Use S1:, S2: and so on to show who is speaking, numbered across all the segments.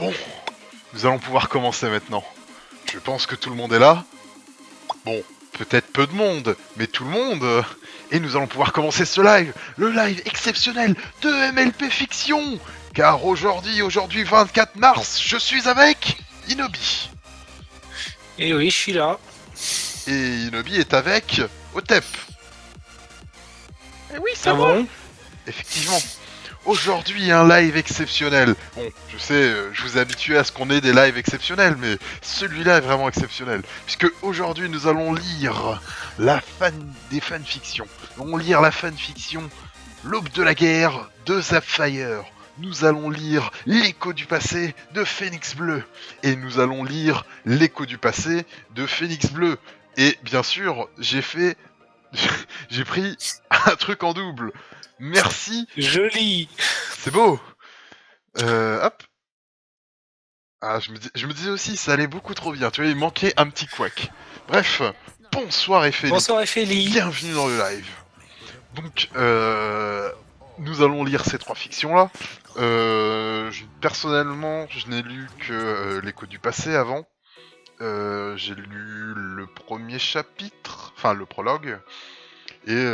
S1: Bon, nous allons pouvoir commencer maintenant. Je pense que tout le monde est là. Bon, peut-être peu de monde, mais tout le monde. Et nous allons pouvoir commencer ce live, le live exceptionnel de MLP Fiction. Car aujourd'hui 24 mars, je suis avec Inobi.
S2: Et oui, je suis là.
S1: Et Inobi est avec Otep. Eh oui, c'est
S2: Ah
S1: moi.
S2: bon?
S1: Effectivement. Aujourd'hui, un live exceptionnel. Bon, je sais, je vous ai habitué à ce qu'on ait des lives exceptionnels, mais celui-là est vraiment exceptionnel. Puisque aujourd'hui, nous allons lire des fanfictions. Nous allons lire la fanfiction L'Aube de la Guerre de Zapfire. Nous allons lire L'écho du passé de Phénix Bleu. Et nous allons lire L'écho du passé de Phénix Bleu. Et bien sûr, j'ai pris un truc en double. Merci,
S2: Joli.
S1: c'est beau. Hop. Ah, je me disais aussi, ça allait beaucoup trop bien. Tu vois, il manquait un petit couac. Bref, bonsoir Ephélie.
S2: Bonsoir Ephélie.
S1: Bienvenue dans le live. Donc, nous allons lire ces trois fictions-là. Personnellement, je n'ai lu que L'écho du passé avant. J'ai lu le premier chapitre, enfin le prologue. Et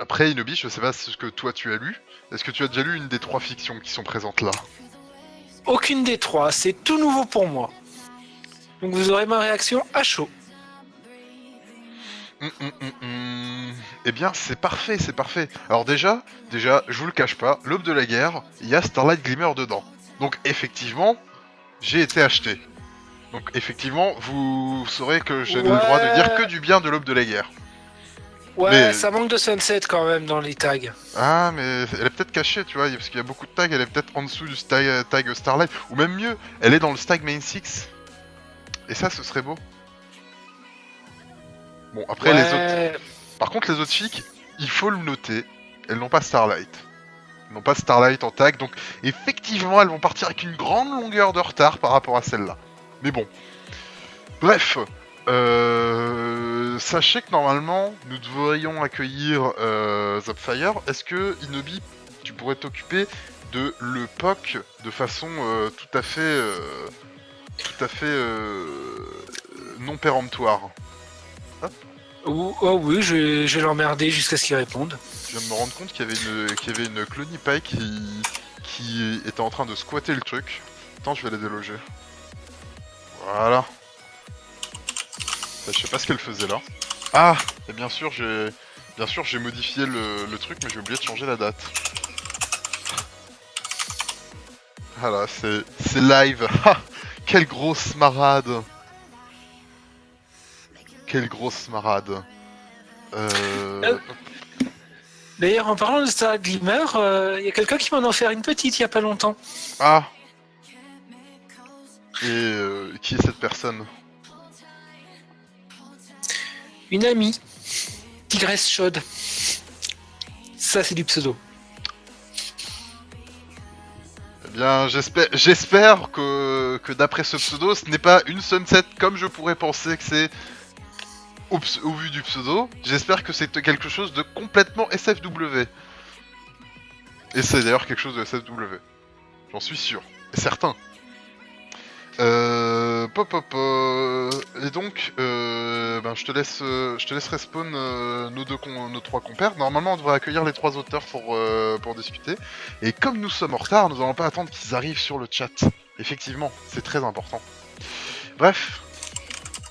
S1: après, Inobi, je sais pas ce que toi tu as lu. Est-ce que tu as déjà lu une des trois fictions qui sont présentes là?
S2: Aucune des trois, c'est tout nouveau pour moi. Donc vous aurez ma réaction à chaud.
S1: Eh bien, c'est parfait, c'est parfait. Alors déjà, je vous le cache pas, L'Aube de la Guerre, il y a Starlight Glimmer dedans. Donc effectivement, j'ai été acheté. Donc effectivement, vous saurez que j'ai le droit de dire que du bien de L'Aube de la Guerre.
S2: Ouais,
S1: Mais-
S2: ça manque de sunset quand même dans les tags.
S1: Ah, mais elle est peut-être cachée, tu vois, parce qu'il y a beaucoup de tags, elle est peut-être en dessous du tag Starlight, ou même mieux, elle est dans le tag Main 6. Et ça, ce serait beau. Bon, après, les autres... Par contre, les autres filles, il faut le noter, elles n'ont pas Starlight. Elles n'ont pas Starlight en tag, donc effectivement, elles vont partir avec une grande longueur de retard par rapport à celle-là. Mais bon. Bref, sachez que normalement, nous devrions accueillir Zapfire. Est-ce que, Inobi, tu pourrais t'occuper de le POC de façon tout à fait non péremptoire?
S2: Oh oui, je vais l'emmerder jusqu'à ce qu'il réponde.
S1: Je viens de me rendre compte qu'il y avait une Clony Pike qui était en train de squatter le truc. Attends, je vais la déloger. Voilà. Je sais pas ce qu'elle faisait là. Ah, et bien sûr j'ai modifié le truc, mais j'ai oublié de changer la date. Voilà, c'est live. Ha, quelle grosse marade. Quelle grosse marade.
S2: D'ailleurs, en parlant de Star Glimmer, il y a quelqu'un qui m'en a offert une petite il y a pas longtemps.
S1: Ah. Et qui est cette personne?
S2: Une amie. Tigresse chaude. Ça, c'est du pseudo.
S1: Eh bien, j'espère que d'après ce pseudo, ce n'est pas une sunset comme je pourrais penser que c'est au vu du pseudo. J'espère que c'est quelque chose de complètement SFW. Et c'est d'ailleurs quelque chose de SFW. J'en suis sûr. Et certain. Et donc, je te laisse respawn nos trois compères. Normalement, on devrait accueillir les trois auteurs pour discuter. Et comme nous sommes en retard, nous n'allons pas attendre qu'ils arrivent sur le chat. Effectivement, c'est très important. Bref.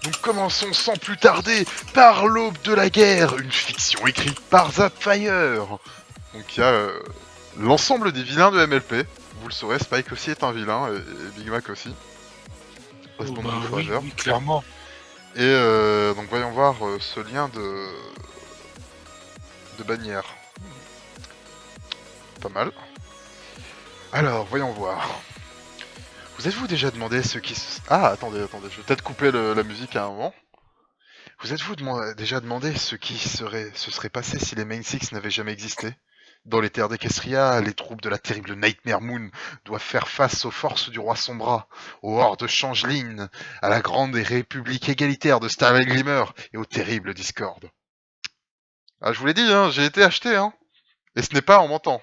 S1: Donc commençons sans plus tarder par L'Aube de la Guerre, une fiction écrite par Zapfire. Donc il y a l'ensemble des vilains de MLP. Vous le saurez, Spike aussi est un vilain, et Big Mac aussi.
S2: Oui, clairement.
S1: Et donc voyons voir ce lien de bannière. Pas mal. Alors, voyons voir. Vous êtes-vous déjà demandé ce qui... Ah, attendez, je vais peut-être couper la musique à un moment. Vous êtes-vous déjà demandé ce qui se serait passé si les Main Six n'avaient jamais existé? Dans les terres d'Equestria, les troupes de la terrible Nightmare Moon doivent faire face aux forces du roi Sombra, aux hordes changelines, à la grande république égalitaire de Starlight Glimmer et au terrible Discord. Ah, je vous l'ai dit, hein, j'ai été acheté, hein. Et ce n'est pas en mentant.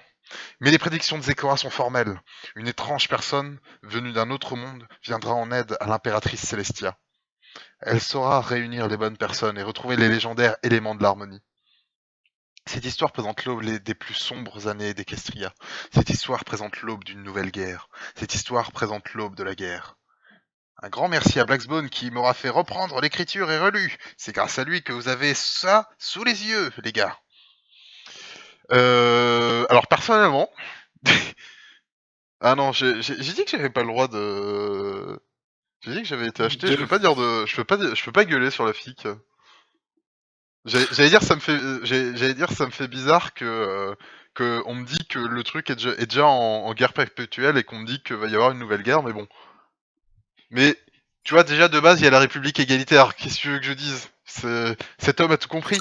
S1: Mais les prédictions de Zecora sont formelles. Une étrange personne, venue d'un autre monde, viendra en aide à l'impératrice Célestia. Elle saura réunir les bonnes personnes et retrouver les légendaires éléments de l'harmonie. Cette histoire présente l'aube des plus sombres années d'Equestria. Cette histoire présente l'aube d'une nouvelle guerre. Cette histoire présente l'aube de la guerre. Un grand merci à Blacksbone qui m'aura fait reprendre l'écriture et relu. C'est grâce à lui que vous avez ça sous les yeux, les gars. Alors personnellement, ah non, j'ai dit que j'avais pas le droit de. J'ai dit que j'avais été acheté. Je peux pas dire de. Je peux pas gueuler sur la FIC. J'allais dire ça me fait. J'allais dire ça me fait bizarre que on me dit que le truc est déjà en guerre perpétuelle et qu'on me dit qu'il va y avoir une nouvelle guerre, mais bon. Mais tu vois déjà de base il y a la République égalitaire. Qu'est-ce que tu veux que je dise? Cet homme a tout compris.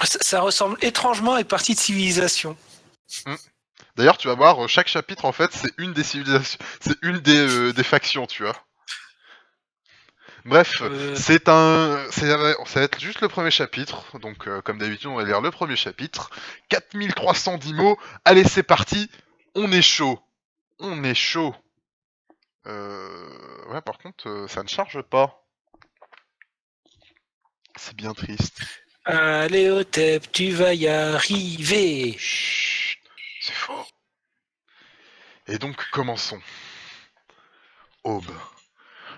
S2: Ça ressemble étrangement à une partie de civilisation.
S1: D'ailleurs, tu vas voir, chaque chapitre, en fait, c'est une des civilisations, c'est une des factions, tu vois. Bref, ça va être juste le premier chapitre, donc comme d'habitude, on va lire le premier chapitre. 4310 mots, allez, c'est parti, on est chaud. On est chaud. Ouais, par contre, ça ne charge pas. C'est bien triste.
S2: Allez, Otep, tu vas y arriver.
S1: Chut, c'est faux. Et donc, commençons. Aube.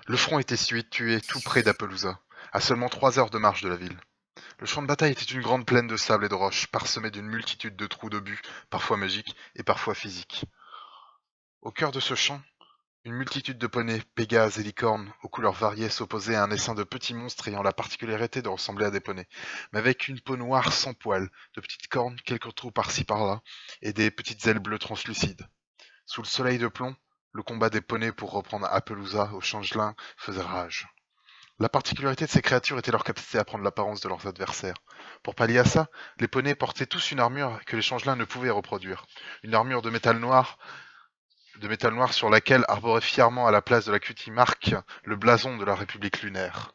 S1: Le front était situé tout près d'Apelousa, à seulement 3 heures de marche de la ville. Le champ de bataille était une grande plaine de sable et de roches, parsemée d'une multitude de trous d'obus, parfois magiques et parfois physiques. Au cœur de ce champ, une multitude de poneys, pégases et licornes, aux couleurs variées, s'opposaient à un essaim de petits monstres ayant la particularité de ressembler à des poneys, mais avec une peau noire sans poils, de petites cornes, quelques trous par-ci par-là, et des petites ailes bleues translucides. Sous le soleil de plomb, le combat des poneys pour reprendre Apelousa au changelin faisait rage. La particularité de ces créatures était leur capacité à prendre l'apparence de leurs adversaires. Pour pallier à ça, les poneys portaient tous une armure que les changelins ne pouvaient reproduire. Une armure de métal noir sur laquelle arborait fièrement à la place de la cutie marque le blason de la République lunaire.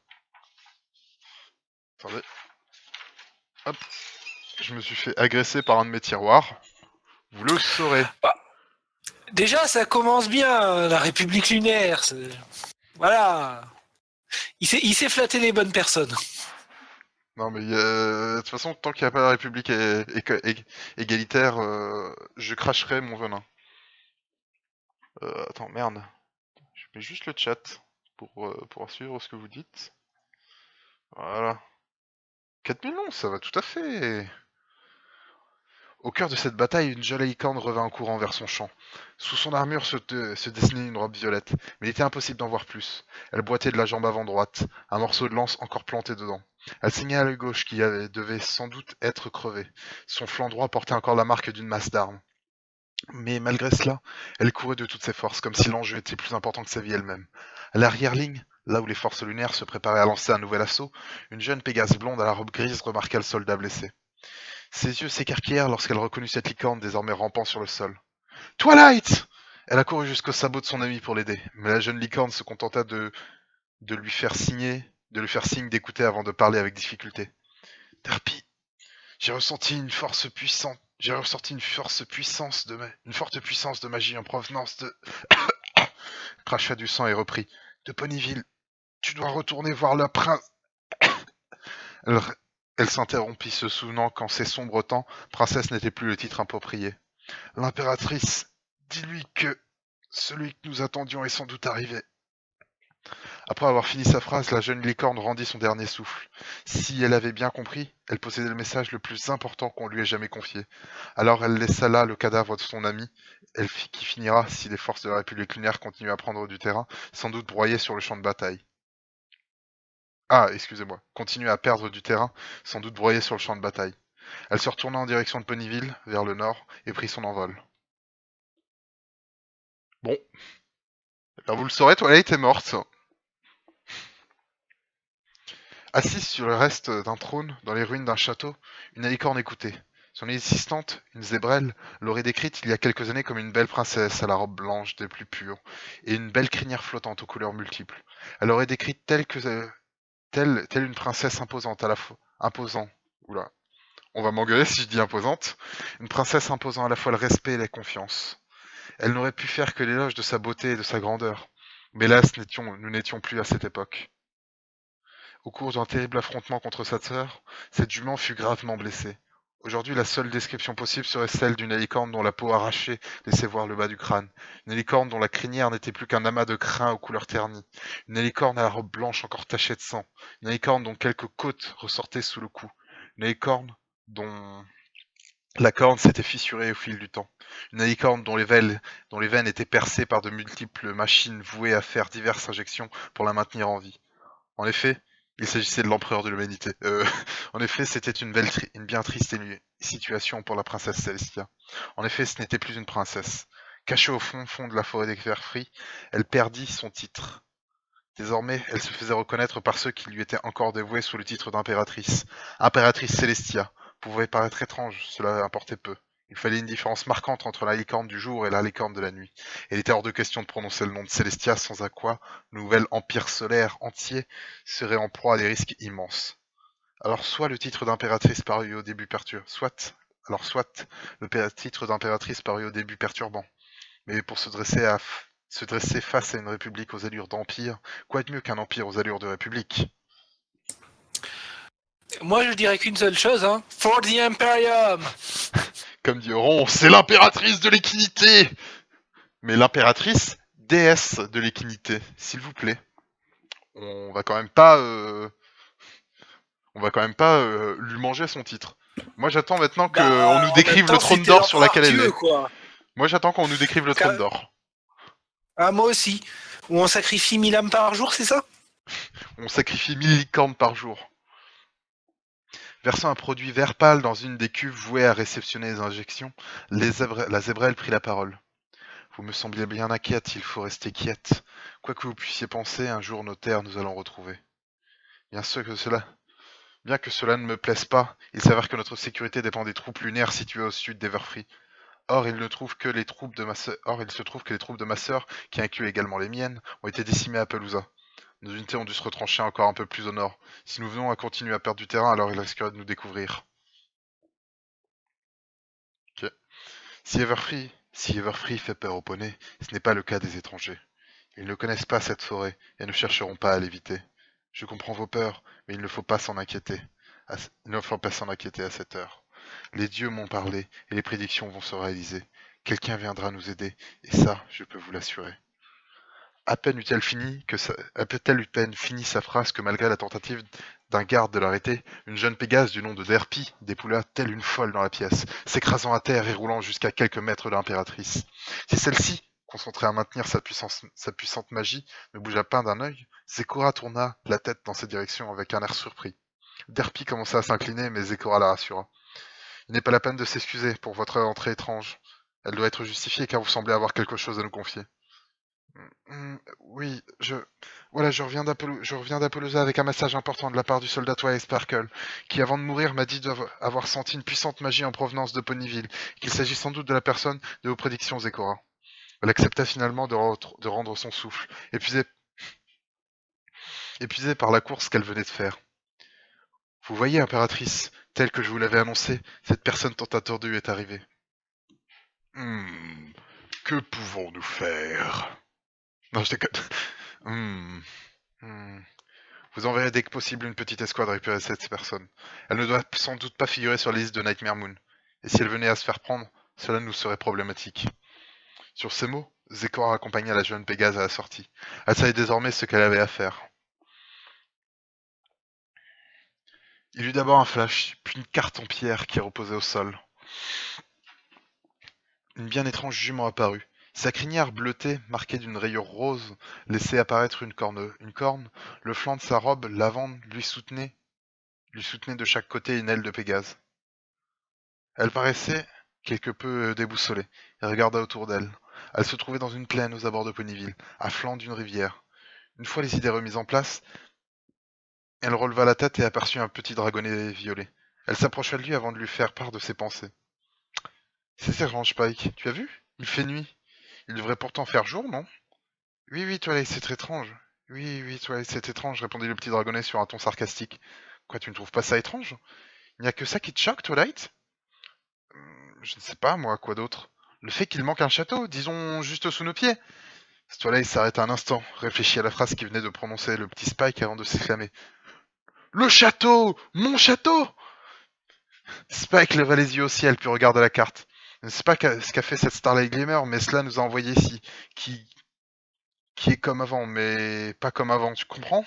S1: Attendez. Hop. Je me suis fait agresser par un de mes tiroirs. Vous le saurez.
S2: Déjà, ça commence bien, la République lunaire. Voilà. Il sait flatter les bonnes personnes.
S1: Non mais de toute façon, tant qu'il n'y a pas la République égalitaire, je cracherai mon venin. Attends, merde. Je mets juste le chat pour suivre ce que vous dites. Voilà. 4011, ça va tout à fait. Au cœur de cette bataille, une jolie licorne revint en courant vers son champ. Sous son armure se dessinait une robe violette, mais il était impossible d'en voir plus. Elle boitait de la jambe avant droite, un morceau de lance encore planté dedans. Elle saignait à l'œil gauche qui devait sans doute être crevé. Son flanc droit portait encore la marque d'une masse d'armes. Mais malgré cela, elle courait de toutes ses forces, comme si l'enjeu était plus important que sa vie elle-même. À l'arrière-ligne, là où les forces lunaires se préparaient à lancer un nouvel assaut, une jeune Pégase blonde à la robe grise remarqua le soldat blessé. Ses yeux s'écarquillèrent lorsqu'elle reconnut cette licorne désormais rampant sur le sol. Twilight! Elle accourut jusqu'au sabot de son ami pour l'aider, mais la jeune licorne se contenta de lui faire signe d'écouter avant de parler avec difficulté. Darby, j'ai ressenti une forte puissance de magie en provenance de... cracha du sang et reprit. De Ponyville, tu dois retourner voir le prince... Elle s'interrompit, se souvenant qu'en ces sombres temps, princesse n'était plus le titre approprié. L'impératrice, dis-lui que celui que nous attendions est sans doute arrivé. Après avoir fini sa phrase, la jeune licorne rendit son dernier souffle. Si elle avait bien compris, elle possédait le message le plus important qu'on lui ait jamais confié. Alors elle laissa là le cadavre de son ami, qui finira, si les forces de la République lunaire continuent à prendre du terrain, sans doute broyé sur le champ de bataille. Ah, excusez-moi, continue à perdre du terrain, sans doute broyé sur le champ de bataille. Elle se retourna en direction de Ponyville, vers le nord, et prit son envol. Bon. Alors vous le saurez, Twilight est morte. Assise sur le reste d'un trône, dans les ruines d'un château, une licorne écoutait. Son assistante, une zébrelle, l'aurait décrite il y a quelques années comme une belle princesse à la robe blanche des plus pures, et une belle crinière flottante aux couleurs multiples. Elle l'aurait décrite telle une princesse imposante à la fois. Imposant. Oula. On va m'engueuler si je dis imposante. Une princesse imposant à la fois le respect et la confiance. Elle n'aurait pu faire que l'éloge de sa beauté et de sa grandeur. Mais hélas, nous n'étions plus à cette époque. Au cours d'un terrible affrontement contre sa sœur, cette jument fut gravement blessée. Aujourd'hui, la seule description possible serait celle d'une licorne dont la peau arrachée laissait voir le bas du crâne. Une licorne dont la crinière n'était plus qu'un amas de crins aux couleurs ternies. Une licorne à la robe blanche encore tachée de sang. Une licorne dont quelques côtes ressortaient sous le cou. Une licorne dont la corne s'était fissurée au fil du temps. Une licorne dont les veines étaient percées par de multiples machines vouées à faire diverses injections pour la maintenir en vie. En effet, il s'agissait de l'empereur de l'humanité. En effet, c'était une bien triste situation pour la princesse Celestia. En effet, ce n'était plus une princesse. Cachée au fond de la forêt des Verfris, elle perdit son titre. Désormais, elle se faisait reconnaître par ceux qui lui étaient encore dévoués sous le titre d'impératrice. Impératrice Celestia. Pouvait paraître étrange, cela importait peu. Il fallait une différence marquante entre la licorne du jour et la licorne de la nuit. Et il était hors de question de prononcer le nom de Celestia sans à quoi le nouvel empire solaire entier serait en proie à des risques immenses. Alors soit le titre d'impératrice parut au début titre d'impératrice parut au début perturbant. Mais pour se dresser face à une république aux allures d'empire, quoi de mieux qu'un empire aux allures de république?
S2: Moi, je dirais qu'une seule chose, hein. For the Imperium!
S1: Comme dit Euron, c'est l'impératrice de l'équinité! Mais l'impératrice, déesse de l'équinité, s'il vous plaît. On va quand même pas, lui manger son titre. Moi, j'attends maintenant qu'on nous décrive le trône d'or sur laquelle elle est.
S2: Quoi.
S1: Moi, j'attends qu'on nous décrive le trône d'or.
S2: Ah, moi aussi. Où on sacrifie 1000 âmes par jour, c'est ça?
S1: On sacrifie 1000 licornes par jour. Versant un produit vert pâle dans une des cuves vouées à réceptionner les injections, la zébrelle prit la parole. Vous me semblez bien inquiète, il faut rester quiète. Quoi que vous puissiez penser, un jour nos terres nous allons retrouver. Bien que cela ne me plaise pas, il s'avère que notre sécurité dépend des troupes lunaires situées au sud d'Everfree. Or, il se trouve que les troupes de ma sœur, qui incluent également les miennes, ont été décimées à Pelousa. Nos unités ont dû se retrancher encore un peu plus au nord. Si nous venons à continuer à perdre du terrain, alors ils risqueraient de nous découvrir. Ok. Si Everfree fait peur aux poneys, ce n'est pas le cas des étrangers. Ils ne connaissent pas cette forêt et ne chercheront pas à l'éviter. Je comprends vos peurs, mais il ne faut pas s'en inquiéter. Il ne faut pas s'en inquiéter à cette heure. Les dieux m'ont parlé et les prédictions vont se réaliser. Quelqu'un viendra nous aider, et ça, je peux vous l'assurer. À peine eut-elle fini sa phrase que malgré la tentative d'un garde de l'arrêter, une jeune Pégase du nom de Derpy dépoula telle une folle dans la pièce, s'écrasant à terre et roulant jusqu'à quelques mètres de l'impératrice. Si celle-ci, concentrée à maintenir sa puissante magie, ne bougea pas d'un œil, Zécora tourna la tête dans cette direction avec un air surpris. Derpy commença à s'incliner, mais Zécora la rassura. Il n'est pas la peine de s'excuser pour votre entrée étrange. Elle doit être justifiée car vous semblez avoir quelque chose à nous confier. Oui, je reviens d'Apollosa avec un message important de la part du soldat Twilight Sparkle, qui avant de mourir m'a dit avoir senti une puissante magie en provenance de Ponyville, qu'il s'agit sans doute de la personne de vos prédictions, Zécora. Elle accepta finalement de rendre son souffle, épuisée par la course qu'elle venait de faire. Vous voyez, impératrice, tel que je vous l'avais annoncé, cette personne tant attendue est arrivée. Que pouvons-nous faire? Non, je déconne. Vous enverrez dès que possible une petite escouade récupérer cette personne. Elle ne doit sans doute pas figurer sur la liste de Nightmare Moon. Et si elle venait à se faire prendre, cela nous serait problématique. Sur ces mots, Zécora accompagna la jeune Pégase à la sortie. Elle savait désormais ce qu'elle avait à faire. Il eut d'abord un flash, puis une carte en pierre qui reposait au sol. Une bien étrange jument apparut. Sa crinière bleutée, marquée d'une rayure rose, laissait apparaître une corne. Le flanc de sa robe lavande lui soutenait de chaque côté une aile de Pégase. Elle paraissait quelque peu déboussolée, et regarda autour d'elle. Elle se trouvait dans une plaine aux abords de Ponyville, à flanc d'une rivière. Une fois les idées remises en place, elle releva la tête et aperçut un petit dragonnet violet. Elle s'approcha de lui avant de lui faire part de ses pensées. C'est étrange, Pike. Tu as vu? Il fait nuit. Il devrait pourtant faire jour, non? Oui, Twilight, c'est très étrange. Oui, Twilight, c'est étrange, répondit le petit dragonnet sur un ton sarcastique. Quoi, tu ne trouves pas ça étrange? Il n'y a que ça qui te choque, Twilight? Je ne sais pas, moi, quoi d'autre? Le fait qu'il manque un château, disons juste sous nos pieds. Twilight s'arrête un instant, réfléchit à la phrase qui venait de prononcer le petit Spike avant de s'exclamer. Le château! Mon château! Spike leva les yeux au ciel puis regarda la carte. Je ne sais pas ce qu'a fait cette Starlight Glimmer, mais cela nous a envoyé ici. Qui, qui est comme avant, mais pas comme avant, tu comprends?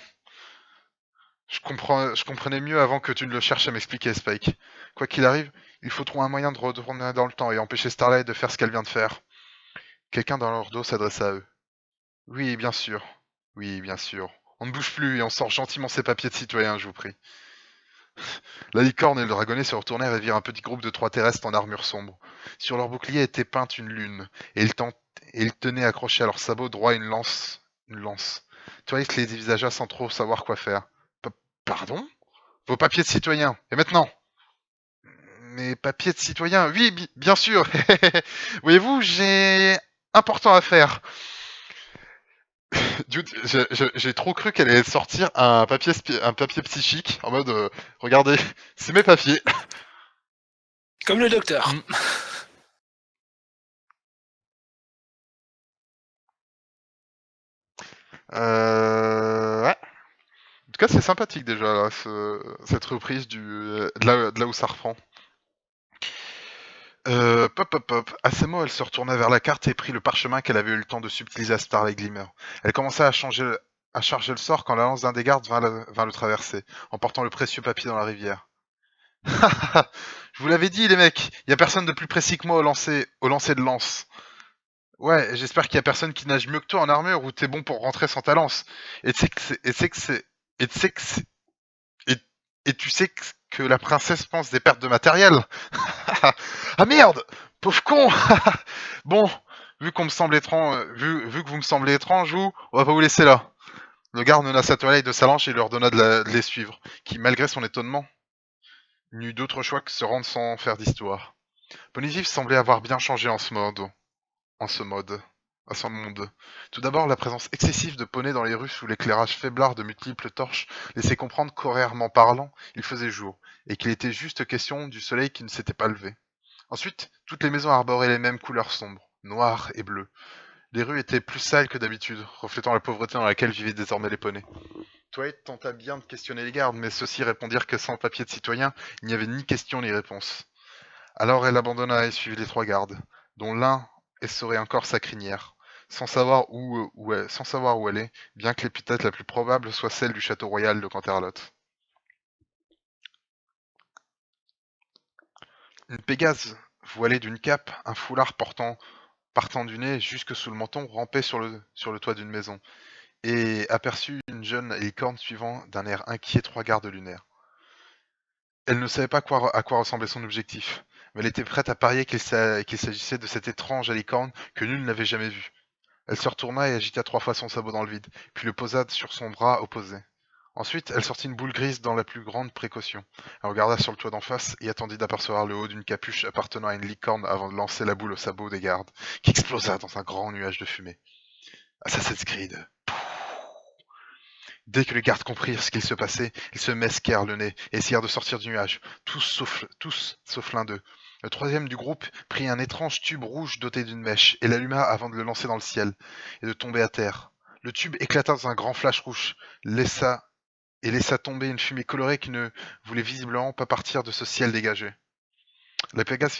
S1: Je comprenais mieux avant que tu ne le cherches à m'expliquer, Spike. Quoi qu'il arrive, il faut trouver un moyen de retourner dans le temps et empêcher Starlight de faire ce qu'elle vient de faire. Quelqu'un dans leur dos s'adressa à eux. Oui, bien sûr. Oui, bien sûr. On ne bouge plus et on sort gentiment ces papiers de citoyens, je vous prie. La licorne et le dragonnet se retournèrent et virent un petit groupe de trois terrestres en armure sombre. Sur leur bouclier était peinte une lune, et ils tenaient accrochés à leur sabot droit une lance. Une lance. Twilight les dévisagea sans trop savoir quoi faire. Pardon? Vos papiers de citoyen. Et maintenant? Mes papiers de citoyen. Oui, bien sûr. Voyez-vous, j'ai important à faire. Dude, j'ai trop cru qu'elle allait sortir un papier psychique en mode regardez, c'est mes papiers.
S2: Comme le docteur.
S1: Mm. Ouais. En tout cas, c'est sympathique déjà là, cette reprise de là où ça reprend. Pop, pop, pop. À ces mots, elle se retourna vers la carte et prit le parchemin qu'elle avait eu le temps de subtiliser à Starlight Glimmer. Elle commença à charger le sort quand la lance d'un des gardes vint le traverser, emportant le précieux papier dans la rivière. Je vous l'avais dit, les mecs, y a personne de plus précis que moi au lancer de lance. Ouais, j'espère qu'il y a personne qui nage mieux que toi en armure ou t'es bon pour rentrer sans ta lance. Et tu sais que c'est, et tu sais que c'est, et tu sais que c'est- et, et tu sais que la princesse pense des pertes de matériel. Ah merde, pauvre con. Bon, vu qu'on me semble étrange, vu que vous me semblez étrange, on va pas vous laisser là. Le garde menaça Twilight de sa lance et leur donna de les suivre, qui, malgré son étonnement, n'eut d'autre choix que se rendre sans faire d'histoire. Bonivive semblait avoir bien changé en ce mode, à son monde. Tout d'abord, la présence excessive de poneys dans les rues sous l'éclairage faiblard de multiples torches laissait comprendre qu'horairement parlant, il faisait jour, et qu'il était juste question du soleil qui ne s'était pas levé. Ensuite, toutes les maisons arboraient les mêmes couleurs sombres, noires et bleues. Les rues étaient plus sales que d'habitude, reflétant la pauvreté dans laquelle vivaient désormais les poneys. Twilight tenta bien de questionner les gardes, mais ceux-ci répondirent que sans papier de citoyen, il n'y avait ni question ni réponse. Alors elle abandonna et suivit les trois gardes, dont l'un essorait encore sa crinière, sans savoir où elle est, bien que l'épithète la plus probable soit celle du château royal de Canterlot. Une Pégase, voilée d'une cape, un foulard partant du nez jusque sous le menton, rampait sur le toit d'une maison, et aperçut une jeune licorne suivant d'un air inquiet trois gardes lunaires. Elle ne savait pas à quoi ressemblait son objectif, mais elle était prête à parier qu'il s'agissait de cette étrange licorne que nul n'avait jamais vue. Elle se retourna et agita trois fois son sabot dans le vide, puis le posa sur son bras opposé. Ensuite, elle sortit une boule grise dans la plus grande précaution. Elle regarda sur le toit d'en face et attendit d'apercevoir le haut d'une capuche appartenant à une licorne avant de lancer la boule au sabot des gardes, qui explosa dans un grand nuage de fumée. Assassin's Creed. Dès que les gardes comprirent ce qu'il se passait, ils se mesquèrent le nez et essayèrent de sortir du nuage, tous sauf l'un d'eux. Le troisième du groupe prit un étrange tube rouge doté d'une mèche et l'alluma avant de le lancer dans le ciel et de tomber à terre. Le tube éclata dans un grand flash rouge, laissa tomber une fumée colorée qui ne voulait visiblement pas partir de ce ciel dégagé. La Pégase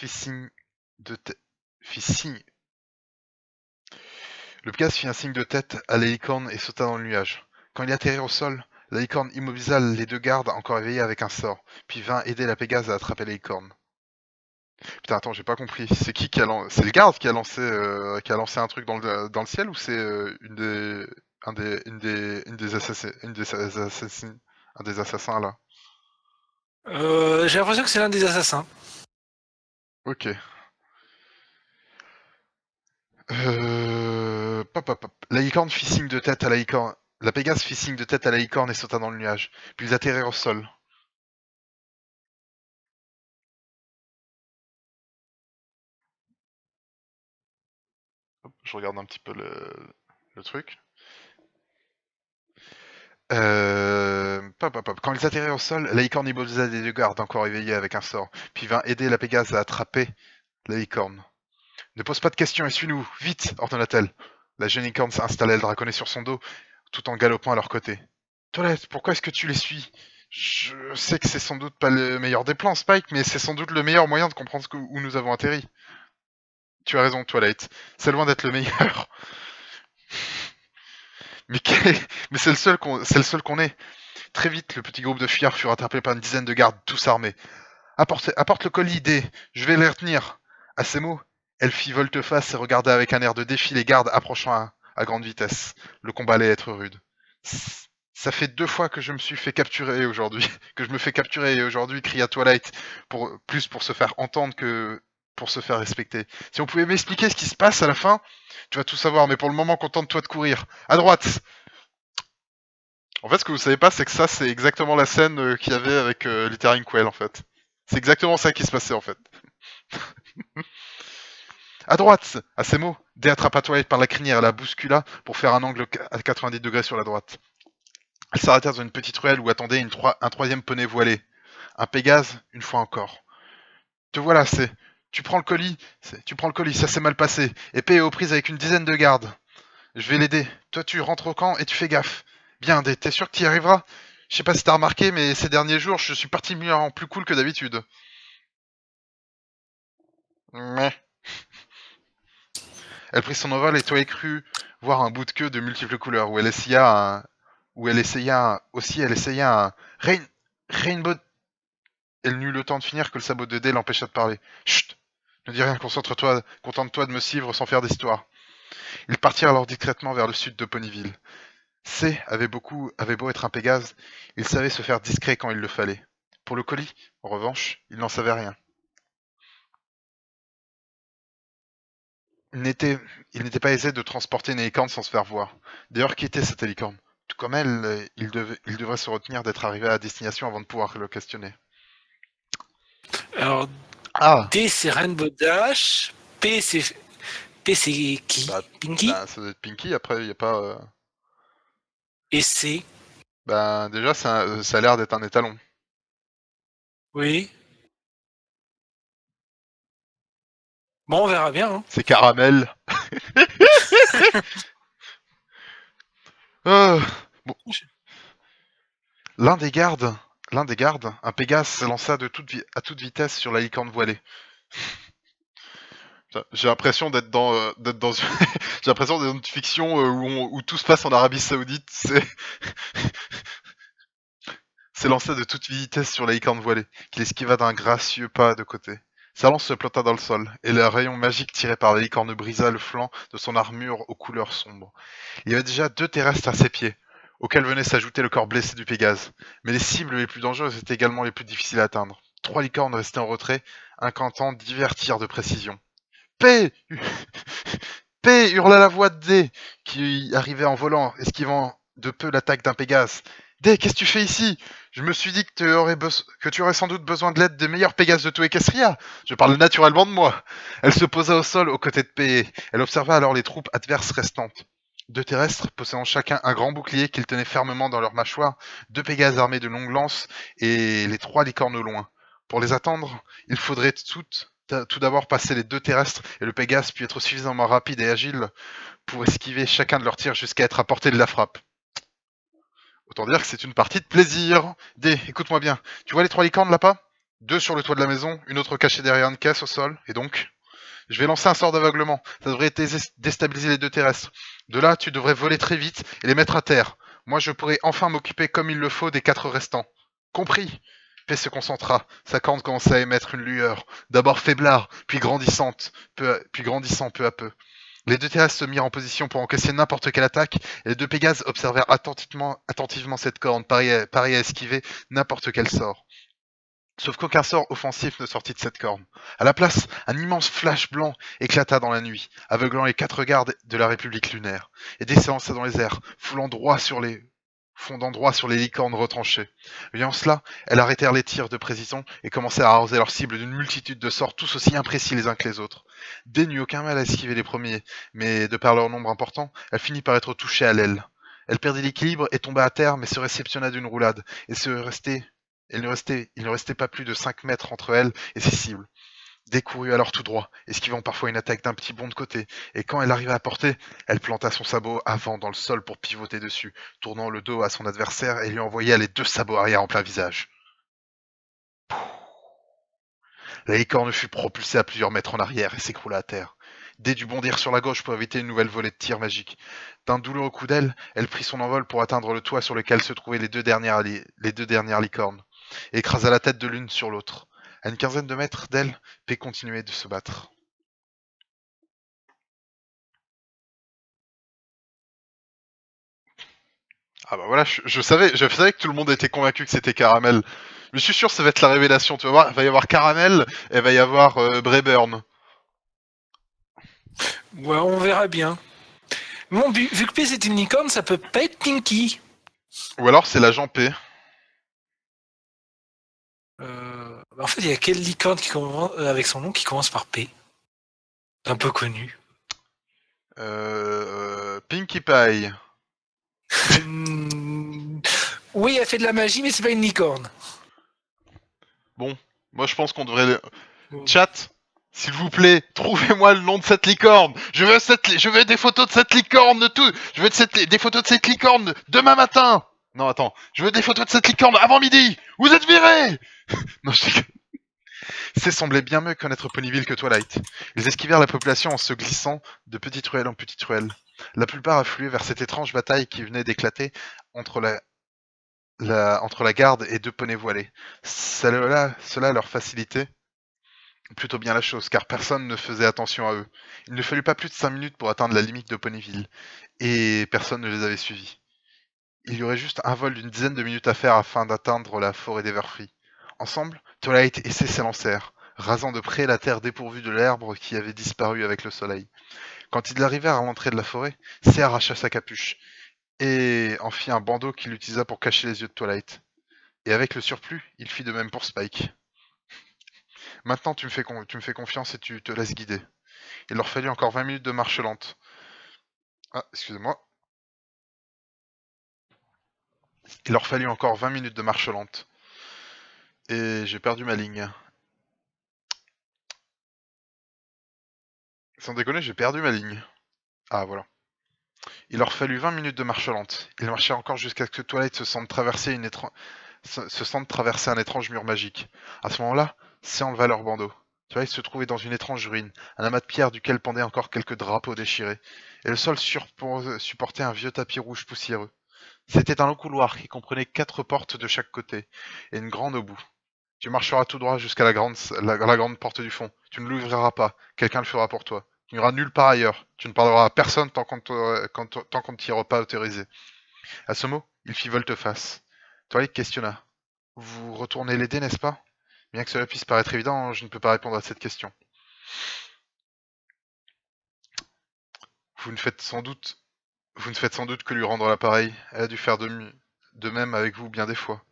S1: de tête, fit signe. Le Pégase fit un signe de tête à la licorne et sauta dans le nuage. Quand il atterrit au sol, la licorne immovisa les deux gardes encore éveillés avec un sort, puis vint aider la Pégase à attraper la licorne. Putain, attends, j'ai pas compris. C'est qui a lancé? C'est le garde qui a lancé un truc dans le ciel ou c'est un des assassins là?
S2: J'ai l'impression que c'est l'un des assassins.
S1: Ok. Pop, pop, pop. La licorne fit signe de tête à la licorne. La Pégase fit signe de tête à la licorne et sauta dans le nuage. Puis ils atterrirent au sol. Hop, je regarde un petit peu le truc. Quand ils atterrirent au sol, la licorne immobilisa les deux gardes encore éveillés avec un sort, puis vint aider la Pégase à attraper la licorne. Ne pose pas de questions et suis-nous, vite, ordonna-t-elle. La jeune licorne s'installait le draconnet sur son dos, tout en galopant à leur côté. Toilette, pourquoi est-ce que tu les suis? Je sais que c'est sans doute pas le meilleur des plans, Spike, mais c'est sans doute le meilleur moyen de comprendre où nous avons atterri. Tu as raison, Twilight. C'est loin d'être le meilleur. Mais, mais c'est le seul qu'on ait. Très vite, le petit groupe de fuyards fut rattrapé par une dizaine de gardes, tous armés. Apporte le colis, D. Je vais les retenir. À ces mots, elle fit volte-face et regarda avec un air de défi les gardes approchant à grande vitesse. Le combat allait être rude. Ça fait 2 fois que je me suis fait capturer aujourd'hui. Que je me fais capturer aujourd'hui, cria Twilight, plus pour se faire entendre que pour se faire respecter. Si on pouvait m'expliquer ce qui se passe à la fin, tu vas tout savoir, mais pour le moment, contente-toi de courir. À droite. En fait, ce que vous savez pas, c'est que ça, c'est exactement la scène qu'il y avait avec Lita Inkwell, en fait. C'est exactement ça qui se passait, en fait. À droite. À ces mots, Dé attrapa Twilight par la crinière et la bouscula pour faire un angle à 90 degrés sur la droite. Elle s'arrêta dans une petite ruelle où attendait un troisième poney voilé. Un Pégase, une fois encore. Te voilà, c'est. Tu prends le colis, ça s'est mal passé. Épée est aux prises avec une dizaine de gardes. Je vais l'aider. Toi, tu rentres au camp et tu fais gaffe. Bien, Dé, t'es sûr que t'y arriveras? Je sais pas si t'as remarqué, mais ces derniers jours, je suis particulièrement plus cool que d'habitude. Mais. Elle prit son envol et Toei crut voir un bout de queue de multiples couleurs où elle essaya un Rainbow. Elle n'eut le temps de finir que le sabot de Dé l'empêcha de parler. Chut! Ne dis rien, concentre-toi, contente-toi de me suivre sans faire d'histoire. Ils partirent alors discrètement vers le sud de Ponyville. C avait beau être un Pégase, il savait se faire discret quand il le fallait. Pour le colis, en revanche, il n'en savait rien. Il n'était, il n'était pas aisé de transporter une licorne sans se faire voir. D'ailleurs, qui était cette licorne? Tout comme elle, il devrait se retenir d'être arrivé à destination avant de pouvoir le questionner.
S2: Alors,
S1: Ah!
S2: D c'est Rainbow Dash, P c'est qui?
S1: Bah,
S2: Pinky?
S1: ça doit être Pinky, après, il n'y a pas...
S2: Et C?
S1: Ben, déjà, ça a l'air d'être un étalon.
S2: Oui. Bon, on verra bien. Hein.
S1: C'est Caramel. Bon. L'un des gardes, un Pégase s'élança à toute vitesse sur la licorne voilée. J'ai l'impression j'ai l'impression d'être dans une fiction où tout se passe en Arabie Saoudite. S'élança de toute vitesse sur la licorne voilée, qu'il esquiva d'un gracieux pas de côté. Sa lance se planta dans le sol, et le rayon magique tiré par la licorne brisa le flanc de son armure aux couleurs sombres. Il y avait déjà 2 terrestres à ses pieds, auxquels venait s'ajouter le corps blessé du Pégase. Mais les cibles les plus dangereuses étaient également les plus difficiles à atteindre. 3 licornes restaient en retrait, incantant divers tirs de précision. Paix! Paix! Hurla la voix de D, qui arrivait en volant, esquivant de peu l'attaque d'un Pégase. D, qu'est-ce que tu fais ici? Je me suis dit que tu aurais sans doute besoin de l'aide des meilleurs Pégases de tout Equestria. Je parle naturellement de moi. Elle se posa au sol aux côtés de P. Elle observa alors les troupes adverses restantes. 2 terrestres, possédant chacun un grand bouclier qu'ils tenaient fermement dans leur mâchoire, 2 Pégases armés de longues lances et les 3 licornes au loin. Pour les attendre, il faudrait tout d'abord passer les 2 terrestres et le Pégase puis être suffisamment rapide et agile pour esquiver chacun de leurs tirs jusqu'à être à portée de la frappe. Autant dire que c'est une partie de plaisir. D, écoute-moi bien. Tu vois les 3 licornes là-bas? 2 sur le toit de la maison, une autre cachée derrière une caisse au sol, et donc je vais lancer un sort d'aveuglement. Ça devrait déstabiliser les 2 terrestres. De là, tu devrais voler très vite et les mettre à terre. Moi, je pourrai enfin m'occuper comme il le faut des 4 restants. Compris? P se concentra. Sa corne commença à émettre une lueur, d'abord faiblard, puis grandissant peu à peu. Les 2 terrestres se mirent en position pour encaisser n'importe quelle attaque, et les 2 Pégases observèrent attentivement cette corne, pareille à esquiver n'importe quel sort. Sauf qu'aucun sort offensif ne sortit de cette corne. À la place, un immense flash blanc éclata dans la nuit, aveuglant les 4 gardes de la République lunaire, et s'élança dans les airs, fondant droit sur les licornes retranchées. Voyant cela, elles arrêtèrent les tirs de précision et commencèrent à arroser leurs cibles d'une multitude de sorts tous aussi imprécis les uns que les autres. D n'eut aucun mal à esquiver les premiers, mais de par leur nombre important, elle finit par être touchée à l'aile. Elle perdit l'équilibre et tomba à terre, mais se réceptionna d'une roulade, et il ne restait pas plus de 5 mètres entre elle et ses cibles. Day courut alors tout droit, esquivant parfois une attaque d'un petit bond de côté, et quand elle arriva à portée, elle planta son sabot avant dans le sol pour pivoter dessus, tournant le dos à son adversaire et lui envoya les 2 sabots arrière en plein visage. La licorne fut propulsée à plusieurs mètres en arrière et s'écroula à terre. Day dut bondir sur la gauche pour éviter une nouvelle volée de tir magique. D'un douloureux coup d'aile, elle prit son envol pour atteindre le toit sur lequel se trouvaient les deux dernières licornes, et écrasa la tête de l'une sur l'autre. À une quinzaine de mètres d'elle, P continuait de se battre. Ah bah voilà, je savais que tout le monde était convaincu que c'était Caramel. Je suis sûr que ça va être la révélation, tu vas voir, il va y avoir Caramel et il va y avoir Brayburn.
S2: Ouais, on verra bien. Bon, vu que P c'est une licorne, ça peut pas être Pinky.
S1: Ou alors c'est l'agent P.
S2: En fait, il y a quelle licorne qui commence, avec son nom qui commence par P? Un peu connu.
S1: Pinkie Pie.
S2: Oui, elle fait de la magie, mais c'est pas une licorne.
S1: Bon, moi je pense qu'on devrait... Chat, s'il vous plaît, trouvez-moi le nom de cette licorne. Je veux des photos de cette licorne de tout. Je veux des photos de cette licorne demain matin. Non, attends. Je veux des photos de cette licorne avant midi. Vous êtes virés. Non, C'est semblait bien mieux connaître Ponyville que Twilight. Ils esquivèrent la population en se glissant de petite ruelle en petite ruelle. La plupart affluaient vers cette étrange bataille qui venait d'éclater entre la garde et 2 poneys voilés. Cela leur facilitait plutôt bien la chose, car personne ne faisait attention à eux. Il ne fallut pas plus de 5 minutes pour atteindre la limite de Ponyville, et personne ne les avait suivis. Il y aurait juste un vol d'une dizaine de minutes à faire afin d'atteindre la forêt d'Everfree. Ensemble, Twilight et C s'élancèrent, rasant de près la terre dépourvue de l'herbe qui avait disparu avec le soleil. Quand ils arrivèrent à l'entrée de la forêt, C arracha sa capuche, et en fit un bandeau qu'il utilisa pour cacher les yeux de Twilight. Et avec le surplus, il fit de même pour Spike. Maintenant, tu me fais confiance et tu te laisses guider. Il leur fallut encore 20 minutes de marche lente. Ah, excusez-moi. Il leur fallut encore 20 minutes de marche lente. Et j'ai perdu ma ligne. Sans déconner, j'ai perdu ma ligne. Ah, voilà. Il leur fallut 20 minutes de marche lente. Ils marchaient encore jusqu'à ce que Twilight se sente traverser un étrange mur magique. À ce moment-là, c'est enleva leur bandeau. Twilight se trouvait dans une étrange ruine, un amas de pierres duquel pendaient encore quelques drapeaux déchirés, et le sol supportait un vieux tapis rouge poussiéreux. C'était un long couloir qui comprenait 4 portes de chaque côté, et une grande au bout. Tu marcheras tout droit jusqu'à la grande porte du fond. Tu ne l'ouvriras pas, quelqu'un le fera pour toi. Tu n'iras nulle part ailleurs. Tu ne parleras à personne tant qu'on ne t'y aura pas autorisé. À ce mot, il fit volte-face. Twilight questionna. Vous retournez l'aider, n'est-ce pas? Bien que cela puisse paraître évident, je ne peux pas répondre à cette question. Vous ne faites sans doute que lui rendre l'appareil. Elle a dû faire de même avec vous bien des fois.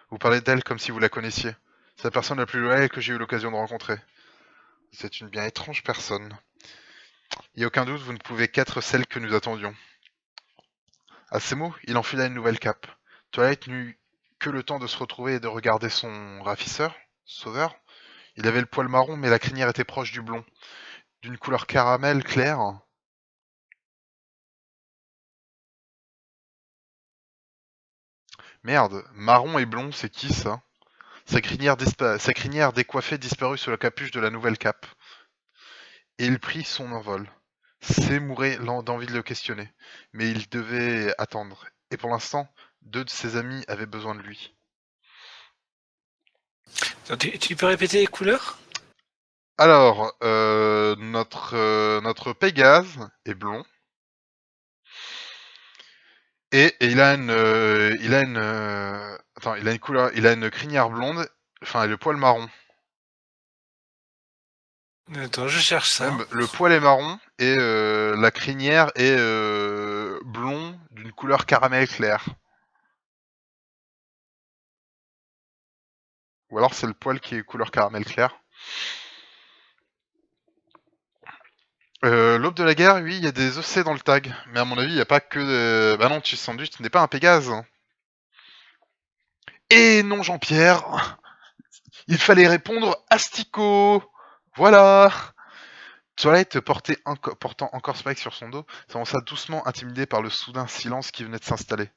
S1: Vous parlez d'elle comme si vous la connaissiez. C'est la personne la plus loyale que j'ai eu l'occasion de rencontrer. C'est une bien étrange personne. Il n'y a aucun doute, vous ne pouvez qu'être celle que nous attendions. À ces mots, il enfila une nouvelle cape. Twilight n'eut que le temps de se retrouver et de regarder son sauveur. Il avait le poil marron, mais la crinière était proche du blond, d'une couleur caramel claire. Merde, marron et blond, c'est qui ça? Sa crinière décoiffée disparut sous la capuche de la nouvelle cape. Et il prit son envol. C mourait d'envie de le questionner, mais il devait attendre. Et pour l'instant, 2 de ses amis avaient besoin de lui.
S2: Tu peux répéter les couleurs?
S1: Alors, notre Pégase est blond. Et il a une crinière blonde, enfin le poil marron.
S2: Attends, je cherche ça.
S1: Même le poil est marron et la crinière est blond d'une couleur caramel clair. Ou alors c'est le poil qui est couleur caramel clair. L'aube de la guerre, oui, il y a des OC dans le tag. Mais à mon avis, il n'y a pas que... Bah non, tu sandwich, tu n'es pas un Pégase. Et non, Jean-Pierre, il fallait répondre Asticot. Voilà. Twilight portant encore Spike sur son dos, s'avança doucement intimidée par le soudain silence qui venait de s'installer.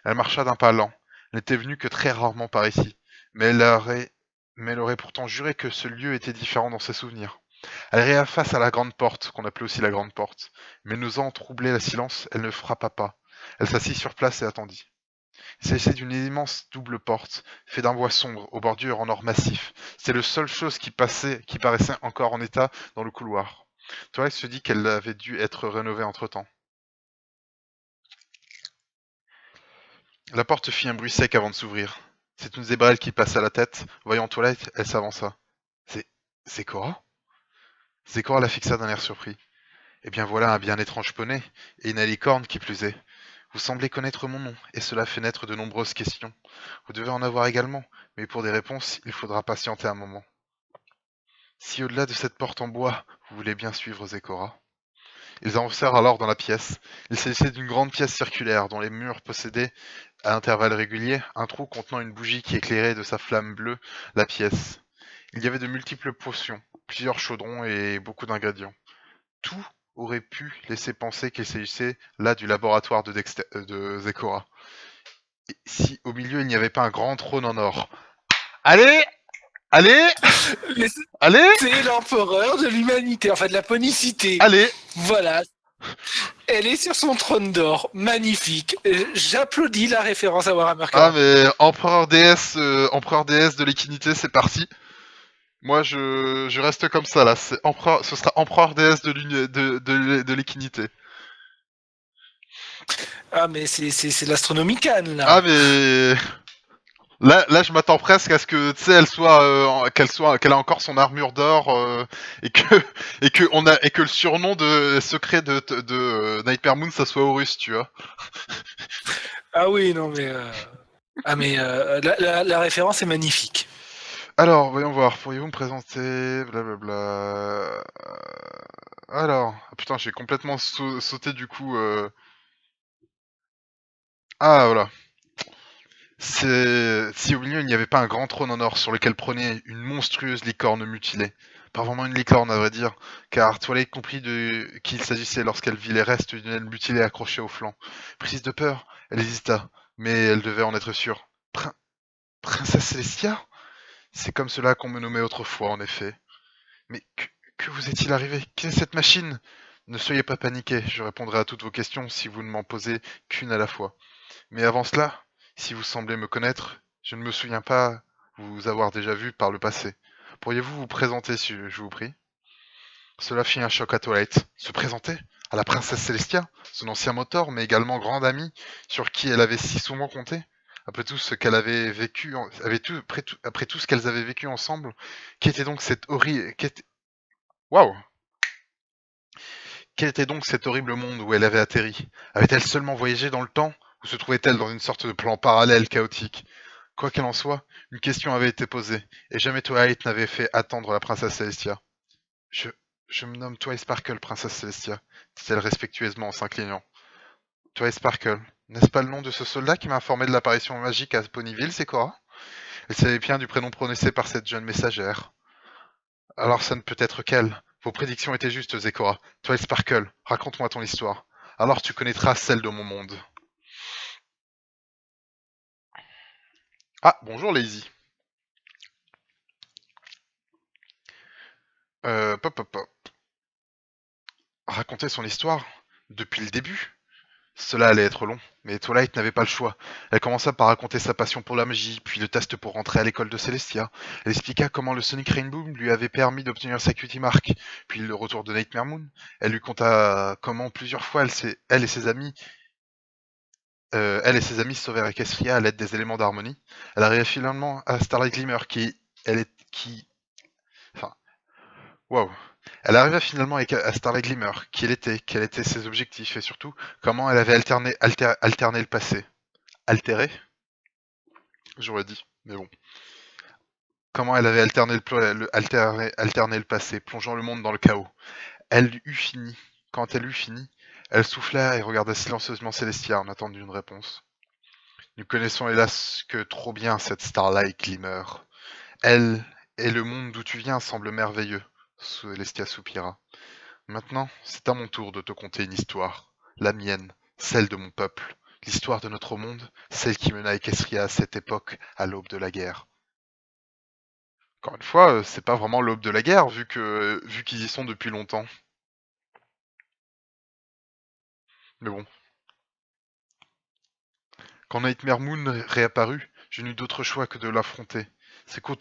S1: Elle marcha d'un pas lent. Elle n'était venue que très rarement par ici. Mais elle aurait pourtant juré que ce lieu était différent dans ses souvenirs. Elle arriva face à la grande porte, qu'on appelait aussi la grande porte. Mais n'osant troubler le silence, elle ne frappa pas. Elle s'assit sur place et attendit. Il s'agissait d'une immense double porte, faite d'un bois sombre, aux bordures en or massif. C'était la seule chose qui paraissait encore en état dans le couloir. Twilight se dit qu'elle avait dû être rénovée entre-temps. La porte fit un bruit sec avant de s'ouvrir. C'est une zébrelle qui passa la tête. Voyant Twilight, elle s'avança. C'est... c'est Cora? Zecora la fixa d'un air surpris. Eh bien voilà un bien étrange poney, et une licorne qui plus est. Vous semblez connaître mon nom, et cela fait naître de nombreuses questions. Vous devez en avoir également, mais pour des réponses, il faudra patienter un moment. Si au-delà de cette porte en bois, vous voulez bien suivre Zecora. Ils avancèrent alors dans la pièce. Il s'agissait d'une grande pièce circulaire dont les murs possédaient, à intervalles réguliers, un trou contenant une bougie qui éclairait de sa flamme bleue la pièce. Il y avait de multiples potions, plusieurs chaudrons et beaucoup d'ingrédients. Tout aurait pu laisser penser qu'il s'agissait là du laboratoire de Zecora. Et si au milieu il n'y avait pas un grand trône en or. Allez! Allez!
S2: Mais
S1: Allez!
S2: c'est l'empereur de l'humanité, enfin de la ponicité.
S1: Allez!
S2: Voilà. Elle est sur son trône d'or, magnifique. J'applaudis la référence à Warhammer 40.
S1: Ah mais empereur déesse de l'équinité, c'est parti. Moi je reste comme ça là, ce sera empereur déesse de l'équinité.
S2: Ah mais c'est l'astronomicane là.
S1: Ah mais là je m'attends presque à ce que tu sais qu'elle ait encore son armure d'or et que le surnom de secret de Nightmare Moon ça soit Horus, tu vois.
S2: Ah oui non mais la référence est magnifique.
S1: Alors, voyons voir, pourriez-vous me présenter blablabla. Alors, ah, putain, j'ai complètement sauté du coup. Ah voilà. Si au milieu il n'y avait pas un grand trône en or sur lequel prenait une monstrueuse licorne mutilée. Pas vraiment une licorne à vrai dire, car Twilight comprit de qui il s'agissait lorsqu'elle vit les restes d'une aile mutilée accrochée au flanc. Prise de peur, elle hésita, mais elle devait en être sûre. Princesse Celestia? C'est comme cela qu'on me nommait autrefois, en effet. Mais que vous est-il arrivé? Quelle est cette machine? Ne soyez pas paniqués, je répondrai à toutes vos questions si vous ne m'en posez qu'une à la fois. Mais avant cela, si vous semblez me connaître, je ne me souviens pas vous avoir déjà vu par le passé. Pourriez-vous vous présenter, si je vous prie? Cela fit un choc à Twilight. Se présenter? À la princesse Célestia, son ancien mentor, mais également grande amie, sur qui elle avait si souvent compté? Après tout ce qu'elle avait vécu, après tout ce qu'elles avaient vécu ensemble, qu'était donc cette horrible... Waouh! Quel était donc cet horrible monde où elle avait atterri? Avait-elle seulement voyagé dans le temps? Ou se trouvait-elle dans une sorte de plan parallèle chaotique? Quoi qu'il en soit, une question avait été posée, et jamais Twilight n'avait fait attendre la princesse Celestia. Je, je me nomme Twilight Sparkle, princesse Celestia, dit-elle respectueusement en s'inclinant. Twilight Sparkle, n'est-ce pas le nom de ce soldat qui m'a informé de l'apparition magique à Ponyville, c'est Cora? Elle savait bien du prénom prononcé par cette jeune messagère. Alors ça ne peut être qu'elle. Vos prédictions étaient justes, Zecora. Twilight Sparkle, raconte-moi ton histoire. Alors tu connaîtras celle de mon monde. Ah, bonjour Lazy. Pop pop pop. Raconter son histoire? Depuis le début? Cela allait être long, mais Twilight n'avait pas le choix. Elle commença par raconter sa passion pour la magie, puis le test pour rentrer à l'école de Celestia. Elle expliqua comment le Sonic Rainbow lui avait permis d'obtenir sa cutie mark, puis le retour de Nightmare Moon. Elle lui conta comment plusieurs fois elle et ses amis se sauvèrent Equestria à l'aide des éléments d'harmonie. Elle arriva finalement à Starlight Glimmer, enfin, waouh. Elle arriva finalement à Starlight Glimmer, qui elle était, quels étaient ses objectifs, et surtout, comment elle avait alterné le passé. Altéré? J'aurais dit, mais bon. Comment elle avait alterné le passé, plongeant le monde dans le chaos. Elle eut fini. Quand elle eut fini, elle souffla et regarda silencieusement Célestia en attendant une réponse. Nous connaissons hélas que trop bien cette Starlight Glimmer. Elle et le monde d'où tu viens semblent merveilleux, Célestia soupira. Maintenant, c'est à mon tour de te conter une histoire. La mienne, celle de mon peuple. L'histoire de notre monde, celle qui mena Equestria à cette époque, à l'aube de la guerre. Encore une fois, c'est pas vraiment l'aube de la guerre, vu qu'ils y sont depuis longtemps. Mais bon. Quand Nightmare Moon réapparut, je n'eus d'autre choix que de l'affronter. C'est au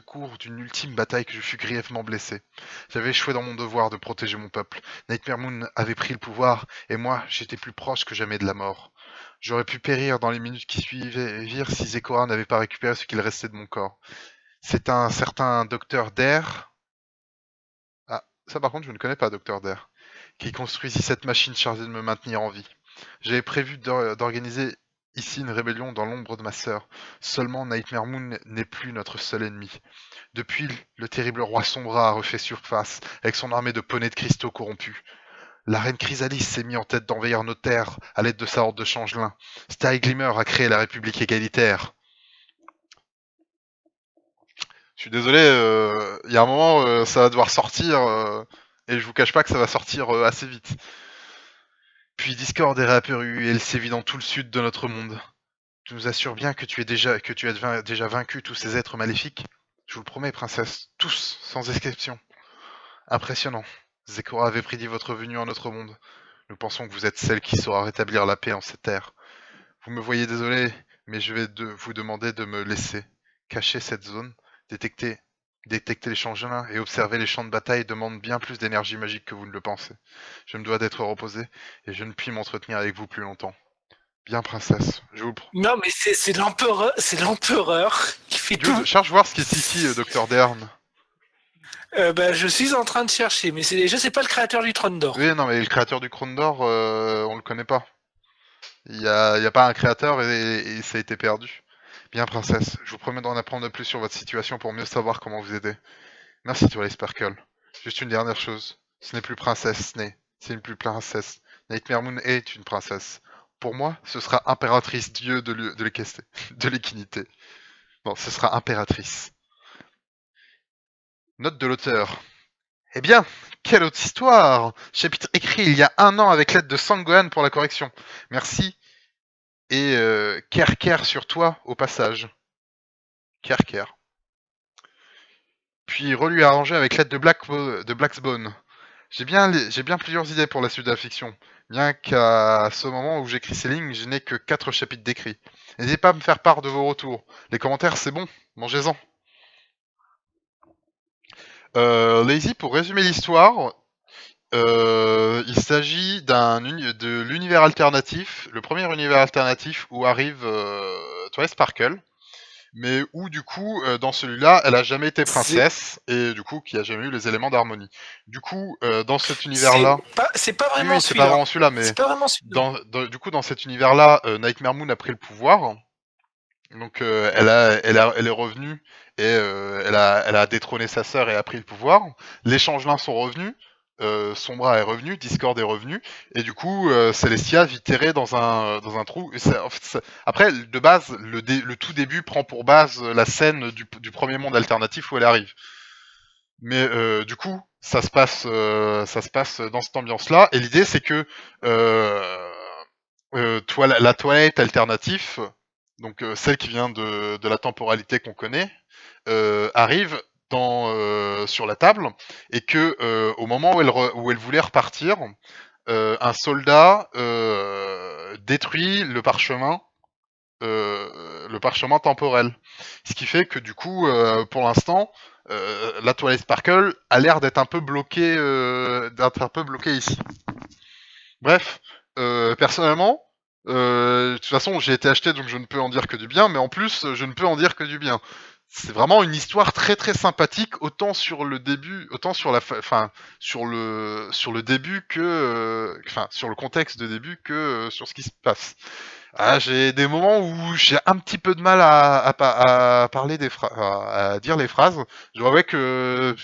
S1: cours d'une ultime bataille que je fus grièvement blessé. J'avais échoué dans mon devoir de protéger mon peuple. Nightmare Moon avait pris le pouvoir, et moi, j'étais plus proche que jamais de la mort. J'aurais pu périr dans les minutes qui suivirent si Zekora n'avait pas récupéré ce qu'il restait de mon corps. C'est un certain Docteur Dare. Ah, ça par contre, je ne connais pas Docteur Dare. Qui construisit cette machine chargée de me maintenir en vie. J'avais prévu d'organiser ici une rébellion dans l'ombre de ma sœur. Seulement, Nightmare Moon n'est plus notre seul ennemi. Depuis, le terrible roi Sombra a refait surface, avec son armée de poneys de cristaux corrompus. La reine Chrysalis s'est mise en tête d'envahir nos terres à l'aide de sa horde de changelins. Sky Glimmer a créé la République égalitaire. Je suis désolé, il y a un moment, ça va devoir sortir, et je vous cache pas que ça va sortir assez vite. Puis Discord est réapparu et elle sévit dans tout le sud de notre monde. Tu nous assures bien que tu as déjà vaincu tous ces êtres maléfiques? Je vous le promets, princesse, tous, sans exception. Impressionnant. Zekora avait prédit votre venue en notre monde. Nous pensons que vous êtes celle qui saura rétablir la paix en ces terres. Vous me voyez désolé, mais je vais vous demander de me laisser. Cacher cette zone, détecter les changelins et observer les champs de bataille demande bien plus d'énergie magique que vous ne le pensez. Je me dois d'être reposé, et je ne puis m'entretenir avec vous plus longtemps. Bien, princesse, je vous le promets.
S2: Non, mais c'est l'empereur qui fait tout.
S1: Cherche voir ce qui est ici, Docteur Dern.
S2: Je suis en train de chercher, mais je sais pas le créateur du Trône d'Or.
S1: Oui, non, mais le créateur du Trône d'Or, on le connaît pas. Il y a pas un créateur et ça a été perdu. Bien, princesse, je vous promets d'en apprendre plus sur votre situation pour mieux savoir comment vous aider. Merci, Twilight Sparkle. Juste une dernière chose. Ce n'est plus princesse, c'est une plus princesse. Nightmare Moon est une princesse. Pour moi, ce sera impératrice dieu de l'équinité. Non, ce sera impératrice. Note de l'auteur. Eh bien, quelle autre histoire! Chapitre écrit il y a 1 an avec l'aide de Sangohan pour la correction. Merci. Et Kerker sur toi au passage. Kerker. Puis relu et arrangé avec l'aide de Blacksbone. J'ai bien plusieurs idées pour la suite de la fiction. Bien qu'à ce moment où j'écris ces lignes, je n'ai que 4 chapitres d'écrits. N'hésitez pas à me faire part de vos retours. Les commentaires, c'est bon, mangez-en. Lazy, pour résumer l'histoire, il s'agit de l'univers alternatif, le premier univers alternatif où arrive Twilight Sparkle, mais où du coup, dans celui-là, elle a jamais été princesse, et du coup, qui a jamais eu les éléments d'harmonie. Du coup, dans cet univers-là...
S2: C'est pas vraiment
S1: oui, c'est pas vraiment celui-là, mais du coup, dans cet univers-là, Nightmare Moon a pris le pouvoir, donc elle est revenue, et elle a détrôné sa sœur et a pris le pouvoir. Les changelins sont revenus, Sombra est revenu, Discord est revenu, et du coup, Celestia vit terrée dans un trou. Après, de base, le tout début prend pour base la scène du premier monde alternatif où elle arrive. Mais du coup, ça se passe dans cette ambiance-là, et l'idée c'est que la Twilight alternative, donc celle qui vient de la temporalité qu'on connaît, arrive sur la table, et que au moment où elle voulait repartir, un soldat détruit le parchemin temporel. Ce qui fait que du coup, pour l'instant, la Twilight Sparkle a l'air d'être un peu bloquée ici. Bref, personnellement, de toute façon, j'ai été acheté, donc je ne peux en dire que du bien, mais en plus, je ne peux en dire que du bien. C'est vraiment une histoire très très sympathique, autant sur le début, autant sur sur le début que, sur le contexte de début que sur ce qui se passe. Ah, j'ai des moments où j'ai un petit peu de mal à parler à dire les phrases. Je dois avouer que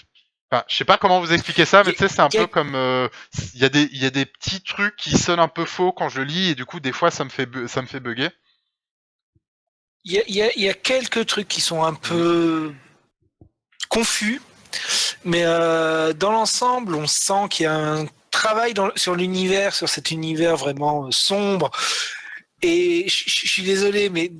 S1: Enfin, je sais pas comment vous expliquer ça, mais
S2: Y-
S1: tu sais, c'est un
S2: y a-
S1: peu comme il y a des petits trucs qui sonnent un peu faux quand je lis et du coup des fois ça me fait bugger.
S2: il y a quelques trucs qui sont un
S1: Mhm.
S2: peu confus, mais dans l'ensemble, on sent qu'il y a un travail sur l'univers, sur cet univers vraiment sombre. Et je suis désolé, mais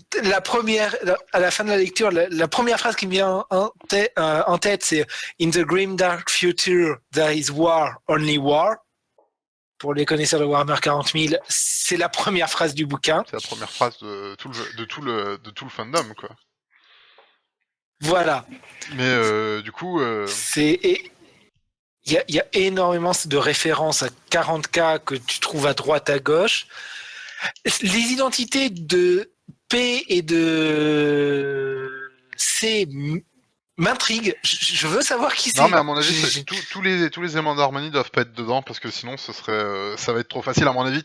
S2: à la fin de la lecture, la première phrase qui me vient en tête, c'est In the grim dark future, there is war, only war. Pour les connaisseurs de Warhammer 40 000, c'est la première phrase du bouquin.
S1: C'est la première phrase de tout le fandom, quoi.
S2: Voilà.
S1: Mais du coup,
S2: C'est il y a énormément de références à 40K que tu trouves à droite à gauche. Les identités de P et de C m'intriguent. Je veux savoir qui
S1: non, mais
S2: c'est.
S1: à mon avis, tous les éléments d'harmonie doivent pas être dedans parce que sinon, ce serait, ça va être trop facile. À mon avis,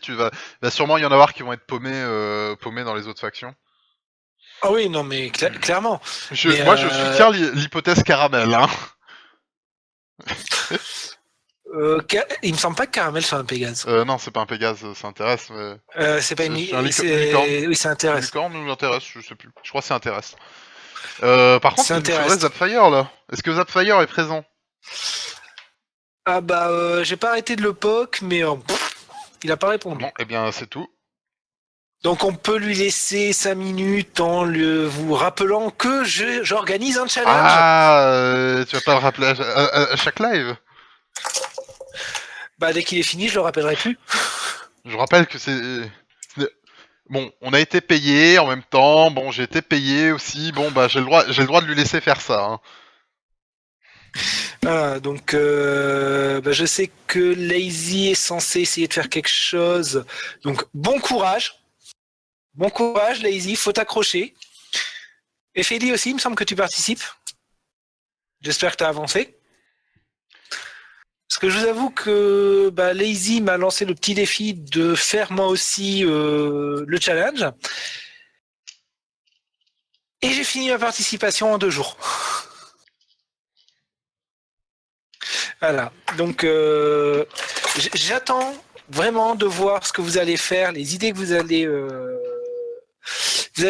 S1: va sûrement y en avoir qui vont être paumés dans les autres factions.
S2: Ah oui, non, mais clairement. Mais
S1: Moi, je soutiens l'hypothèse caramel. Hein.
S2: il me semble pas que Caramel soit un Pégase.
S1: Non, c'est pas un Pégase, ça intéresse. Mais...
S2: C'est pas une.
S1: C'est un licorne.
S2: Oui, ça intéresse.
S1: Licorne ou intéresse, je sais plus. Je crois que c'est intéresse. Par contre,
S2: Ça
S1: il nous faudrait
S2: intéresse.
S1: Zapfire là. Est-ce que Zapfire est présent?
S2: Ah bah, j'ai pas arrêté de le poke, mais il a pas répondu.
S1: Bon, eh bien, c'est tout.
S2: Donc on peut lui laisser 5 minutes en vous rappelant que j'organise un challenge.
S1: Ah, tu vas pas le rappeler à chaque live?
S2: Bah dès qu'il est fini, je le rappellerai plus.
S1: Je rappelle que bon, on a été payé en même temps. Bon, j'ai été payé aussi. Bon, bah, j'ai le droit de lui laisser faire ça. Hein.
S2: Voilà, donc bah, je sais que Lazy est censé essayer de faire quelque chose. Donc bon courage. Bon courage, Lazy, faut t'accrocher. Et Feli aussi, il me semble que tu participes. J'espère que tu as avancé. Parce que je vous avoue que bah, Lazy m'a lancé le petit défi de faire moi aussi le challenge. Et j'ai fini ma participation en 2 jours. Voilà. Donc j'attends vraiment de voir ce que vous allez faire, les idées que vous allez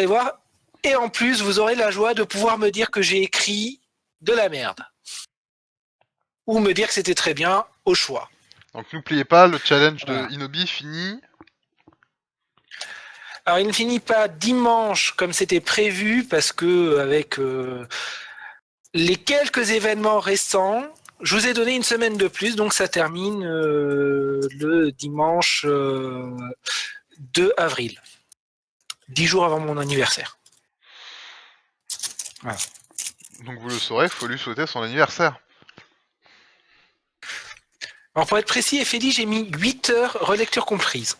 S2: voir. Et en plus, vous aurez la joie de pouvoir me dire que j'ai écrit de la merde. Ou me dire que c'était très bien, au choix.
S1: Donc, n'oubliez pas, le challenge de
S2: Voilà.
S1: Inobi finit.
S2: Alors, il ne finit pas dimanche comme c'était prévu, parce que avec les quelques événements récents, je vous ai donné une semaine de plus, donc ça termine le dimanche 2 avril. 10 jours avant mon anniversaire. Voilà.
S1: Donc, vous le saurez, il faut lui souhaiter son anniversaire.
S2: Alors pour être précis et Feli, j'ai mis 8 heures relecture comprise.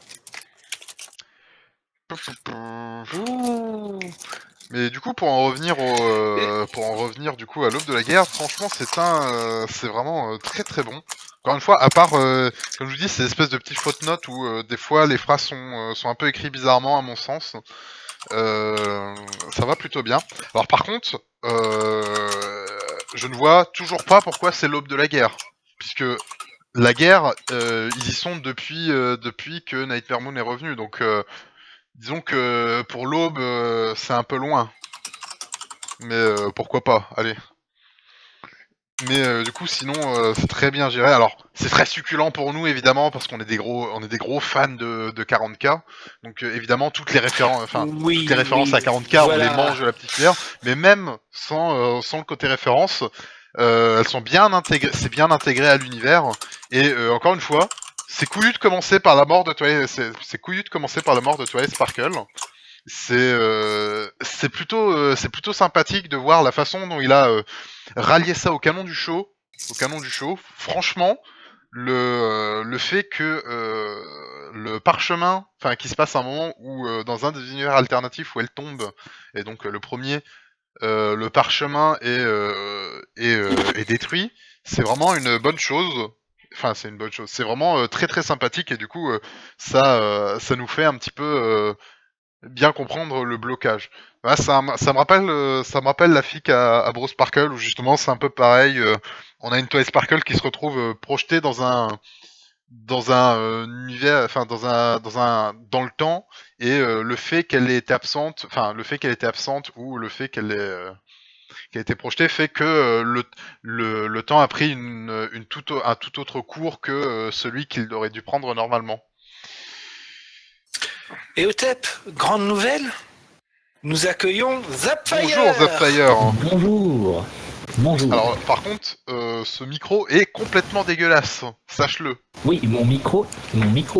S1: Ouh. Mais du coup, pour en revenir du coup à l'aube de la guerre, franchement, c'est vraiment très très bon. Encore une fois, à part, comme je vous dis, ces espèces de petites footnotes où des fois les phrases sont un peu écrites bizarrement à mon sens. Ça va plutôt bien. Alors par contre, je ne vois toujours pas pourquoi c'est l'aube de la guerre, puisque la guerre, ils y sont depuis que Nightmare Moon est revenu, donc disons que pour l'aube, c'est un peu loin. Mais pourquoi pas, allez. Mais du coup, sinon, c'est très bien géré. Alors, c'est très succulent pour nous, évidemment, parce qu'on est des gros fans de 40K. Donc, évidemment, toutes les références à 40K,
S2: voilà.
S1: on les mange de la petite cuillère. Mais même sans le côté référence, elles sont bien intégrées. C'est bien intégré à l'univers. Et encore une fois, c'est couillu de commencer par la mort de Twilight. C'est couillu de commencer par la mort de Twilight Sparkle. C'est plutôt sympathique de voir la façon dont il a rallié ça au canon du show. Franchement, le fait que le parchemin, enfin qui se passe à un moment où dans un des univers alternatifs où elle tombe, et donc le premier, le parchemin est détruit, c'est vraiment une bonne chose. Enfin, c'est une bonne chose. C'est vraiment très très sympathique et du coup, ça nous fait un petit peu bien comprendre le blocage. Ouais, ça me rappelle la FIC à Bro Sparkle où justement c'est un peu pareil. On a une Toy Sparkle qui se retrouve projetée dans un univers, enfin dans le temps, et le fait qu'elle ait été absente, enfin le fait qu'elle était absente ou le fait qu'elle ait été projetée fait que le temps a pris un tout autre cours que celui qu'il aurait dû prendre normalement.
S2: Et Otep, grande nouvelle, nous accueillons Zapfire.
S1: Bonjour Zapfire.
S3: Bonjour. Bonjour.
S1: Alors par contre, ce micro est complètement dégueulasse, sache-le.
S3: Oui, mon micro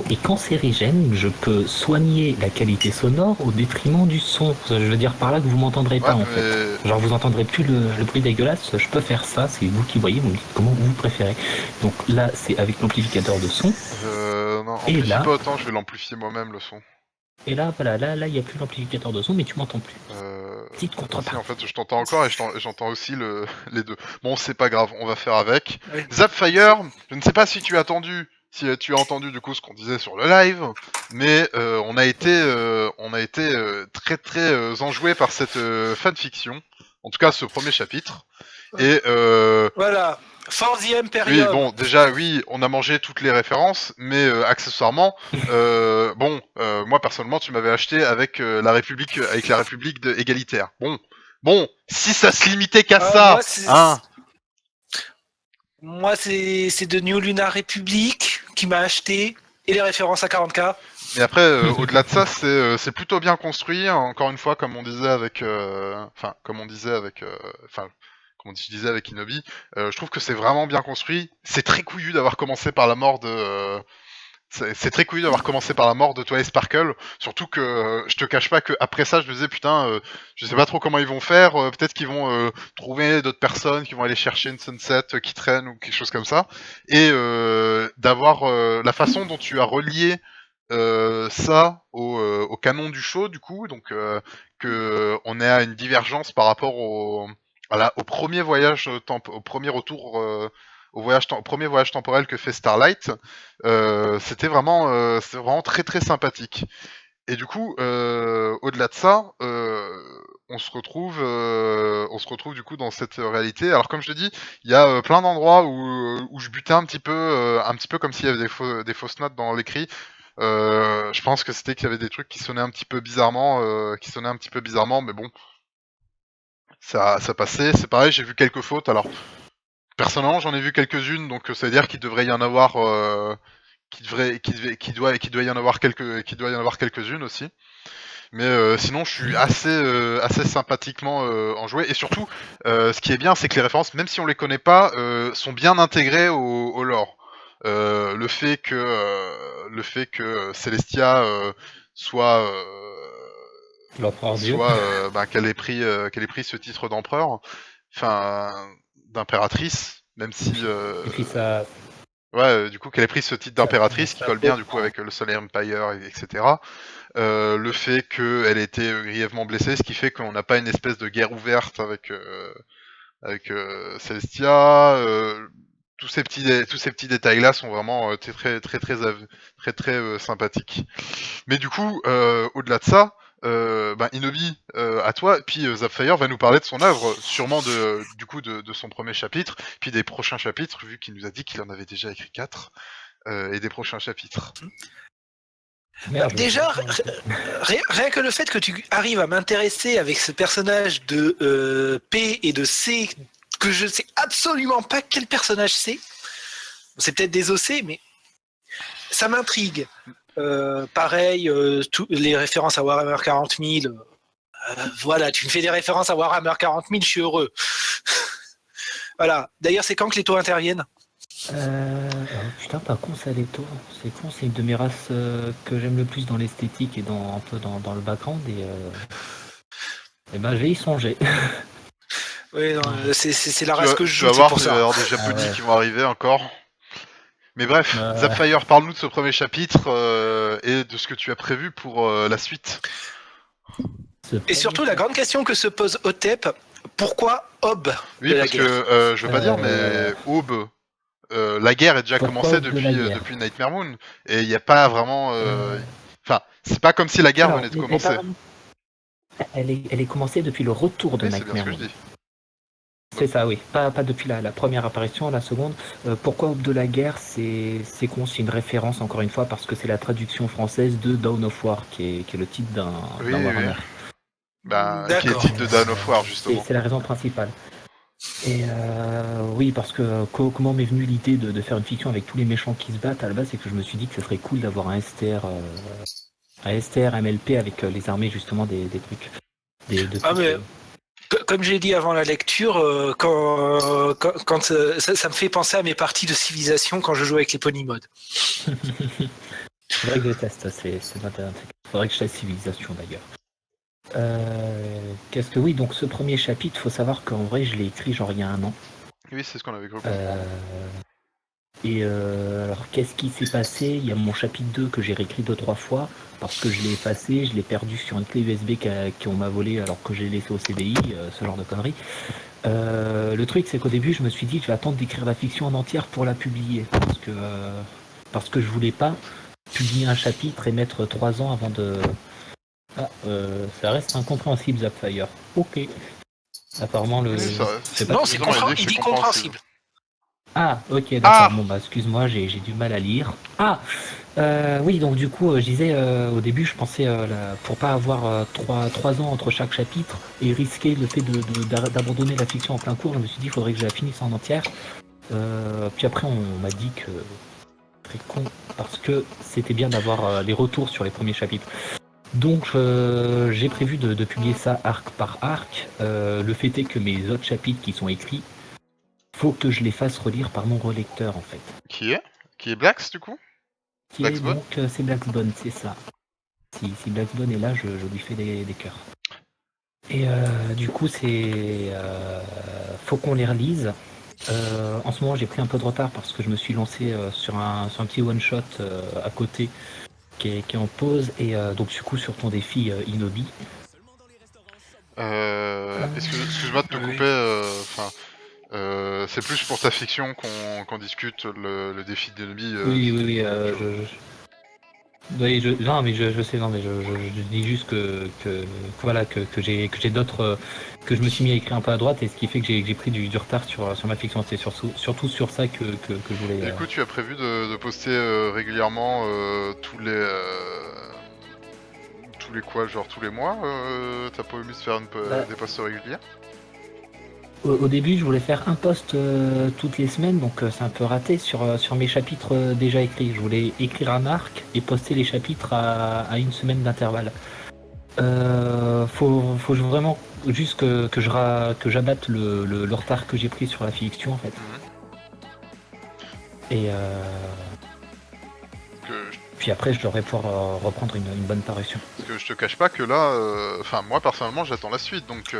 S3: est cancérigène. Je peux soigner la qualité sonore au détriment du son. Je veux dire par là que vous m'entendrez pas
S1: Ouais,
S3: en fait. Genre vous entendrez plus le bruit dégueulasse. Je peux faire ça. C'est vous qui voyez. Vous me dites comment vous préférez. Donc là, c'est avec l'amplificateur de son.
S1: Non,
S3: Et
S1: amplifie
S3: là-
S1: pas autant, je vais l'amplifier moi-même le son.
S3: Et là, voilà, là, il y a plus l'amplificateur de son, mais tu m'entends plus. Petite
S1: Si,
S3: contrepartie.
S1: en fait, je t'entends encore et j'entends aussi les deux. Bon, c'est pas grave, on va faire avec.
S2: Oui.
S1: Zapfire, je ne sais pas si tu as entendu du coup ce qu'on disait sur le live, mais on a été très très enjoué par cette fanfiction, en tout cas ce premier chapitre. Et
S2: Voilà, For the
S1: oui,
S2: Imperium.
S1: bon, déjà, oui, on a mangé toutes les références, mais accessoirement, moi personnellement, tu m'avais acheté avec la République égalitaire. Bon, si ça se limitait qu'à ça, hein.
S2: Moi, c'est de New Lunar Republic qui m'a acheté et les références à 40K.
S1: Mais après, au-delà de ça, c'est plutôt bien construit. Encore une fois, comme on disait avec, comme je disais avec Inobi, je trouve que c'est vraiment bien construit. C'est très couillu d'avoir commencé par la mort de. C'est très couillu d'avoir commencé par la mort de Twilight Sparkle, surtout que je te cache pas que après ça je me disais putain, je sais pas trop comment ils vont faire, peut-être qu'ils vont trouver d'autres personnes qui vont aller chercher une Sunset qui traîne ou quelque chose comme ça, et d'avoir la façon dont tu as relié ça au canon du show du coup, donc que on est à une divergence par rapport au premier voyage, au premier retour, au premier voyage temporel que fait Starlight. C'était vraiment très très sympathique. Et du coup, au-delà de ça, on se retrouve du coup dans cette réalité. Alors comme je te dis, il y a plein d'endroits où je butais un petit peu comme s'il y avait des fausses notes dans l'écrit. Je pense que c'était qu'il y avait des trucs qui sonnaient un petit peu bizarrement, mais bon, ça passait. C'est pareil, j'ai vu quelques fautes. Alors personnellement, j'en ai vu quelques-unes, donc ça veut dire qu'il devrait y en avoir, qu'il doit y en avoir quelques-unes aussi. Mais sinon, je suis assez sympathiquement enjoué. Et surtout, ce qui est bien, c'est que les références, même si on les connaît pas, sont bien intégrées au lore. Le fait que Celestia soit
S3: L'empereur-dieu.
S1: qu'elle ait pris ce titre d'empereur, enfin d'impératrice, même si
S3: Et puis ça.
S1: du coup qu'elle ait pris ce titre d'impératrice qui colle bien du coup avec le Solar Empire, etc. Le fait qu'elle ait été grièvement blessée, ce qui fait qu'on n'a pas une espèce de guerre ouverte avec Celestia. Tous ces petits détails là sont vraiment très sympathiques. Mais du coup, au-delà de ça, Inobi, à toi, puis Zapfire va nous parler de son œuvre, sûrement de son premier chapitre, puis des prochains chapitres, vu qu'il nous a dit qu'il en avait déjà écrit 4, et des prochains chapitres.
S3: Merde,
S2: Déjà, rien que le fait que tu arrives à m'intéresser avec ce personnage de P et de C, que je sais absolument pas quel personnage c'est. C'est peut-être des OC, mais ça m'intrigue. Pareil, les références à Warhammer 40 000. Voilà, tu me fais des références à Warhammer 40 000, je suis heureux. Voilà. D'ailleurs, c'est quand que les taux interviennent?
S3: Putain, pas con ça les taux. C'est con, c'est une de mes races que j'aime le plus dans l'esthétique et un peu dans le background et ben je vais y songer.
S2: Oui, non, c'est la race que je
S1: Tu
S2: joue,
S1: vas
S2: c'est
S1: voir,
S2: pour
S1: il va y
S2: ça.
S1: avoir des japonais
S3: ouais.
S1: qui vont arriver encore. Mais bref, Zapfire, parle-nous de ce premier chapitre et de ce que tu as prévu pour la suite.
S2: Et surtout, la grande question que se pose Otep, pourquoi Hob
S1: Oui,
S2: de la
S1: parce
S2: guerre
S1: que je veux pas dire, mais Aube, la guerre est déjà
S3: Pourquoi
S1: commencée
S3: Aube de la guerre
S1: depuis Nightmare Moon, et il n'y a pas vraiment. Enfin, c'est pas comme si la guerre
S3: Alors,
S1: venait de
S3: elle est
S1: commencer.
S3: pas- elle est commencée depuis le retour de
S1: Oui, c'est bien ce
S3: Nightmare
S1: que je
S3: Moon.
S1: dis.
S3: C'est ça, oui. Pas depuis la première apparition, la seconde. Pourquoi Aube de la guerre, c'est con, c'est une référence, encore une fois, parce que c'est la traduction française de Dawn of War, qui est le titre
S1: Oui,
S3: d'un
S1: oui.
S3: Warhammer.
S1: Bah, qui est
S2: D'accord.
S1: titre de Dawn of War, justement.
S3: C'est la raison principale. Et oui, parce que comment m'est venue l'idée de faire une fiction avec tous les méchants qui se battent à la base, c'est que je me suis dit que ce serait cool d'avoir un STR MLP avec les armées justement des trucs. De
S2: Ah,
S3: type,
S2: mais comme j'ai dit avant la lecture, ça me fait penser à mes parties de civilisation quand je joue avec les Ponymod.
S3: faudrait que je teste, c'est intéressant. Faudrait que je teste Civilisation d'ailleurs. Qu'est-ce que oui, donc ce premier chapitre, faut savoir qu'en vrai, je l'ai écrit genre il y a un an.
S1: Oui, c'est ce qu'on avait cru
S3: Euh,
S1: comprendre.
S3: alors, qu'est-ce qui s'est passé? Il y a mon chapitre 2 que j'ai réécrit 2-3 fois parce que je l'ai effacé, je l'ai perdu sur une clé USB qu'on m'a volé alors que j'ai laissé au CDI, ce genre de conneries. Le truc, c'est qu'au début, je me suis dit, je vais attendre d'écrire la fiction en entière pour la publier parce que je voulais pas publier un chapitre et mettre 3 ans avant de. Ah, ça reste incompréhensible, Zapfire. Ok. Apparemment,
S1: Oui,
S3: je
S1: ça,
S3: sais pas.
S2: Non, c'est
S1: justement,
S2: il dit compréhensible.
S3: Ah, ok, d'accord.
S1: Ah
S3: Bon, bah, excuse-moi, j'ai du mal à lire. Ah, oui, donc du coup, je disais, au début, je pensais, pour pas avoir 3 ans entre chaque chapitre et risquer le fait d'abandonner la fiction en plein cours, je me suis dit, il faudrait que je la finisse en entière. Puis après, on m'a dit que très con, parce que c'était bien d'avoir les retours sur les premiers chapitres. Donc, j'ai prévu de publier ça arc par arc. Le fait est que mes autres chapitres qui sont écrits, faut que je les fasse relire par mon relecteur en fait.
S1: Qui est Blax, du coup
S3: Qui est
S1: Blacksbone.
S3: donc c'est Blacksbone, c'est ça. Si Blacksbone est là, je lui fais des cœurs. Et du coup, faut qu'on les relise. En ce moment, j'ai pris un peu de retard parce que je me suis lancé sur un petit one shot à côté qui est en pause et donc du coup sur ton défi Inobi.
S1: Excuse-moi de te
S2: Oui.
S1: couper, c'est plus pour ta fiction qu'on discute le défi de Nobi.
S3: Oui, oui, non, mais je sais, non, mais je dis juste que voilà, que j'ai d'autres, que je me suis mis à écrire un peu à droite, et ce qui fait que j'ai pris du retard sur ma fiction. C'est surtout sur ça que je voulais.
S1: Du coup, tu as prévu de poster régulièrement tous les quoi, genre tous les mois t'as pas voulu se faire des posts réguliers?
S3: Au début, je voulais faire un post toutes les semaines, donc c'est un peu raté sur mes chapitres déjà écrits. Je voulais écrire un arc et poster les chapitres à une semaine d'intervalle. Faut vraiment juste que j'abatte le retard que j'ai pris sur la fiction en fait. Et puis après, je devrais pouvoir reprendre une bonne parution.
S1: Parce que je te cache pas que là, moi personnellement, j'attends la suite, donc.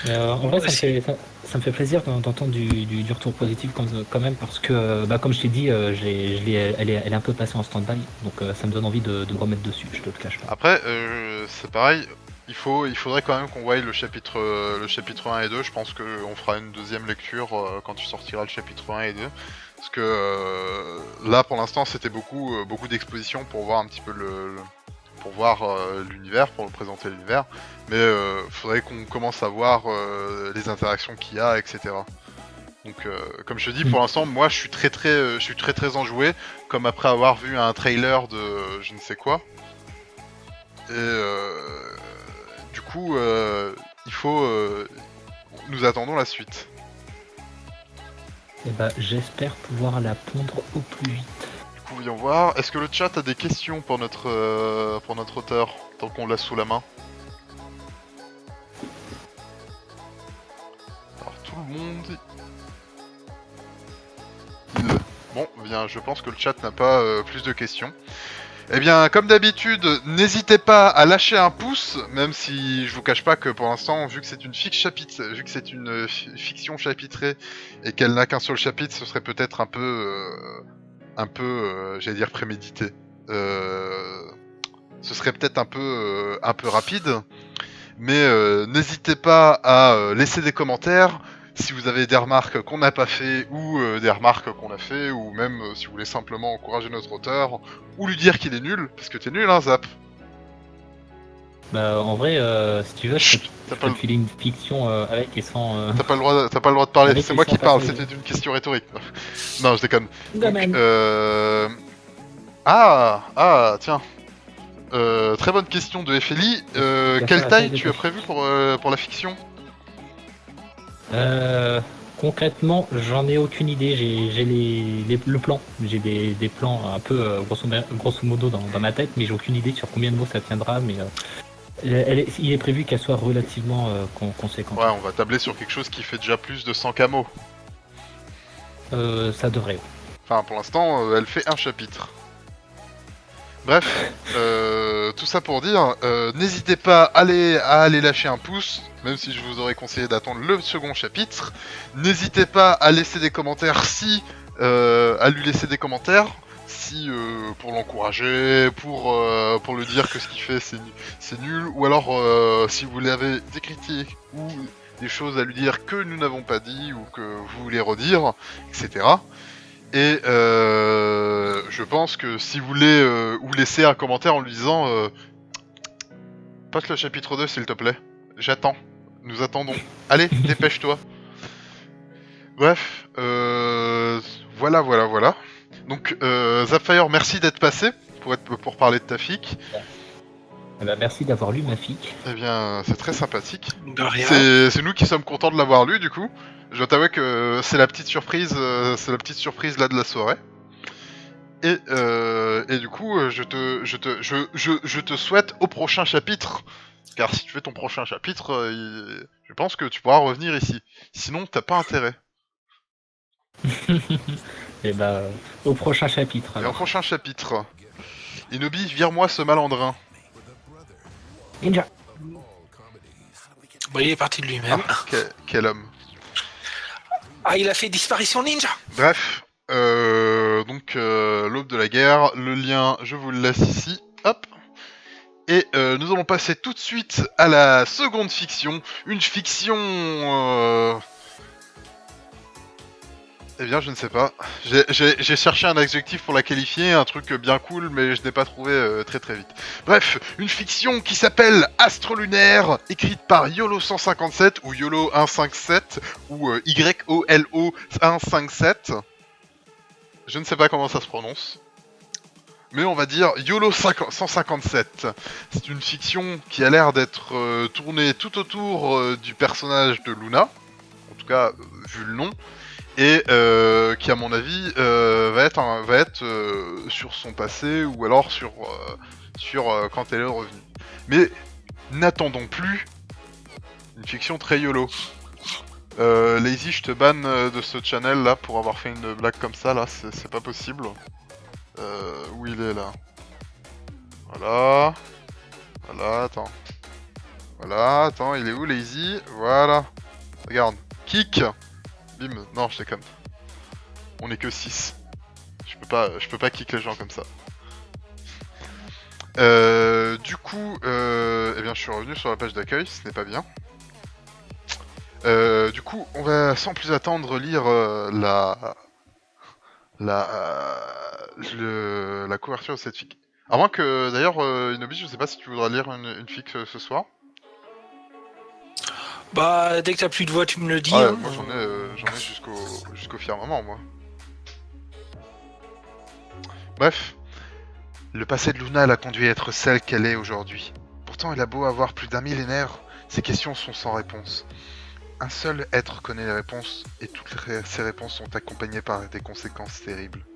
S3: En vrai, ça me fait plaisir d'entendre du retour positif quand même, parce que, comme je t'ai dit, elle est un peu passée en stand-by, donc ça me donne envie de me remettre dessus, je te le cache pas.
S1: Après, c'est pareil. Il faudrait quand même qu'on voie le chapitre 1 et 2. Je pense qu'on fera une deuxième lecture quand tu sortiras le chapitre 1 et 2. Parce que là, pour l'instant, c'était beaucoup d'expositions pour voir un petit peu pour voir l'univers, pour présenter l'univers. Mais faudrait qu'on commence à voir les interactions qu'il y a, etc. Donc, comme je te dis, pour l'instant, moi, je suis très enjoué, comme après avoir vu un trailer de je ne sais quoi. Et du coup, il faut. Nous attendons la suite.
S3: Et j'espère pouvoir la pondre au plus vite.
S1: Du coup, voyons voir. Est-ce que le chat a des questions pour notre auteur, tant qu'on l'a sous la main? Alors, tout le monde. Bon, bien, je pense que le chat n'a pas plus de questions. Eh bien, comme d'habitude, n'hésitez pas à lâcher un pouce, même si je vous cache pas que pour l'instant, vu que c'est une fiction chapitrée et qu'elle n'a qu'un seul chapitre, ce serait peut-être un peu, j'allais dire prémédité. Ce serait peut-être un peu rapide, mais n'hésitez pas à laisser des commentaires. si vous avez des remarques qu'on n'a pas fait, ou des remarques qu'on a fait, ou même si vous voulez simplement encourager notre auteur, ou lui dire qu'il est nul, parce que t'es nul, hein, Zap.
S3: Bah, en vrai, si tu veux,
S1: Chut,
S3: je peux te filer une fiction avec et sans.
S1: T'as pas le droit de parler,
S3: Avec
S1: c'est
S3: et
S1: moi
S3: sans
S1: qui parle,
S3: personnage.
S1: c'était une question rhétorique. Non, je déconne. Donc,
S3: Domaine.
S1: tiens. Très bonne question de FLI. Quelle
S3: la
S1: taille
S3: de
S1: tu as
S3: ta
S1: prévu pour la fiction?
S3: Concrètement, j'en ai aucune idée. J'ai le plan. J'ai des plans un peu grosso modo dans ma tête, mais j'ai aucune idée sur combien de mots ça tiendra. Mais il est prévu qu'elle soit relativement conséquente.
S1: Ouais, on va tabler sur quelque chose qui fait déjà plus de 100 camos.
S3: Ça devrait.
S1: Enfin, pour l'instant, elle fait un chapitre. Bref, tout ça pour dire, n'hésitez pas à aller lâcher un pouce, même si je vous aurais conseillé d'attendre le second chapitre. N'hésitez pas à laisser des commentaires à lui laisser des commentaires, si pour l'encourager, pour lui dire que ce qu'il fait c'est nul, ou alors si vous avez des critiques ou des choses à lui dire que nous n'avons pas dit ou que vous voulez redire, etc. Et je pense que si vous voulez ou laisser un commentaire en lui disant passe le chapitre 2 s'il te plaît, j'attends, nous attendons, allez dépêche-toi. Bref, voilà. Donc Zapfire, merci d'être passé pour parler de ta fic.
S3: Bah, merci d'avoir lu ma fic.
S1: Eh bien, c'est très sympathique.
S2: De rien.
S1: C'est nous qui sommes contents de l'avoir lu du coup. Je dois t'avouer que c'est la petite surprise là de la soirée. Et du coup, je te souhaite au prochain chapitre. Car si tu fais ton prochain chapitre, je pense que tu pourras revenir ici. Sinon, t'as pas intérêt.
S3: Et bah, au prochain chapitre.
S1: Et au
S3: Alors.
S1: prochain chapitre. Inobi, vire-moi ce malandrin.
S3: Ninja.
S2: Bon, il est parti de lui-même.
S1: Quel homme.
S2: Ah, il a fait disparition ninja.
S1: Bref, donc l'aube de la guerre, le lien, je vous le laisse ici. Hop. Et nous allons passer tout de suite à la seconde fiction. Une fiction... Eh bien, je ne sais pas. J'ai cherché un adjectif pour la qualifier, un truc bien cool, mais je n'ai pas trouvé très vite. Bref, une fiction qui s'appelle Astre Lunaire, écrite par YOLO157, ou YOLO157, ou YOLO 157. Je ne sais pas comment ça se prononce. Mais on va dire YOLO 157. C'est une fiction qui a l'air d'être tournée tout autour du personnage de Luna. En tout cas, vu le nom. Et qui à mon avis va être sur son passé ou alors sur quand elle est revenue. Mais n'attendons plus une fiction très YOLO. Lazy, je te banne de ce channel là pour avoir fait une blague comme ça là, c'est pas possible. Où il est là? Voilà, attends. Voilà, attends, il est où Lazy? Voilà. Regarde, kick. Bim, non, je déconne. On est que 6. Je peux pas kick les gens comme ça. Du coup, eh bien, je suis revenu sur la page d'accueil, ce n'est pas bien. Du coup, on va sans plus attendre lire la couverture de cette fic. À moins que, d'ailleurs, Inobi, je sais pas si tu voudras lire une fic ce soir.
S2: Bah, dès que t'as plus de voix, tu me le dis.
S1: Ouais,
S2: hein.
S1: moi j'en ai jusqu'au firmament, moi. Bref. Le passé de Luna l'a conduit à être celle qu'elle est aujourd'hui. Pourtant, elle a beau avoir plus d'un millénaire, ses questions sont sans réponse. Un seul être connaît les réponses, et toutes ces réponses sont accompagnées par des conséquences terribles.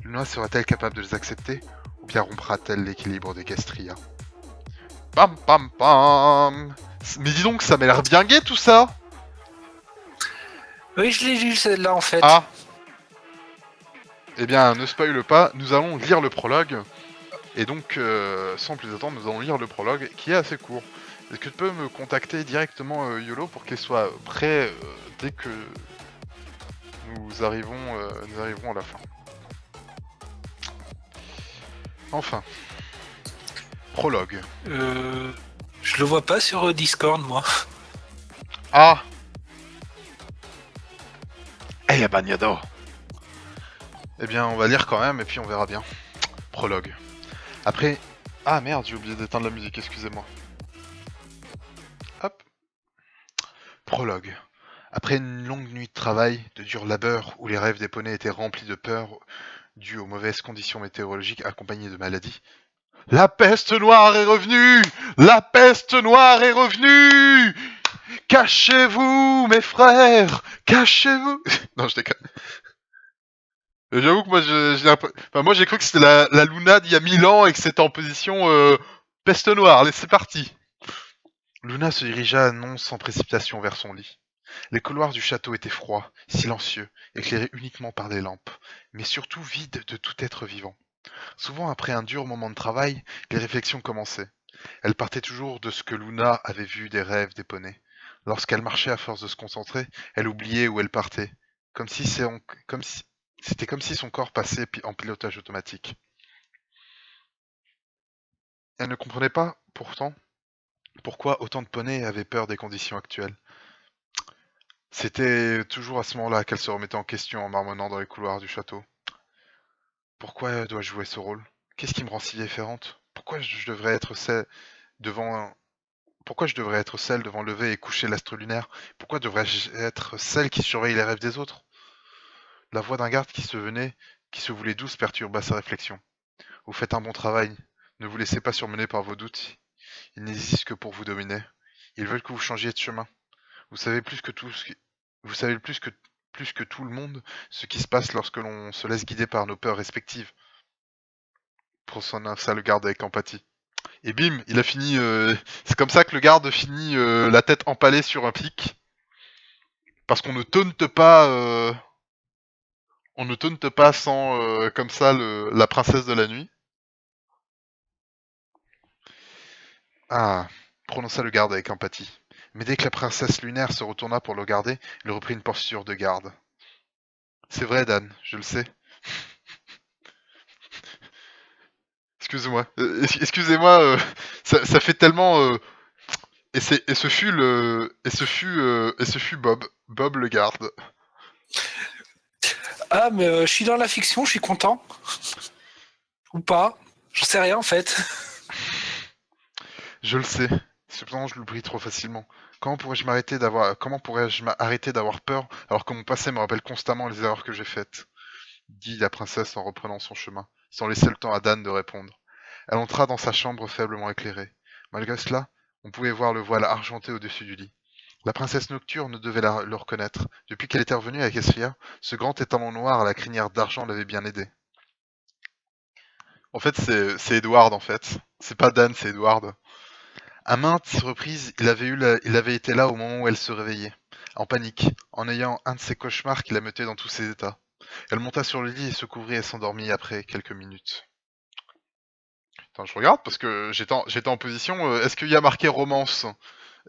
S1: Luna sera-t-elle capable de les accepter, ou bien rompra-t-elle l'équilibre des Castria? Pam pam pam. Mais dis donc, ça m'a l'air bien gai tout ça.
S2: Oui, je l'ai lu celle-là en fait.
S1: Ah. Eh bien, ne spoile pas, nous allons lire le prologue. Et donc, sans plus attendre, nous allons lire le prologue, qui est assez court. Est-ce que tu peux me contacter directement, YOLO, pour qu'il soit prêt dès que nous arrivons à la fin. Enfin. Prologue.
S2: Je le vois pas sur Discord, moi.
S1: Ah. Vaya bagnado. Eh bien, on va lire quand même, et puis on verra bien. Prologue. Après... Ah merde, j'ai oublié d'éteindre la musique, excusez-moi. Hop. Prologue. Après une longue nuit de travail, de dur labeur, où les rêves des poneys étaient remplis de peur dues aux mauvaises conditions météorologiques accompagnées de maladies, la peste noire est revenue! La peste noire est revenue! Cachez-vous, mes frères! Cachez-vous! Non, je déconne. J'avoue que moi, moi j'ai cru que c'était la Luna d'il y a 1000 ans et que c'était en position peste noire. Allez, c'est parti! Luna se dirigea non sans précipitation vers son lit. Les couloirs du château étaient froids, silencieux, éclairés uniquement par des lampes, mais surtout vides de tout être vivant. Souvent après un dur moment de travail, les réflexions commençaient. Elle partait toujours de ce que Luna avait vu des rêves des poneys. Lorsqu'elle marchait à force de se concentrer, elle oubliait où elle partait, c'était comme si son corps passait en pilotage automatique. Elle ne comprenait pas, pourtant, pourquoi autant de poneys avaient peur des conditions actuelles. C'était toujours à ce moment-là qu'elle se remettait en question en marmonnant dans les couloirs du château. Pourquoi dois-je jouer ce rôle? Qu'est-ce qui me rend si différente? Pourquoi je devrais être celle devant lever et coucher l'astre lunaire? Pourquoi devrais-je être celle qui surveille les rêves des autres? La voix d'un garde qui se voulait douce perturba sa réflexion. Vous faites un bon travail. Ne vous laissez pas surmener par vos doutes. Ils n'existent que pour vous dominer. Ils veulent que vous changiez de chemin. Vous savez plus que tout le monde ce qui se passe lorsque l'on se laisse guider par nos peurs respectives. Prononça le garde avec empathie. Et bim, il a fini. C'est comme ça que le garde finit la tête empalée sur un pic. Parce qu'on ne taunte pas. On ne taunte pas sans comme ça la princesse de la nuit. Ah, prononça le garde avec empathie. Mais dès que la princesse lunaire se retourna pour le regarder, il reprit une posture de garde. C'est vrai, Dan, je le sais. Excusez-moi. Ça fait tellement. Et ce fut Bob. Bob le garde.
S2: Ah, mais je suis dans la fiction, je suis content. Ou pas. J'en sais rien en fait.
S1: Je le sais. Cependant, je l'oublie trop facilement. Comment pourrais-je m'arrêter d'avoir peur alors que mon passé me rappelle constamment les erreurs que j'ai faites? Dit la princesse en reprenant son chemin, sans laisser le temps à Dan de répondre. Elle entra dans sa chambre faiblement éclairée. Malgré cela, on pouvait voir le voile argenté au-dessus du lit. La princesse nocturne devait le reconnaître. Depuis qu'elle était revenue avec Esria, ce grand étalon noir à la crinière d'argent l'avait bien aidé. En fait, c'est Edward, en fait. C'est pas Dan, c'est Edward. À maintes reprises, il avait été là au moment où elle se réveillait, en panique, en ayant un de ces cauchemars qui la mettaient dans tous ses états. Elle monta sur le lit et se couvrit et s'endormit après quelques minutes. Attends, je regarde parce que j'étais en position. Est-ce qu'il y a marqué romance?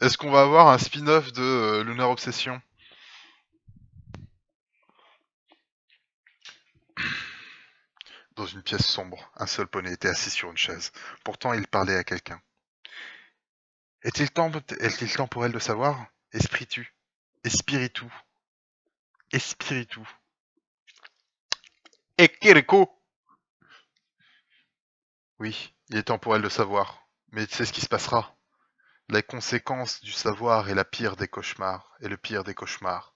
S1: Est-ce qu'on va avoir un spin-off de Lunar Obsession? Dans une pièce sombre, un seul poney était assis sur une chaise. Pourtant, il parlait à quelqu'un. Est-il temps pour elle de savoir? Espiritu. Espiritu. Espiritu. Ekiriko. Oui, il est temps pour elle de savoir. Mais c'est ce qui se passera. La conséquence du savoir est la pire des cauchemars, et le pire des cauchemars.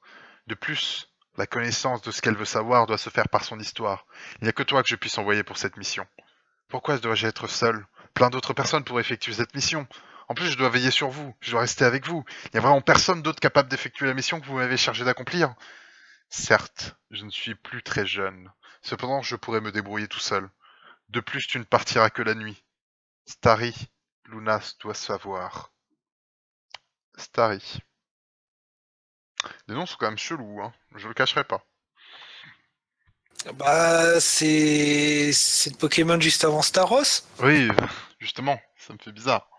S1: De plus, la connaissance de ce qu'elle veut savoir doit se faire par son histoire. Il n'y a que toi que je puisse envoyer pour cette mission. Pourquoi dois-je être seul? Plein d'autres personnes pourraient effectuer cette mission. En plus, je dois veiller sur vous, je dois rester avec vous. Il n'y a vraiment personne d'autre capable d'effectuer la mission que vous m'avez chargé d'accomplir. Certes, je ne suis plus très jeune. Cependant, je pourrais me débrouiller tout seul. De plus, tu ne partiras que la nuit. Starry, Luna doit savoir. Starry. Les noms sont quand même chelous, hein. Je le cacherai pas.
S2: Bah, c'est le Pokémon juste avant Staros.
S1: Oui, justement, ça me fait bizarre.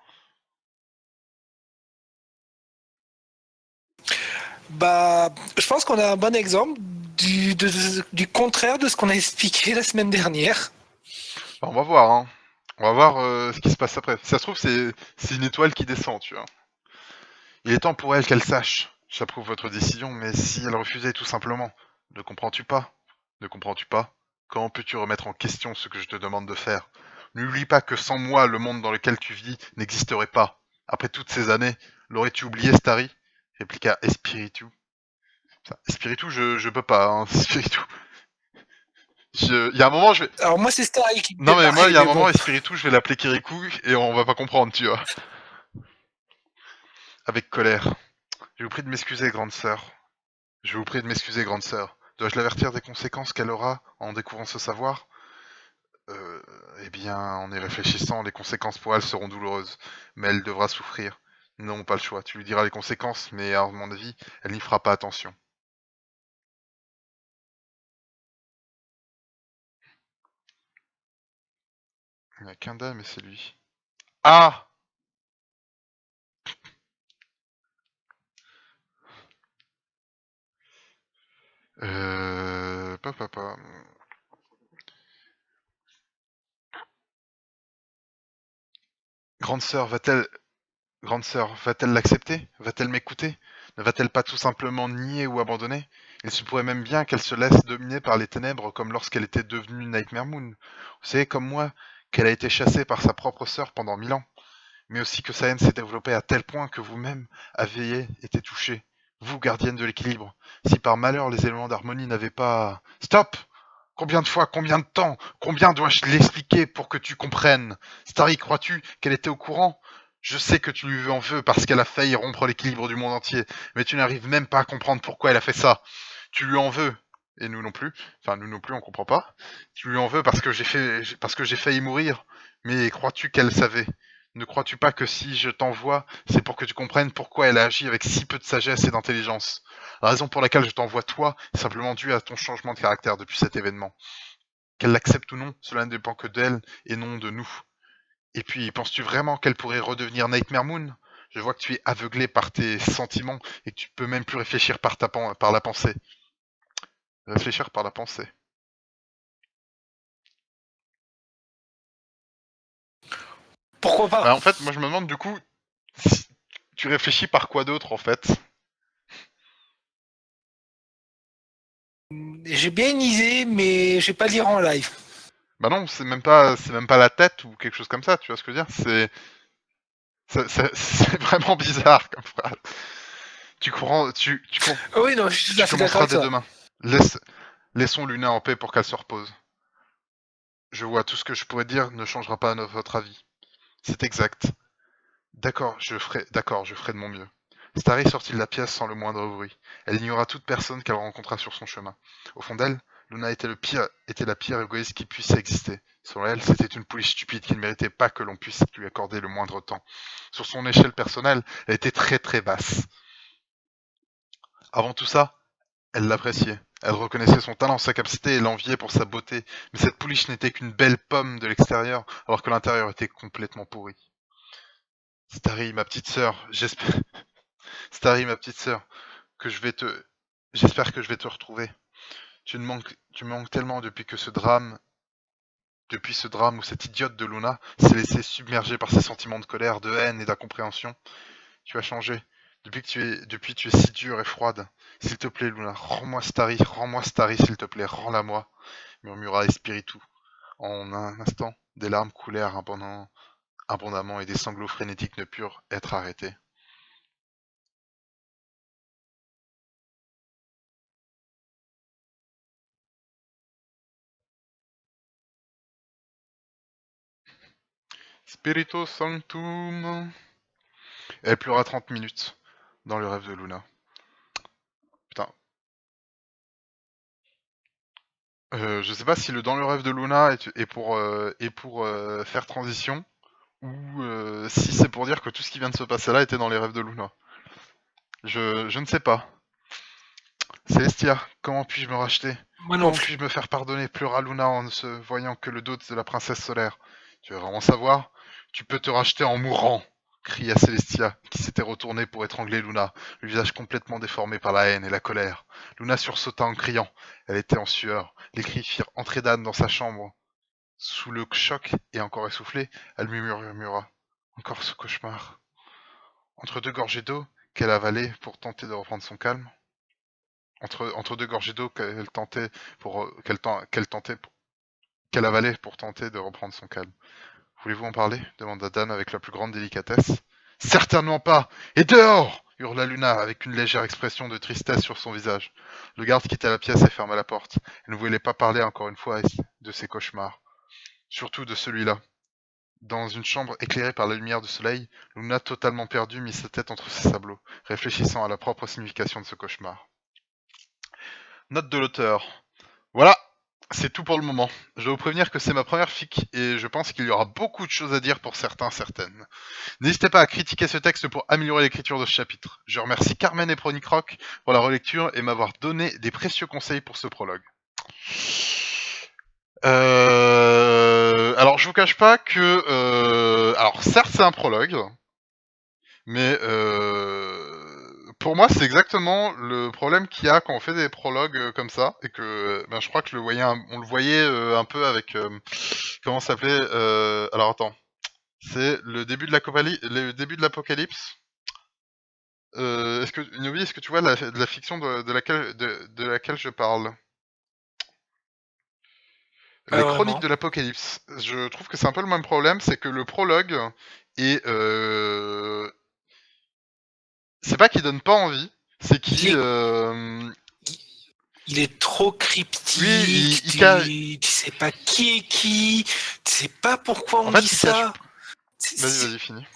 S2: Bah, je pense qu'on a un bon exemple du contraire de ce qu'on a expliqué la semaine dernière.
S1: Bah, on va voir, hein. On va voir ce qui se passe après. Si ça se trouve, c'est une étoile qui descend, tu vois. Il est temps pour elle qu'elle sache. J'approuve votre décision, mais si elle refusait tout simplement Ne comprends-tu pas? Ne comprends-tu pas? Comment peux-tu remettre en question ce que je te demande de faire? N'oublie pas que sans moi, le monde dans lequel tu vis n'existerait pas. Après toutes ces années, l'aurais-tu oublié, Starry? Répliqua Espiritu. Espiritu, je peux pas, hein, Espiritu. Il y a un moment, je vais...
S2: Alors moi, c'est Starry qui me
S1: Non
S2: fait
S1: mais moi,
S2: marrer,
S1: il y a un
S2: mais
S1: moment,
S2: bon.
S1: Espiritu, je vais l'appeler Kirikou et on va pas comprendre, tu vois. Avec colère. Je vous prie de m'excuser, grande sœur. Je vous prie de m'excuser, grande sœur. Dois-je l'avertir des conséquences qu'elle aura en découvrant ce savoir? Eh bien, en y réfléchissant, les conséquences pour elle seront douloureuses, mais elle devra souffrir. Nous n'avons pas le choix. Tu lui diras les conséquences, mais à mon avis, elle n'y fera pas attention. Il n'y a qu'un dame, mais c'est lui. Ah! Papa. Grande sœur, va-t-elle l'accepter? Va-t-elle m'écouter? Ne va-t-elle pas tout simplement nier ou abandonner? Il se pourrait même bien qu'elle se laisse dominer par les ténèbres comme lorsqu'elle était devenue Nightmare Moon. Vous savez, comme moi, qu'elle a été chassée par sa propre sœur pendant 1000 ans, mais aussi que sa haine s'est développée à tel point que vous-même aviez été touché. Vous, gardienne de l'équilibre, si par malheur les éléments d'harmonie n'avaient pas... Stop! Combien de fois, combien de temps, combien dois-je l'expliquer pour que tu comprennes? Starry, crois-tu qu'elle était au courant? Je sais que tu lui en veux parce qu'elle a failli rompre l'équilibre du monde entier, mais tu n'arrives même pas à comprendre pourquoi elle a fait ça. Tu lui en veux, et nous non plus. Enfin, nous non plus, on comprend pas. Tu lui en veux parce que j'ai failli mourir. Mais crois-tu qu'elle savait? Ne crois-tu pas que si je t'envoie, c'est pour que tu comprennes pourquoi elle a agi avec si peu de sagesse et d'intelligence? La raison pour laquelle je t'envoie toi est simplement due à ton changement de caractère depuis cet événement. Qu'elle l'accepte ou non, cela ne dépend que d'elle et non de nous. Et puis, penses-tu vraiment qu'elle pourrait redevenir Nightmare Moon? Je vois que tu es aveuglé par tes sentiments et que tu peux même plus réfléchir par la pensée. Réfléchir par la pensée.
S2: Pourquoi pas?
S1: Bah, en fait, moi je me demande du coup, si tu réfléchis par quoi d'autre en fait?
S2: J'ai bien une idée, mais je vais pas le dire en live.
S1: Bah non, c'est même pas la tête ou quelque chose comme ça, tu vois ce que je veux dire? C'est vraiment bizarre comme phrase. Tu comprends,
S2: Ah oui, non, je suis tout
S1: tu
S2: à fait d'accord
S1: commenceras
S2: avec
S1: dès
S2: toi.
S1: demain. Laissons Luna en paix pour qu'elle se repose. Je vois, tout ce que je pourrais dire ne changera pas votre avis. C'est exact. D'accord, je ferai de mon mieux. Starry sortit de la pièce sans le moindre bruit. Elle ignora toute personne qu'elle rencontra sur son chemin. Au fond d'elle, Luna était la pire égoïste qui puisse exister. Selon elle, c'était une pouliche stupide qui ne méritait pas que l'on puisse lui accorder le moindre temps. Sur son échelle personnelle, elle était très très basse. Avant tout ça, elle l'appréciait. Elle reconnaissait son talent, sa capacité et l'enviait pour sa beauté. Mais cette pouliche n'était qu'une belle pomme de l'extérieur, alors que l'intérieur était complètement pourri. Starry, ma petite sœur, j'espère... Starry, ma petite sœur, que je vais te... J'espère que je vais te retrouver. Tu me manques tellement depuis ce drame où cette idiote de Luna s'est laissée submerger par ses sentiments de colère, de haine et d'incompréhension. Tu as changé. Depuis tu es si dure et froide. S'il te plaît, Luna, rends-moi Starry, s'il te plaît, rends-la-moi, murmura Espiritu. En un instant, des larmes coulèrent abondamment et des sanglots frénétiques ne purent être arrêtés. Spirito Sanctum. Elle pleura 30 minutes dans le rêve de Luna. Putain. Je sais pas si le dans le rêve de Luna est pour faire transition ou si c'est pour dire que tout ce qui vient de se passer là était dans les rêves de Luna. Je ne sais pas. Célestia, comment puis-je me racheter?
S2: Moi non
S1: Comment
S2: plus.
S1: puis-je me faire pardonner? Pleura Luna en ne se voyant que le dos de la princesse solaire. Tu veux vraiment savoir? Tu peux te racheter en mourant, cria Célestia, qui s'était retournée pour étrangler Luna, le visage complètement déformé par la haine et la colère. Luna sursauta en criant. Elle était en sueur. Les cris firent entrer Dan dans sa chambre. Sous le choc et encore essoufflée, elle murmura. Encore ce cauchemar. Entre deux gorgées d'eau qu'elle avalait pour tenter de reprendre son calme. entre deux gorgées d'eau qu'elle tentait qu'elle avalait pour tenter de reprendre son calme. Voulez-vous en parler demanda Dan avec la plus grande délicatesse. Certainement pas. Et dehors hurla Luna avec une légère expression de tristesse sur son visage. Le garde quitta la pièce et ferma la porte. Elle ne voulait pas parler encore une fois de ses cauchemars. Surtout de celui-là. Dans une chambre éclairée par la lumière du soleil, Luna, totalement perdue, mit sa tête entre ses sabots, réfléchissant à la propre signification de ce cauchemar. Note de l'auteur. Voilà, c'est tout pour le moment. Je dois vous prévenir que c'est ma première fic et je pense qu'il y aura beaucoup de choses à dire pour certains, certaines. N'hésitez pas à critiquer ce texte pour améliorer l'écriture de ce chapitre. Je remercie Carmen et Pronicroc pour la relecture et m'avoir donné des précieux conseils pour ce prologue. Alors je vous cache pas que... alors certes c'est un prologue, mais pour moi c'est exactement le problème qu'il y a quand on fait des prologues comme ça, et que je crois que on le voyait un peu avec... comment ça s'appelait alors attends, c'est le début de l'Apocalypse. Inobi, est-ce que tu vois de la fiction de laquelle je parle? Les chroniques de l'Apocalypse. Je trouve que c'est un peu le même problème, c'est que le prologue est... c'est pas qu'il donne pas envie, c'est qu'il...
S2: Il est trop cryptique,
S1: oui,
S2: tu sais pas qui est qui, tu sais pas pourquoi on dit ça.
S1: Vas-y, finis.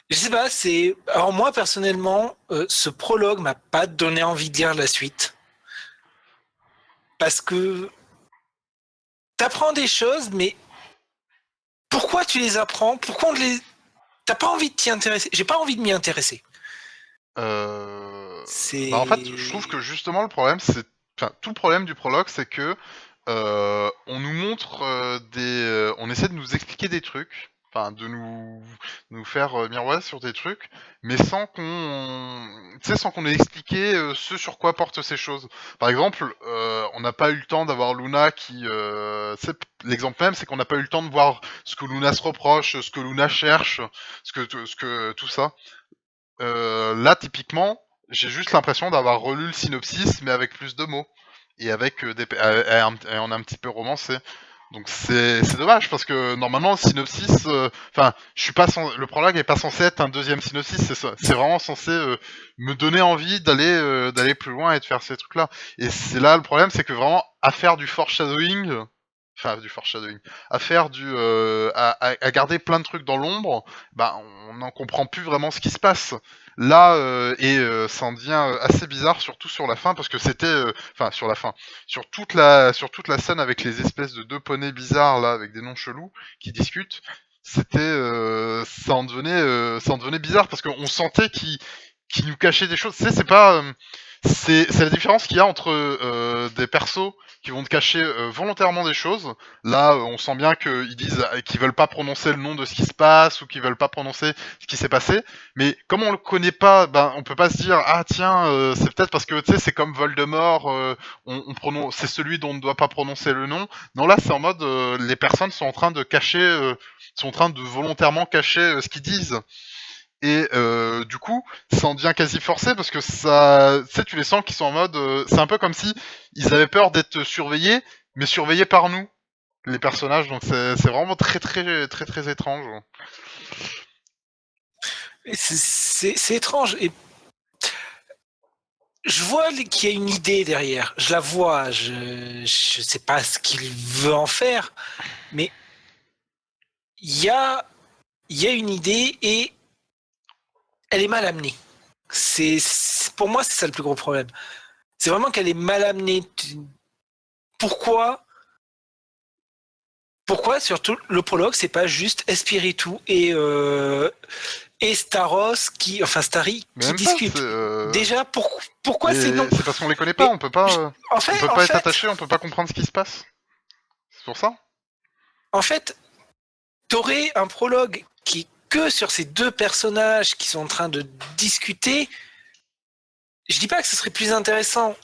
S2: Je sais pas, c'est... Alors moi, personnellement, ce prologue m'a pas donné envie de lire la suite. Parce que t'apprends des choses, mais pourquoi tu les apprends? Pourquoi on les... T'as pas envie de t'y intéresser? J'ai pas envie de m'y intéresser.
S1: En fait, je trouve que justement le problème, c'est... Enfin, tout le problème du prologue, c'est que on nous montre on essaie de nous expliquer des trucs, enfin de nous faire miroiter sur des trucs, mais sans qu'on ait expliqué ce sur quoi portent ces choses. Par exemple, on n'a pas eu le temps d'avoir Luna qui... l'exemple même, c'est qu'on n'a pas eu le temps de voir ce que Luna se reproche, ce que Luna cherche, tout ça. Là, typiquement, j'ai juste l'impression d'avoir relu le synopsis, mais avec plus de mots. Et avec on a un petit peu romancé. Donc c'est dommage parce que normalement le synopsis, le prologue est pas censé être un deuxième synopsis, c'est vraiment censé me donner envie d'aller plus loin et de faire ces trucs là. Et c'est là le problème, c'est que vraiment à faire du foreshadowing, à faire à garder plein de trucs dans l'ombre, on n'en comprend plus vraiment ce qui se passe. Là, ça en devient assez bizarre, surtout sur la fin, parce que c'était... sur toute la scène avec les espèces de deux poneys bizarres, là, avec des noms chelous, qui discutent, ça en devenait bizarre, parce qu'on sentait qu'ils nous cachaient des choses. Tu sais, c'est pas... c'est la différence qu'il y a entre des persos qui vont te cacher volontairement des choses. Là, on sent bien qu'ils disent qu'ils veulent pas prononcer le nom de ce qui se passe ou qu'ils veulent pas prononcer ce qui s'est passé. Mais comme on le connaît pas, on peut pas se dire ah tiens, c'est peut-être parce que tu sais c'est comme Voldemort, c'est celui dont on ne doit pas prononcer le nom. Non là, c'est en mode les personnes sont en train de cacher, sont en train de volontairement cacher ce qu'ils disent. Et du coup, ça en devient quasi forcé parce que ça, tu sais, tu les sens qu'ils sont en mode, c'est un peu comme si ils avaient peur d'être surveillés, mais surveillés par nous, les personnages. Donc c'est vraiment très très très très étrange.
S2: C'est étrange et je vois qu'il y a une idée derrière. Je la vois. Je sais pas ce qu'il veut en faire, mais il y a une idée et elle est mal amenée. Pour moi, c'est ça le plus gros problème. C'est vraiment qu'elle est mal amenée. Pourquoi surtout le prologue, c'est pas juste Espiritu et Staros Starry qui discutent. Déjà, pourquoi c'est non?
S1: C'est parce qu'on les connaît pas. On peut pas. On peut pas être attaché. On peut pas comprendre ce qui se passe. C'est pour ça.
S2: En fait, t'aurais un prologue qui est que sur ces deux personnages qui sont en train de discuter. Je dis pas que ce serait plus intéressant,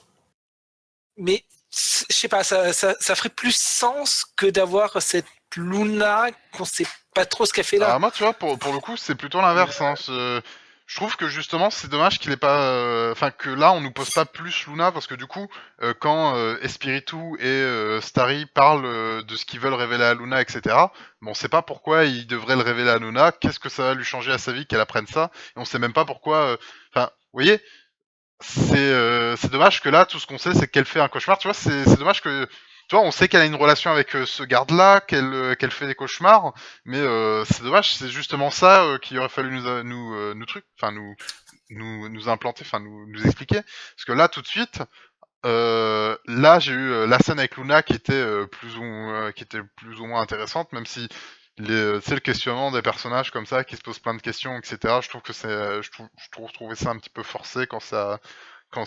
S2: mais je sais pas, ça ferait plus sens que d'avoir cette Luna qu'on sait pas trop ce qu'elle fait là.
S1: Moi, tu vois, pour le coup, c'est plutôt l'inverse. Hein. Je trouve que justement c'est dommage qu'il ait pas, enfin que là on nous pose pas plus Luna parce que du coup quand Espiritu et Starry parlent de ce qu'ils veulent révéler à Luna, etc. Bon, on sait pas pourquoi ils devraient le révéler à Luna. Qu'est-ce que ça va lui changer à sa vie qu'elle apprenne ça? Et on sait même pas pourquoi. Enfin, vous voyez, c'est dommage que là tout ce qu'on sait c'est qu'elle fait un cauchemar. Tu vois, c'est dommage que tu vois, on sait qu'elle a une relation avec ce garde-là, qu'elle fait des cauchemars, mais c'est dommage, c'est justement ça qu'il aurait fallu nous truc, enfin nous implanter, enfin nous expliquer, parce que là tout de suite, là j'ai eu la scène avec Luna qui était plus ou moins intéressante, même si tu sais, le questionnement des personnages comme ça qui se posent plein de questions, etc. Je trouve que trouver ça un petit peu forcé quand c'est, tu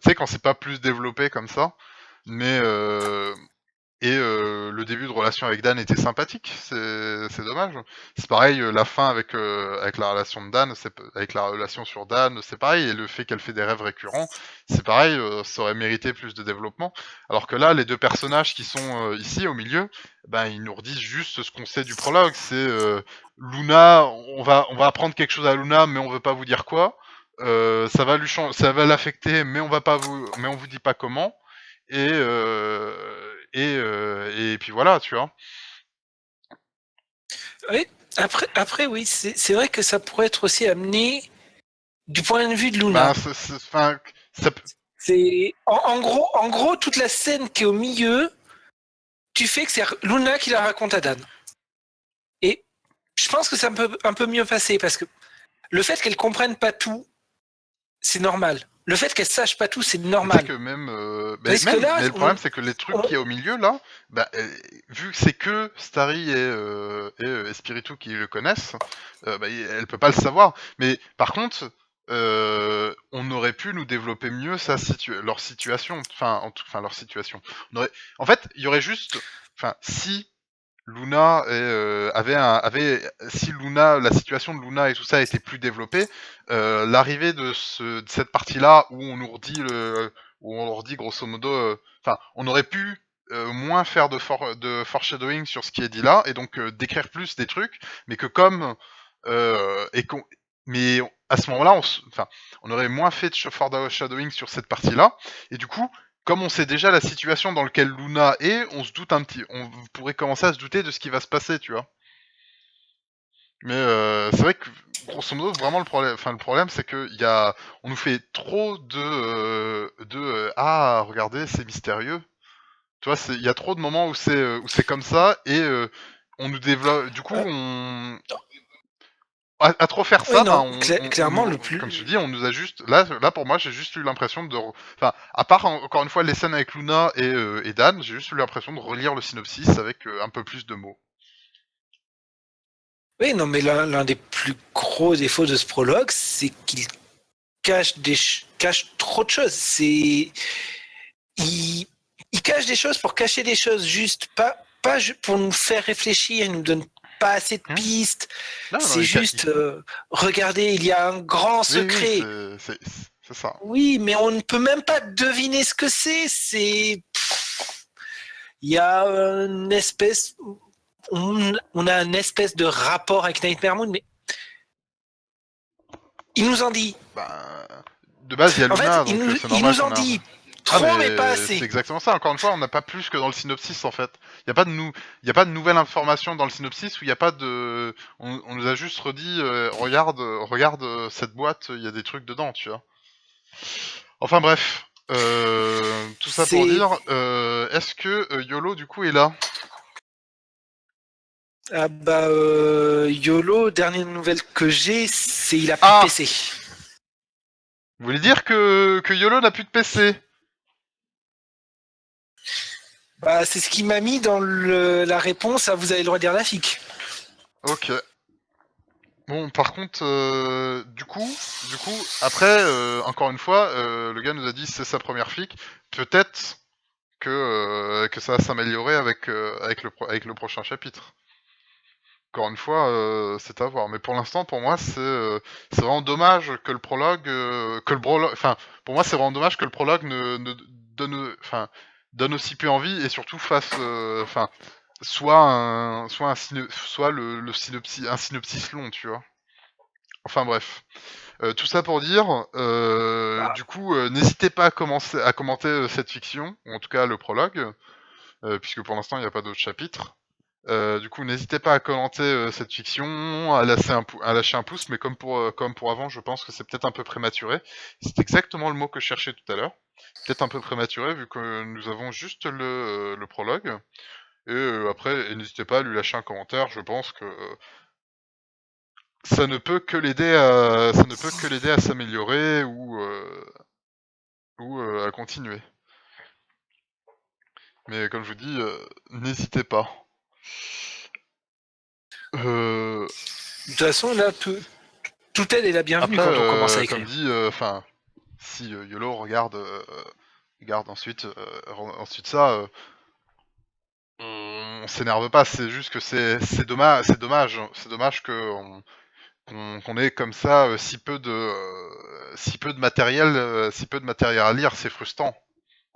S1: sais, quand c'est pas plus développé comme ça. Mais le début de relation avec Dan était sympathique, c'est dommage. C'est pareil, la fin avec la relation de Dan, avec la relation sur Dan, c'est pareil, et le fait qu'elle fait des rêves récurrents, c'est pareil, ça aurait mérité plus de développement. Alors que là, les deux personnages qui sont ici au milieu, ben ils nous redisent juste ce qu'on sait du prologue, c'est Luna, on va apprendre quelque chose à Luna, mais on veut pas vous dire quoi. Ça va l'affecter, mais on vous dit pas comment. Et puis voilà, tu vois.
S2: Oui, après oui, c'est vrai que ça pourrait être aussi amené du point de vue de Luna.
S1: Ben,
S2: C'est en gros toute la scène qui est au milieu, tu fais que c'est Luna qui la raconte à Dan. Et je pense que ça peut un peu mieux passer parce que le fait qu'elle comprenne pas tout, c'est normal. Le fait qu'elle sache pas tout, c'est
S1: tu sais
S2: normal.
S1: que
S2: Parce que là,
S1: mais le problème c'est que les trucs qu'il y a au milieu là, bah, vu que c'est que Starry et Espiritu qui le connaissent, bah, elle peut pas le savoir. Mais par contre, on aurait pu nous développer mieux leur situation, enfin leur situation. En fait, il y aurait juste, enfin si Luna si Luna, la situation de Luna et tout ça était plus développée, l'arrivée de cette partie-là où on leur dit grosso modo, enfin, on aurait pu moins faire de foreshadowing sur ce qui est dit là et donc décrire plus des trucs, mais que comme et qu'on, mais à ce moment-là, on aurait moins fait de foreshadowing sur cette partie-là et du coup comme on sait déjà la situation dans laquelle Luna est, on pourrait commencer à se douter de ce qui va se passer, tu vois. Mais c'est vrai que grosso modo, vraiment le problème, c'est que on nous fait trop ah regardez, c'est mystérieux. Tu vois, il y a trop de moments où c'est comme ça et on nous développe. Du coup, à trop faire ça,
S2: oui
S1: ben
S2: non, clairement le
S1: comme je
S2: plus.
S1: te dis, on nous a juste là pour moi, j'ai juste eu l'impression enfin, à part encore une fois les scènes avec Luna et Dan, j'ai juste eu l'impression de relire le synopsis avec un peu plus de mots.
S2: Oui non, mais l'un des plus gros défauts de ce prologue, c'est qu'il cache trop de choses. Il, il cache des choses pour cacher des choses, juste pas pour nous faire réfléchir. Il nous donne pas assez de pistes.
S1: Non,
S2: C'est juste, regardez, il y a un grand
S1: oui,
S2: secret.
S1: c'est ça.
S2: Oui, mais on ne peut même pas deviner ce que c'est. Il y a une espèce, on a une espèce de rapport avec Nightmare Moon, mais il nous en dit.
S1: Ben, de base, il y a
S2: En fait,
S1: Luna, donc c'est
S2: il
S1: normal
S2: nous
S1: qu'on
S2: en
S1: a.
S2: dit
S1: Ah
S2: trop, mais pas
S1: mais c'est
S2: assez.
S1: exactement ça. Encore une fois, on n'a pas plus que dans le synopsis en fait. Il y a pas il y a pas de nouvelle information dans le synopsis où il y a pas de. On nous a juste redit, regarde cette boîte, il y a des trucs dedans, tu vois. Enfin bref, tout ça pour
S2: C'est
S1: dire, est-ce que YOLO du coup est là?
S2: ah bah YOLO, dernière nouvelle que j'ai, c'est il a plus de
S1: Ah,
S2: PC.
S1: vous voulez dire que YOLO n'a plus de PC?
S2: Bah c'est ce qui m'a mis dans la réponse à vous avez le droit de dire la FIC.
S1: Ok. Bon, par contre, du coup, après, encore une fois, le gars nous a dit c'est sa première flic. Peut-être que ça va s'améliorer avec le prochain chapitre. Encore une fois, c'est à voir. Mais pour l'instant, pour moi, c'est vraiment dommage que enfin, pour moi, c'est vraiment dommage que le prologue ne donne aussi peu envie et surtout fasse, enfin, soit le synopsis, un synopsis long, tu vois. Enfin bref. Tout ça pour dire, du coup, n'hésitez pas à commenter cette fiction, ou en tout cas le prologue, puisque pour l'instant il n'y a pas d'autres chapitres. Du coup, n'hésitez pas à commenter cette fiction, à lâcher un pouce, mais comme pour avant, je pense que c'est peut-être un peu prématuré. C'est exactement le mot que je cherchais tout à l'heure. Peut-être un peu prématuré vu que nous avons juste le prologue. Et après, n'hésitez pas à lui lâcher un commentaire. Je pense que ça ne peut que l'aider à s'améliorer ou à continuer. Mais comme je vous dis, n'hésitez pas.
S2: De toute façon, là, toute aide est la bienvenue
S1: Après,
S2: quand on commence à
S1: comme
S2: écrire.
S1: dit, si YOLO regarde ensuite ça, on s'énerve pas. C'est juste que c'est dommage, c'est dommage qu'on ait comme ça si peu de matériel à lire. C'est frustrant.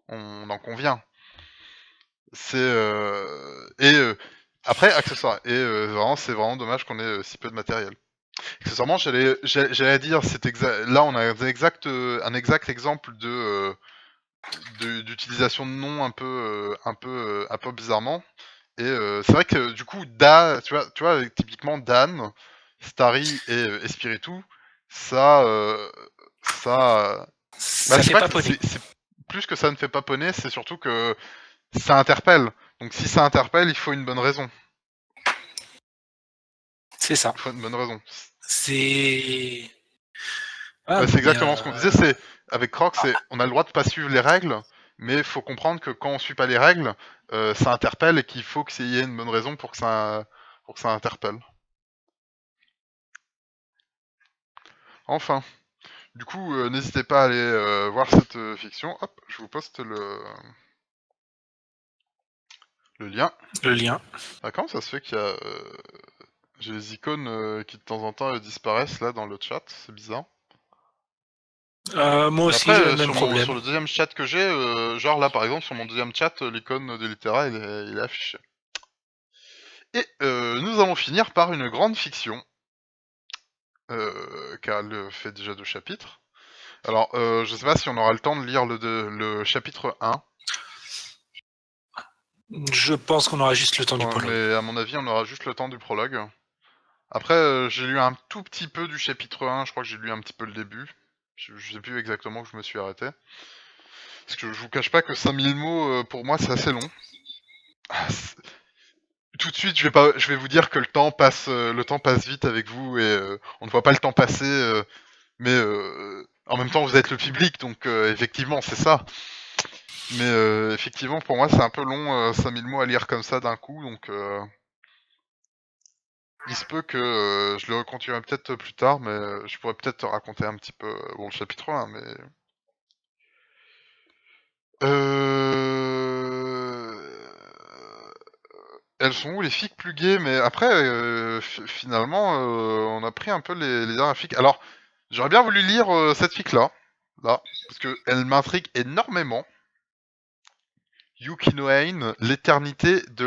S1: On en convient. Après accessoire. Et vraiment, c'est vraiment dommage qu'on ait si peu de matériel. Accessoirement, j'allais dire, là on a un exact exemple d'utilisation de noms un peu bizarrement. Et c'est vrai que du coup, tu vois, typiquement Dan, Starry et Espiritu, ça, ça, bah,
S2: Ça
S1: c'est
S2: fait
S1: pas
S2: pas
S1: que
S2: poney.
S1: c'est plus que ça ne fait pas poney, c'est surtout que ça interpelle. Donc si ça interpelle, il faut une bonne raison.
S2: C'est ça.
S1: Il faut une bonne raison.
S2: C'est. Ah,
S1: Bah,
S2: non,
S1: c'est
S2: mais,
S1: exactement ce qu'on disait. C'est avec Croc, on a le droit de pas suivre les règles, mais il faut comprendre que quand on suit pas les règles, ça interpelle et qu'il faut qu'il y ait une bonne raison pour que ça interpelle. Enfin, du coup, n'hésitez pas à aller voir cette fiction. Hop, je vous poste le lien.
S2: le lien.
S1: Ah, comment ça se fait qu'il y a j'ai les icônes qui de temps en temps disparaissent là dans le chat, c'est bizarre.
S2: Moi aussi,
S1: Après,
S2: j'ai le même problème.
S1: sur le deuxième chat que j'ai, genre là par exemple sur mon deuxième chat, l'icône de Litera il est affiché. Et nous allons finir par une grande fiction, car elle fait déjà 2 chapitres. Alors, je sais pas si on aura le temps de lire le chapitre 1,
S2: Je pense qu'on aura juste le temps du prologue.
S1: mais à mon avis, on aura juste le temps du prologue. Après, j'ai lu un tout petit peu du chapitre 1, je crois que j'ai lu un petit peu le début. Je sais plus exactement où je me suis arrêté. Parce que je vous cache pas que 5000 mots, pour moi, c'est assez long. Ah, tout de suite, je vais vous dire que le temps passe vite avec vous et on ne voit pas le temps passer, mais en même temps, vous êtes le public, donc effectivement, c'est ça. Mais effectivement, pour moi, c'est un peu long, 5000 mots à lire comme ça d'un coup, donc il se peut que je le continuerai peut-être plus tard, mais je pourrais peut-être te raconter un petit peu, bon, le chapitre 1, mais... Elles sont où les figues plus gays? Mais après, finalement, on a pris un peu les dernières figues. Alors, j'aurais bien voulu lire cette figue-là, là, parce qu'elle m'intrigue énormément. Yuki no Ein, l'éternité de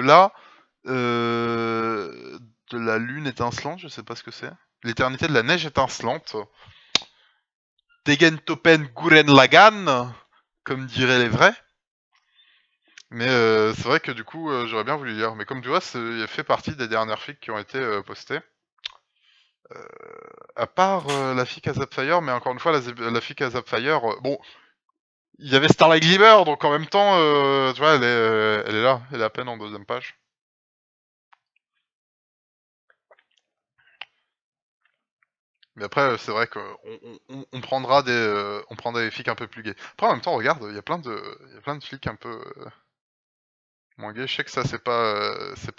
S1: la lune étincelante, je sais pas ce que c'est. L'éternité de la neige étincelante. Tegen Topen Guren Lagan, comme diraient les vrais. Mais c'est vrai que du coup, j'aurais bien voulu lire. Mais comme tu vois, il fait partie des dernières fics qui ont été postées. À part la fic à Zapfire, mais encore une fois, la fic à Zapfire, bon, il y avait Starlight Glimmer, donc en même temps, tu vois, elle est là, elle est à peine en deuxième page. Mais après, c'est vrai qu'on prendra des flics un peu plus gays. Après, en même temps, regarde, il y a plein de flics un peu moins gays. Je sais que ça, c'est pas que c'est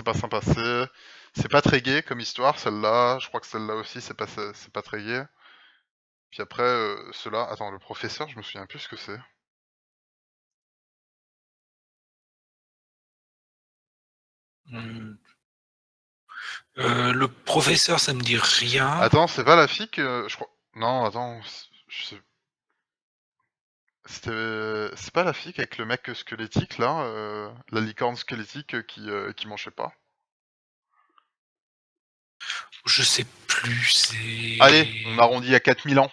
S1: pas sympa. C'est pas très gay comme histoire, celle-là. Je crois que celle-là aussi, c'est pas très gay. Puis après, ceux-là, attends, le professeur, je me souviens plus ce que c'est.
S2: Hmm. Le professeur, ça me dit rien.
S1: Attends, c'est pas la fille que je crois. Non, attends, je sais. C'est pas la fille avec le mec squelettique là, la licorne squelettique qui mangeait pas.
S2: Je sais plus. plus. C'est...
S1: Allez, on arrondit à 4000 ans.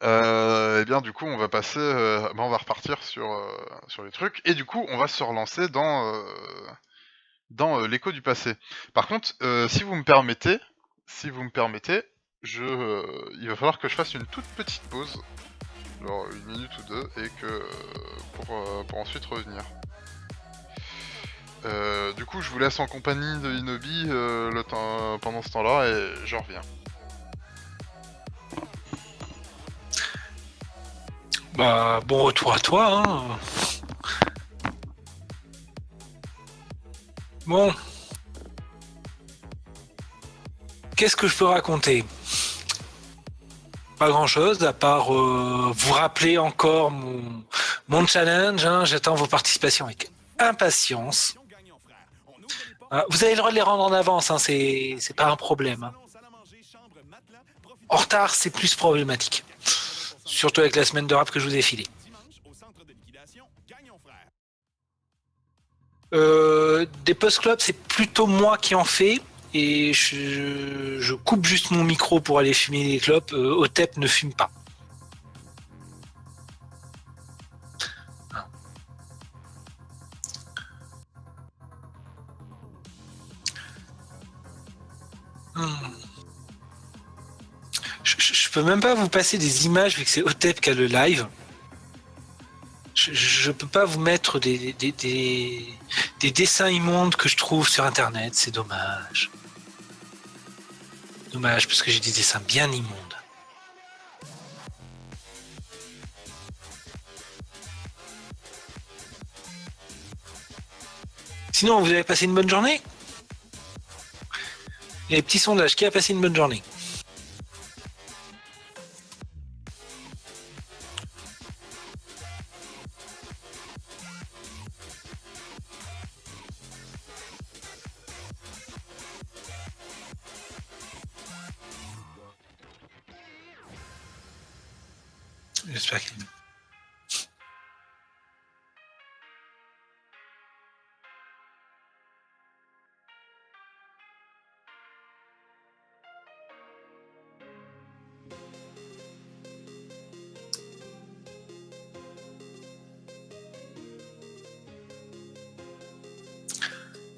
S1: Et bien du coup on va passer, on va repartir sur les trucs et du coup on va se relancer dans l'écho du passé. Par contre, si vous me permettez, il va falloir que je fasse une toute petite pause, genre 1 minute ou 2, et que pour ensuite revenir. Du coup je vous laisse en compagnie de Inobi le temps, pendant ce temps-là et je reviens.
S2: Bah, bon retour à toi, hein. Bon. Qu'est-ce que je peux raconter? Pas grand-chose, à part vous rappeler encore mon challenge, hein. J'attends vos participations avec impatience. Vous avez le droit de les rendre en avance, hein. C'est pas un problème, hein. En retard, c'est plus problématique. Surtout avec la semaine de rap que je vous ai filée. Des post-clubs, c'est plutôt moi qui en fais. Et je coupe juste mon micro pour aller fumer les clopes. Otep ne fume pas. Je peux même pas vous passer des images vu que c'est Otep qui a le live. Je peux pas vous mettre des dessins immondes que je trouve sur internet, c'est dommage. Dommage parce que j'ai des dessins bien immondes. Sinon, vous avez passé une bonne journée? Il y a des petits sondages. Qui a passé une bonne journée? J'espère qu'il...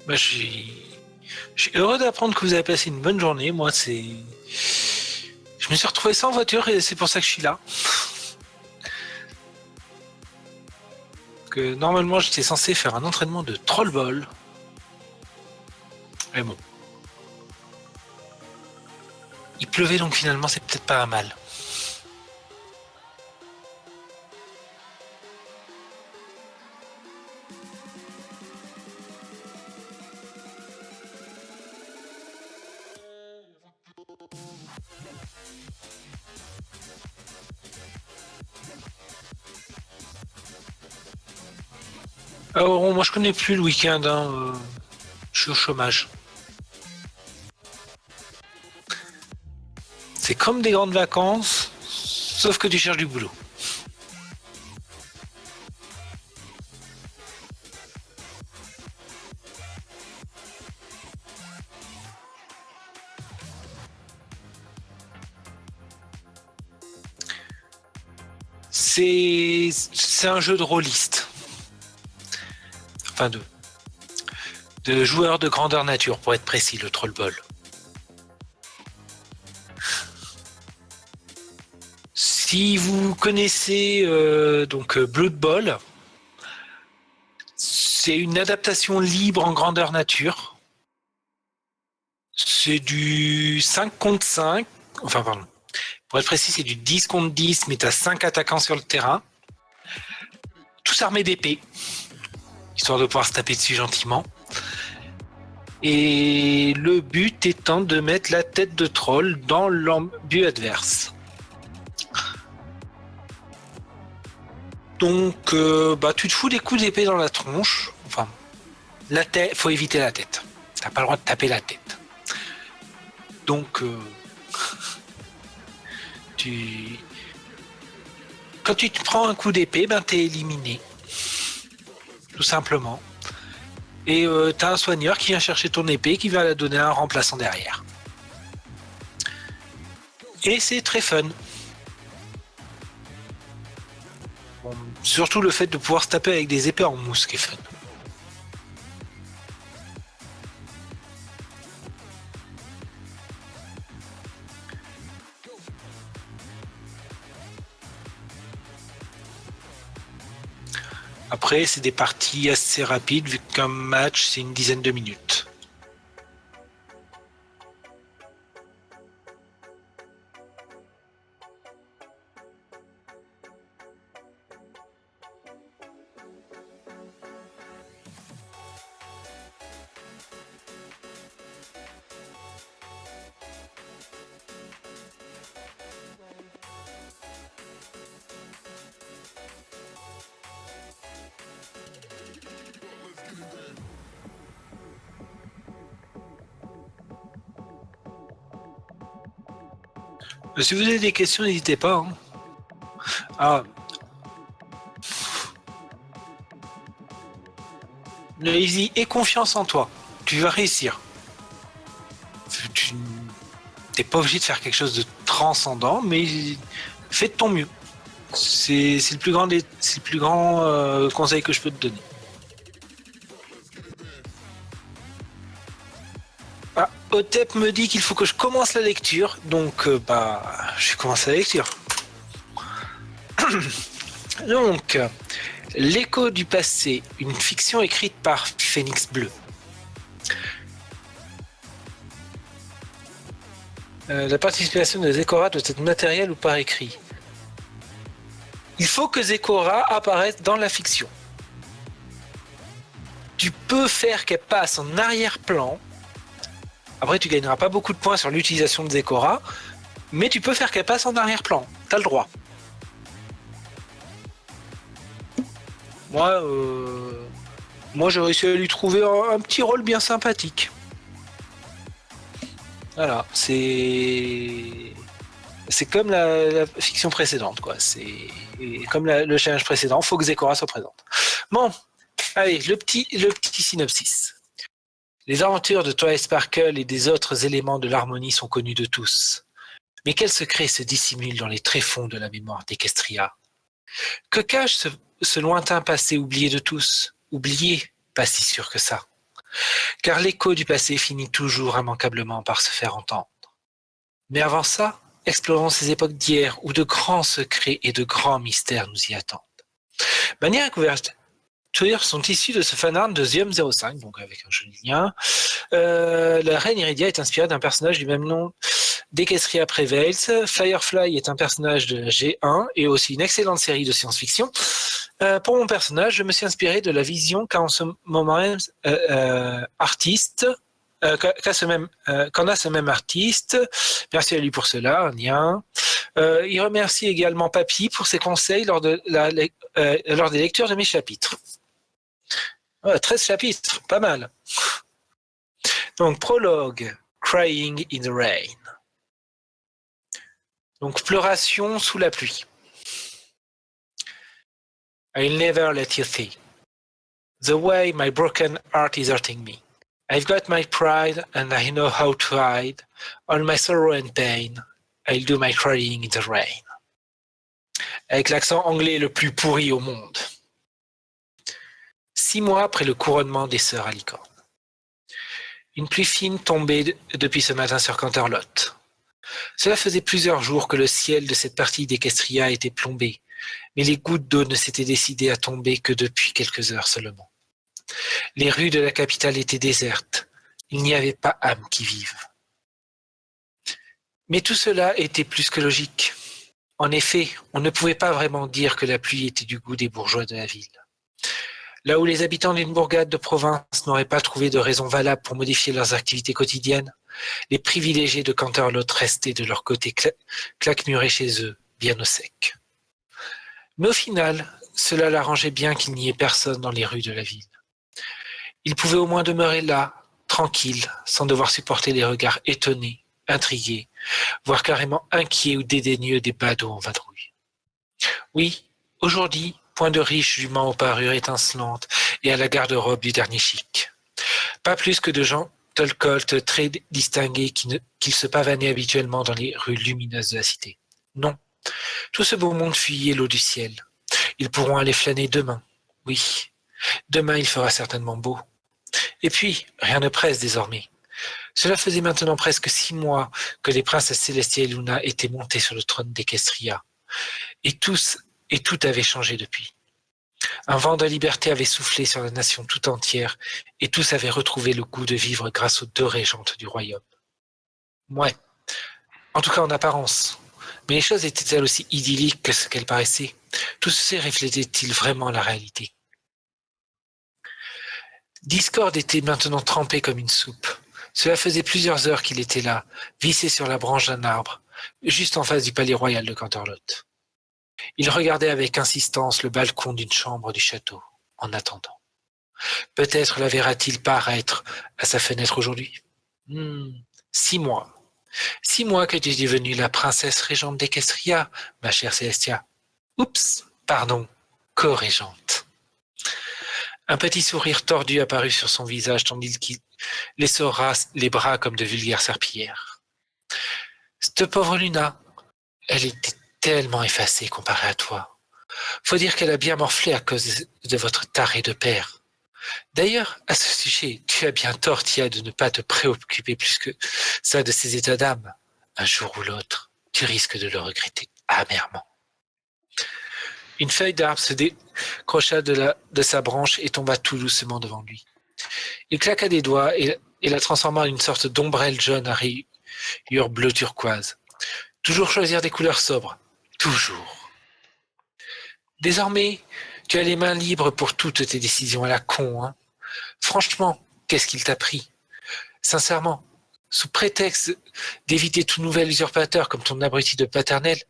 S2: Bah, je suis heureux d'apprendre que vous avez passé une bonne journée. Moi, c'est... Je me suis retrouvé sans voiture et c'est pour ça que je suis là. Que normalement, j'étais censé faire un entraînement de troll-ball. Mais bon. Il pleuvait, donc finalement, c'est peut-être pas mal. Alors, moi, je connais plus le week-end. Hein. Je suis au chômage. C'est comme des grandes vacances, sauf que tu cherches du boulot. C'est un jeu de rôliste. Enfin, de joueurs de grandeur nature, pour être précis, le Troll Ball. Si vous connaissez donc Blood Bowl, c'est une adaptation libre en grandeur nature. C'est du 5 contre 5. Enfin, pardon. Pour être précis, c'est du 10 contre 10, mais tu as 5 attaquants sur le terrain. Tous armés d'épées, histoire de pouvoir se taper dessus gentiment. Et le but étant de mettre la tête de troll dans l'embut adverse. Donc, tu te fous des coups d'épée dans la tronche. Enfin, la tête, faut éviter la tête. T'as pas le droit de taper la tête. Donc, quand tu te prends un coup d'épée, t'es éliminé. Tout simplement. Et t'as un soigneur qui vient chercher ton épée, qui va la donner à un remplaçant derrière. Et c'est très fun. Bon, surtout le fait de pouvoir se taper avec des épées en mousse qui est fun. Après, c'est des parties assez rapides, vu qu'un match, c'est une dizaine de minutes. Si vous avez des questions, n'hésitez pas. Hein. Ah. Lazy, aie confiance en toi. Tu vas réussir. Tu n'es pas obligé de faire quelque chose de transcendant, mais fais de ton mieux. C'est le plus grand conseil que je peux te donner. Ah, Otep me dit qu'il faut que je commence la lecture, donc je commence la lecture. Donc, L'écho du passé, une fiction écrite par Phénix Bleu. La participation de Zecora doit être matérielle ou par écrit. Il faut que Zecora apparaisse dans la fiction. Tu peux faire qu'elle passe en arrière-plan. Après, tu gagneras pas beaucoup de points sur l'utilisation de Zecora, mais tu peux faire qu'elle passe en arrière-plan. T'as le droit. Moi, j'ai réussi à lui trouver un petit rôle bien sympathique. Voilà, c'est comme la fiction précédente, quoi. C'est comme le challenge précédent. Faut que Zecora soit présente. Bon, allez, le petit synopsis. Les aventures de Twilight Sparkle et des autres éléments de l'harmonie sont connus de tous. Mais quel secret se dissimule dans les tréfonds de la mémoire d'Equestria? Que cache ce lointain passé oublié de tous? Oublié, pas si sûr que ça. Car l'écho du passé finit toujours immanquablement par se faire entendre. Mais avant ça, explorons ces époques d'hier où de grands secrets et de grands mystères nous y attendent. Manière couverture sont issus de ce fanart de Zium05, donc avec un joli lien. La reine Iridia est inspirée d'un personnage du même nom d'Equestria Prevails. Firefly est un personnage de G1 et aussi une excellente série de science-fiction. Pour mon personnage, je me suis inspiré de la vision qu'en ce moment même artiste, qu'en a ce même artiste. Merci à lui pour cela, un lien. Il remercie également Papy pour ses conseils lors des lectures de mes chapitres. 13 chapitres, pas mal. Donc, prologue, Crying in the Rain. Donc, pleuration sous la pluie. I'll never let you see the way my broken heart is hurting me. I've got my pride and I know how to hide all my sorrow and pain. I'll do my crying in the rain. Avec l'accent anglais le plus pourri au monde. 6 mois après le couronnement des sœurs à licorne. Une pluie fine tombait depuis ce matin sur Canterlot. Cela faisait plusieurs jours que le ciel de cette partie d'Equestria était plombé, mais les gouttes d'eau ne s'étaient décidées à tomber que depuis quelques heures seulement. Les rues de la capitale étaient désertes. Il n'y avait pas âme qui vive. Mais tout cela était plus que logique. En effet, on ne pouvait pas vraiment dire que la pluie était du goût des bourgeois de la ville. Là où les habitants d'une bourgade de province n'auraient pas trouvé de raison valable pour modifier leurs activités quotidiennes, les privilégiés de Canterlot restaient de leur côté claquemurés chez eux, bien au sec. Mais au final, cela l'arrangeait bien qu'il n'y ait personne dans les rues de la ville. Il pouvait au moins demeurer là, tranquille, sans devoir supporter les regards étonnés, intrigués, voire carrément inquiets ou dédaigneux des badauds en vadrouille. Oui, aujourd'hui, point de riches juments aux parures étincelantes et à la garde-robe du dernier chic. Pas plus que de gens Tolcolt très distingué qu'il se pavanait habituellement dans les rues lumineuses de la cité. Non, tout ce beau monde fuyait l'eau du ciel. Ils pourront aller flâner demain. Oui, demain il fera certainement beau. Et puis, rien ne presse désormais. Cela faisait maintenant presque 6 mois que les princesses Célestia et Luna étaient montées sur le trône d'Equestria. Et tout avait changé depuis. Un vent de liberté avait soufflé sur la nation tout entière et tous avaient retrouvé le goût de vivre grâce aux 2 régentes du royaume. Ouais, en tout cas en apparence. Mais les choses étaient-elles aussi idylliques que ce qu'elles paraissaient? Tout ceci reflétait-il vraiment la réalité? Discord était maintenant trempé comme une soupe. Cela faisait plusieurs heures qu'il était là, vissé sur la branche d'un arbre, juste en face du palais royal de Canterlot. Il regardait avec insistance le balcon d'une chambre du château, en attendant. Peut-être la verra-t-il paraître à sa fenêtre aujourd'hui. 6 mois. 6 mois que tu es devenue la princesse régente d'Equestria, ma chère Célestia. Oups, pardon, co-régente. Un petit sourire tordu apparut sur son visage tandis qu'il l'essora les bras comme de vulgaires serpillères. Cette pauvre Luna, elle était tellement effacée comparée à toi. Faut dire qu'elle a bien morflé à cause de votre taré de père. D'ailleurs, à ce sujet, tu as bien tort, Tia, de ne pas te préoccuper plus que ça de ses états d'âme. Un jour ou l'autre, tu risques de le regretter amèrement. Une feuille d'arbre se décrocha de sa branche et tomba tout doucement devant lui. Il claqua des doigts et la transforma en une sorte d'ombrelle jaune à rayures bleu turquoise. Toujours choisir des couleurs sobres. Toujours. Désormais, tu as les mains libres pour toutes tes décisions à la con, hein. Franchement, qu'est-ce qu'il t'a pris? Sincèrement, sous prétexte d'éviter tout nouvel usurpateur comme ton abruti de paternel,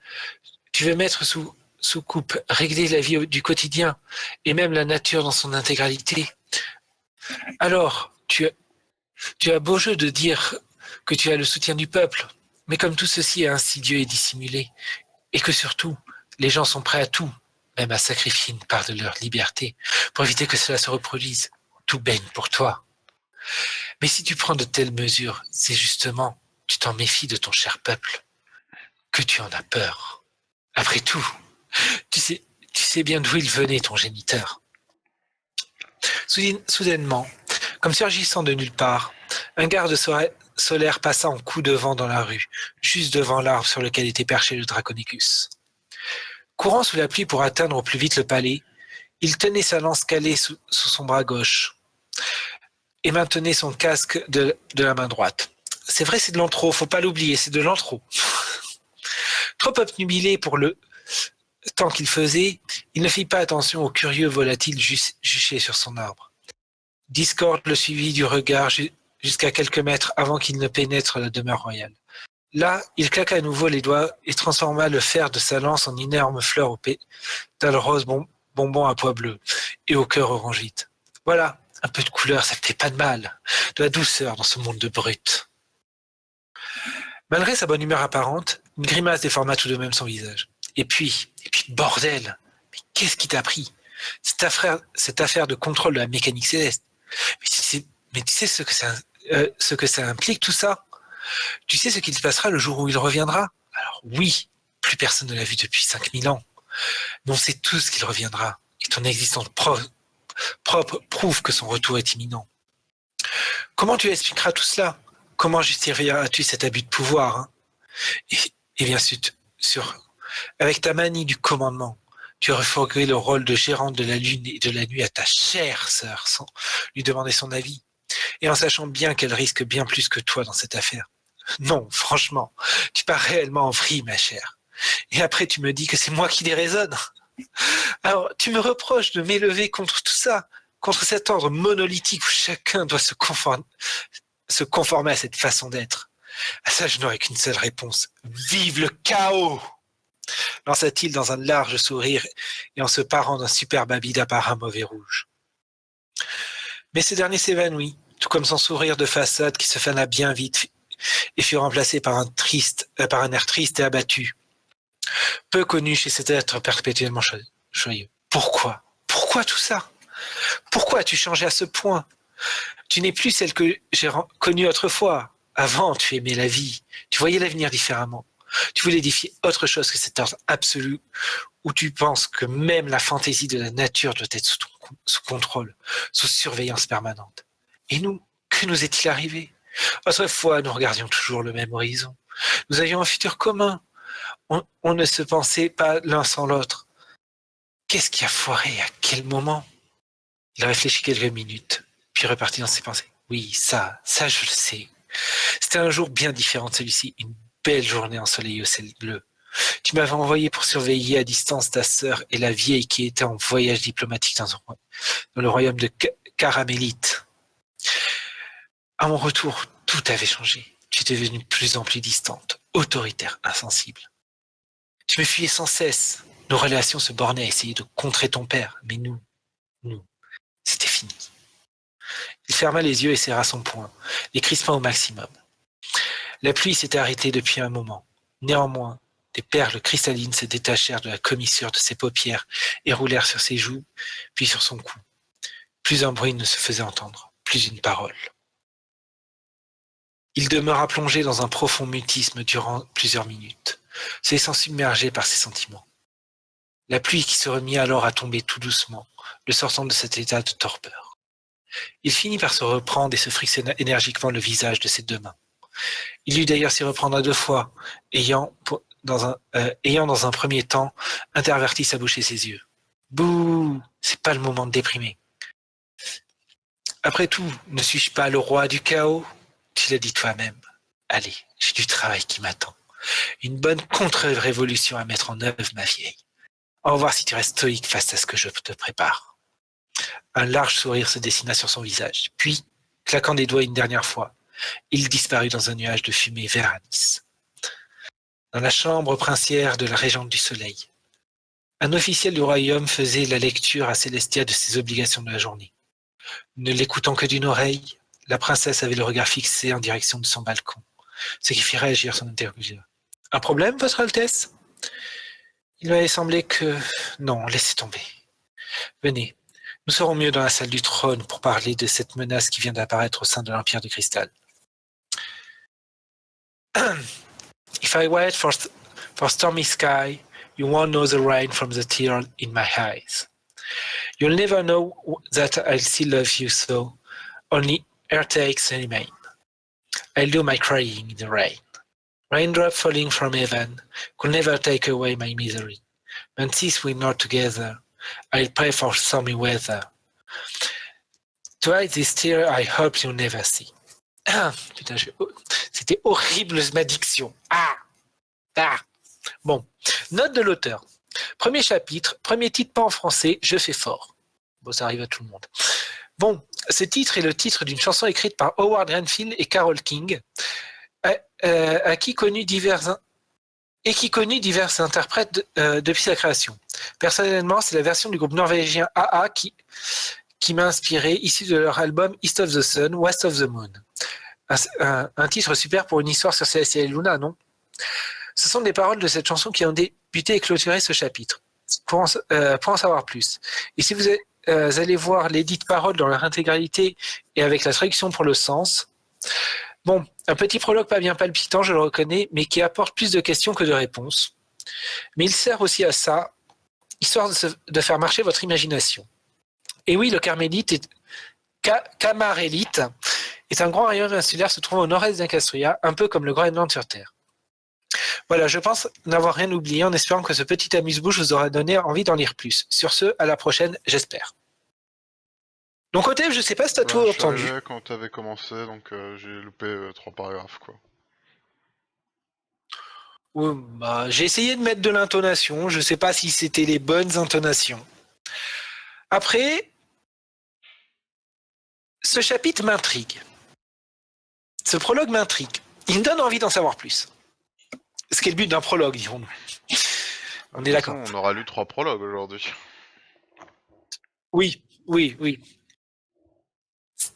S2: tu veux mettre sous coupe, régler la vie du quotidien et même la nature dans son intégralité. Alors, tu as beau jeu de dire que tu as le soutien du peuple, mais comme tout ceci est insidieux et dissimulé, et que surtout, les gens sont prêts à tout, même à sacrifier une part de leur liberté, pour éviter que cela se reproduise, tout baigne pour toi. Mais si tu prends de telles mesures, c'est justement, tu t'en méfies de ton cher peuple, que tu en as peur. Après tout, tu sais bien d'où il venait, ton géniteur. Soudainement, comme surgissant de nulle part, un garde solaire passa en coup de vent dans la rue, juste devant l'arbre sur lequel était perché le Draconicus. Courant sous la pluie pour atteindre au plus vite le palais, il tenait sa lance calée sous son bras gauche et maintenait son casque de la main droite. C'est vrai, c'est de l'antro, faut pas l'oublier, c'est de l'antro. Trop obnubilé pour le temps qu'il faisait, il ne fit pas attention aux curieux volatiles juchés sur son arbre. Discord le suivit du regard jusqu'à quelques mètres avant qu'il ne pénètre la demeure royale. Là, il claqua à nouveau les doigts et transforma le fer de sa lance en énorme fleur aux pétales roses bonbons à pois bleus et au cœur orangite. Voilà, un peu de couleur, ça fait pas de mal. De la douceur dans ce monde de brutes. Malgré sa bonne humeur apparente, une grimace déforma tout de même son visage. Et puis, bordel, mais qu'est-ce qui t'a pris? Cette affaire de contrôle de la mécanique céleste. Mais tu sais ce que ça implique, tout ça? Tu sais ce qu'il se passera le jour où il reviendra? Alors oui, plus personne ne l'a vu depuis 5000 ans. Mais on sait tous qu'il reviendra. Et ton existence propre prouve que son retour est imminent. Comment tu expliqueras tout cela? Comment justifieras-tu cet abus de pouvoir, hein? Et bien sûr, avec ta manie du commandement, tu aurais refourgué le rôle de gérante de la lune et de la nuit à ta chère sœur sans lui demander son avis, et en sachant bien qu'elle risque bien plus que toi dans cette affaire. Non, franchement, tu pars réellement en vrille, ma chère. Et après, tu me dis que c'est moi qui déraisonne. Alors, tu me reproches de m'élever contre tout ça, contre cet ordre monolithique où chacun doit se conformer à cette façon d'être. À ça, je n'aurai qu'une seule réponse. Vive le chaos! Lança-t-il dans un large sourire et en se parant d'un superbe habit d'apparat mauvais rouge. Mais ce dernier s'évanouit, tout comme son sourire de façade qui se fana bien vite et fut remplacé par un air triste et abattu, peu connu chez cet être perpétuellement joyeux. Pourquoi tout ça? Pourquoi as-tu changé à ce point? Tu n'es plus celle que j'ai connue autrefois. Avant, tu aimais la vie. Tu voyais l'avenir différemment. Tu voulais défier autre chose que cet ordre absolu où tu penses que même la fantaisie de la nature doit être sous contrôle, sous surveillance permanente. Et nous, que nous est-il arrivé? Autrefois, nous regardions toujours le même horizon. Nous avions un futur commun. On ne se pensait pas l'un sans l'autre. Qu'est-ce qui a foiré? À quel moment? Il réfléchit quelques minutes, puis repartit dans ses pensées. Oui, ça je le sais. C'était un jour bien différent de celui-ci, une belle journée ensoleillée au ciel bleu. Tu m'avais envoyé pour surveiller à distance ta sœur et la vieille qui était en voyage diplomatique dans le royaume de Caramélite. À mon retour, tout avait changé. Tu étais devenue de plus en plus distante, autoritaire, insensible. Tu me fuyais sans cesse. Nos relations se bornaient à essayer de contrer ton père, mais nous, c'était fini. Il ferma les yeux et serra son poing, les crispant au maximum. La pluie s'était arrêtée depuis un moment. Néanmoins, des perles cristallines se détachèrent de la commissure de ses paupières et roulèrent sur ses joues, puis sur son cou. Plus un bruit ne se faisait entendre, plus une parole. Il demeura plongé dans un profond mutisme durant plusieurs minutes, se laissant submerger par ses sentiments. La pluie qui se remit alors à tomber tout doucement, le sortant de cet état de torpeur. Il finit par se reprendre et se frictionna énergiquement le visage de ses deux mains. Il eut d'ailleurs s'y reprendre à 2 fois, ayant dans un premier temps interverti sa bouche et ses yeux. Bouh, c'est pas le moment de déprimer. Après tout, ne suis-je pas le roi du chaos? Tu l'as dit toi-même. Allez, j'ai du travail qui m'attend. Une bonne contre-révolution à mettre en œuvre, ma vieille. On va voir si tu restes stoïque face à ce que je te prépare. Un large sourire se dessina sur son visage. Puis, claquant des doigts une dernière fois, il disparut dans un nuage de fumée vers Anis. Dans la chambre princière de la régente du soleil, un officiel du royaume faisait la lecture à Célestia de ses obligations de la journée. Ne l'écoutant que d'une oreille, la princesse avait le regard fixé en direction de son balcon, ce qui fit réagir son interlocuteur. « Un problème, votre Altesse ?» Il m'avait semblé que... Non, laissez tomber. Venez, nous serons mieux dans la salle du trône pour parler de cette menace qui vient d'apparaître au sein de l'Empire de Cristal. If I wait for stormy sky, you won't know the rain from the tear in my eyes. You'll never know that I still love you so, only earthquakes remain. I'll do my crying in the rain. Raindrop falling from heaven could never take away my misery. And since we're not together, I'll pray for stormy weather. To hide this tear, I hope you'll never see. Putain, c'était horrible ma diction. Bon, note de l'auteur. Premier chapitre, premier titre pas en français, je fais fort. Bon, ça arrive à tout le monde. Bon, ce titre est le titre d'une chanson écrite par Howard Renfield et Carole King, qui connut divers interprètes depuis sa création. Personnellement, c'est la version du groupe norvégien AA qui m'a inspiré, issue de leur album East of the Sun, West of the Moon. Un titre super pour une histoire sur Celestia et Luna, non? Ce sont des paroles de cette chanson qui ont débuté et clôturé ce chapitre. Pour en savoir plus. Et si vous allez voir les dites paroles dans leur intégralité et avec la traduction pour le sens, bon, un petit prologue pas bien palpitant, je le reconnais, mais qui apporte plus de questions que de réponses. Mais il sert aussi à ça, histoire de faire marcher votre imagination. Et oui, le Camarélite est un grand rayon insulaire se trouvant au nord-est d'Ancastria, un peu comme le Groenland sur Terre. Voilà, je pense n'avoir rien oublié en espérant que ce petit amuse-bouche vous aura donné envie d'en lire plus. Sur ce, à la prochaine, j'espère. Donc Otef, je sais pas si t'as tout entendu.
S1: Je quand t'avais commencé, donc j'ai loupé 3 paragraphes, quoi.
S2: Oui, bah, j'ai essayé de mettre de l'intonation, je sais pas si c'était les bonnes intonations. Après, ce chapitre m'intrigue. Ce prologue m'intrigue. Il me donne envie d'en savoir plus. Ce qui est le but d'un prologue, dirons-nous. On est d'accord.
S1: On aura lu 3 prologues aujourd'hui.
S2: Oui.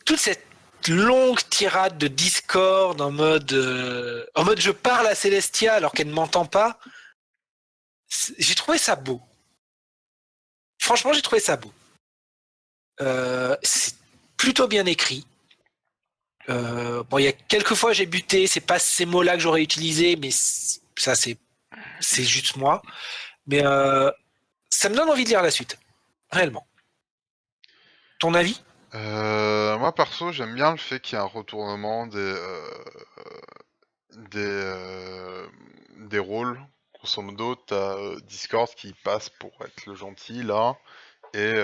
S2: Toute cette longue tirade de discorde en mode je parle à Célestia alors qu'elle ne m'entend pas, j'ai trouvé ça beau. Franchement, j'ai trouvé ça beau. plutôt bien écrit. Bon, il y a quelques fois j'ai buté, c'est pas ces mots-là que j'aurais utilisé, mais ça c'est juste moi. Mais ça me donne envie de lire la suite, réellement. Ton avis?
S1: Moi perso, j'aime bien le fait qu'il y ait un retournement des rôles. Grosso modo, t'as Discord qui passe pour être le gentil là, et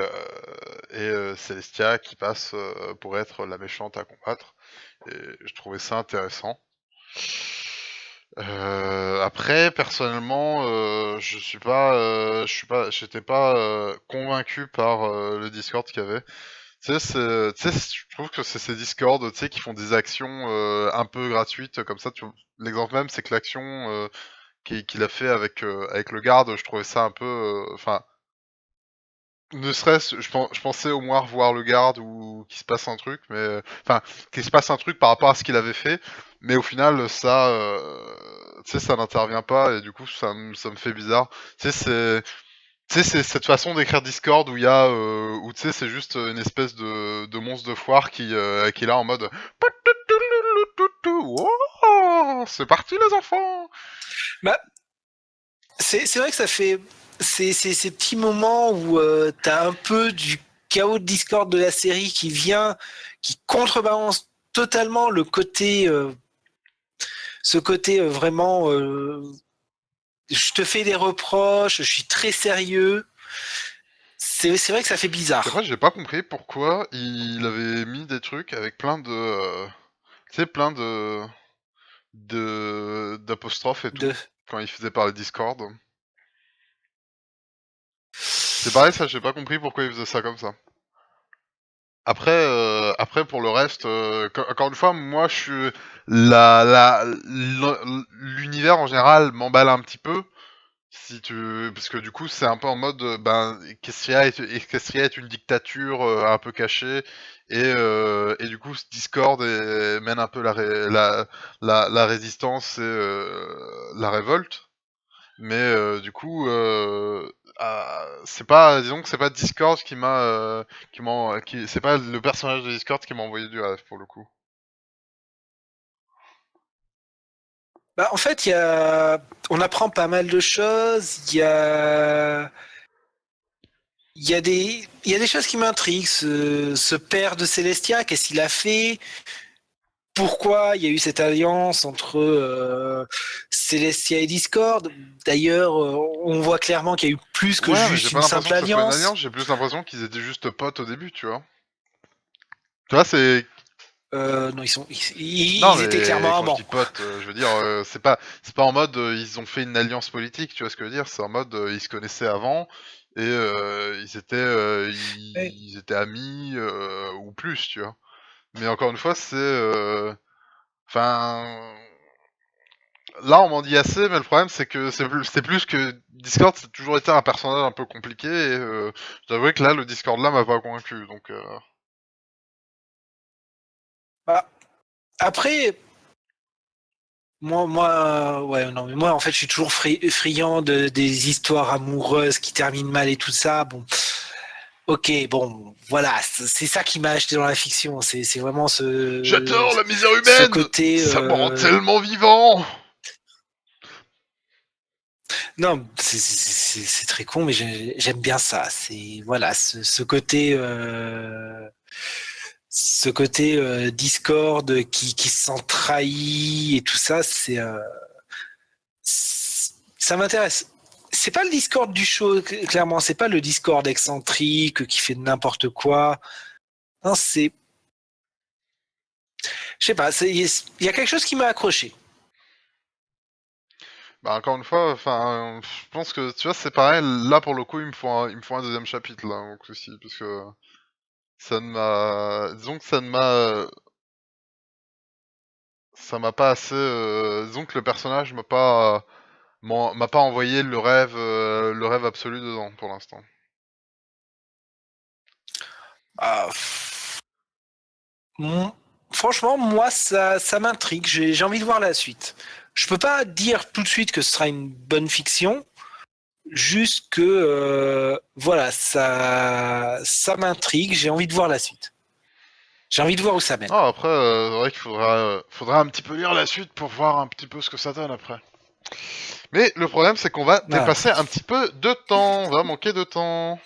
S1: Celestia qui passe pour être la méchante à combattre. Et je trouvais ça intéressant. Après, personnellement, j'étais pas convaincu par le Discord qu'il y avait. Je trouve que c'est ces Discord, tu sais, qui font des actions un peu gratuites comme ça. L'exemple même, c'est que l'action qu'il a fait avec le garde, je trouvais ça un peu, enfin, ne serait-ce, je pensais au moins revoir le garde ou qu'il se passe un truc, mais enfin, qu'il se passe un truc par rapport à ce qu'il avait fait, mais au final, ça, tu sais, ça n'intervient pas et du coup, ça me fait bizarre. Tu sais, c'est cette façon d'écrire Discord où il y a, où tu sais, c'est juste une espèce de monstre de foire qui est là en mode, wow, c'est parti les enfants.
S2: Bah, c'est vrai que ça fait ces petits moments où t'as un peu du chaos de Discord de la série qui contrebalance totalement le côté, ce côté vraiment, je te fais des reproches, je suis très sérieux. C'est vrai que ça fait bizarre.
S1: Après, j'ai pas compris pourquoi il avait mis des trucs avec plein de, tu sais, plein d'apostrophes et tout
S2: De...
S1: quand il faisait parler Discord. C'est pareil, ça, j'ai pas compris pourquoi il faisait ça comme ça. Après pour le reste, encore une fois, moi, je suis l'univers en général m'emballe un petit peu. Si tu, parce que du coup, c'est un peu en mode, ben, Equestria est une dictature un peu cachée, et du coup, ce Discord mène un peu la résistance et la révolte. Mais du coup, c'est pas, disons que c'est pas Discord c'est pas le personnage de Discord qui m'a envoyé du rêve pour le coup.
S2: Bah, en fait, on apprend pas mal de choses. Il y a des choses qui m'intriguent. Ce père de Celestia, qu'est-ce qu'il a fait? Pourquoi il y a eu cette alliance entre Celestia et Discord? D'ailleurs, on voit clairement qu'il y a eu plus que
S1: Ouais, mais j'ai
S2: juste
S1: pas
S2: une
S1: l'impression
S2: simple
S1: que ce soit une
S2: alliance.
S1: alliance, j'ai plus l'impression qu'ils étaient juste potes au début, tu vois. Tu vois, c'est...
S2: Non,
S1: Non,
S2: ils étaient
S1: mais
S2: clairement
S1: quand je
S2: amants.
S1: dis potes, je veux dire, c'est pas en mode ils ont fait une alliance politique, tu vois ce que je veux dire. C'est en mode ils se connaissaient avant et
S2: Ouais.
S1: ils étaient amis ou plus, tu vois. Mais encore une fois, enfin, là on m'en dit assez, mais le problème c'est que c'est plus que Discord, c'est toujours été un personnage un peu compliqué et j'avoue que là le Discord là m'a pas convaincu, donc.
S2: Bah, après, ouais, non, mais moi, en fait, je suis toujours friand des histoires amoureuses qui terminent mal et tout ça. Bon, ok, bon, voilà, c'est ça qui m'a acheté dans la fiction. C'est vraiment
S1: J'adore la misère
S2: ce
S1: humaine,
S2: côté.
S1: ça me rend tellement vivant.
S2: Non, c'est très con, mais j'aime bien ça. C'est voilà, ce côté Discord qui se sent trahi et tout ça, ça m'intéresse. C'est pas le Discord du show, clairement. C'est pas le Discord excentrique qui fait n'importe quoi. Non, je sais pas. Il y a quelque chose qui m'a accroché.
S1: Bah encore une fois, enfin, je pense que tu vois, c'est pareil. Là pour le coup, il me faut un deuxième chapitre là, donc aussi, parce que disons que ça m'a pas assez, disons que le personnage m'a pas envoyé le rêve absolu dedans pour l'instant.
S2: Ah, mon- Franchement, moi, ça m'intrigue. J'ai envie de voir la suite. Je peux pas dire tout de suite que ce sera une bonne fiction. Juste que voilà, ça m'intrigue. J'ai envie de voir la suite. J'ai envie de voir où ça mène.
S1: Ah, après, c'est vrai qu'il faudra un petit peu lire la suite pour voir un petit peu ce que ça donne après. Mais le problème, c'est qu'on va
S2: Voilà.
S1: dépasser un petit peu de temps. On va manquer de temps.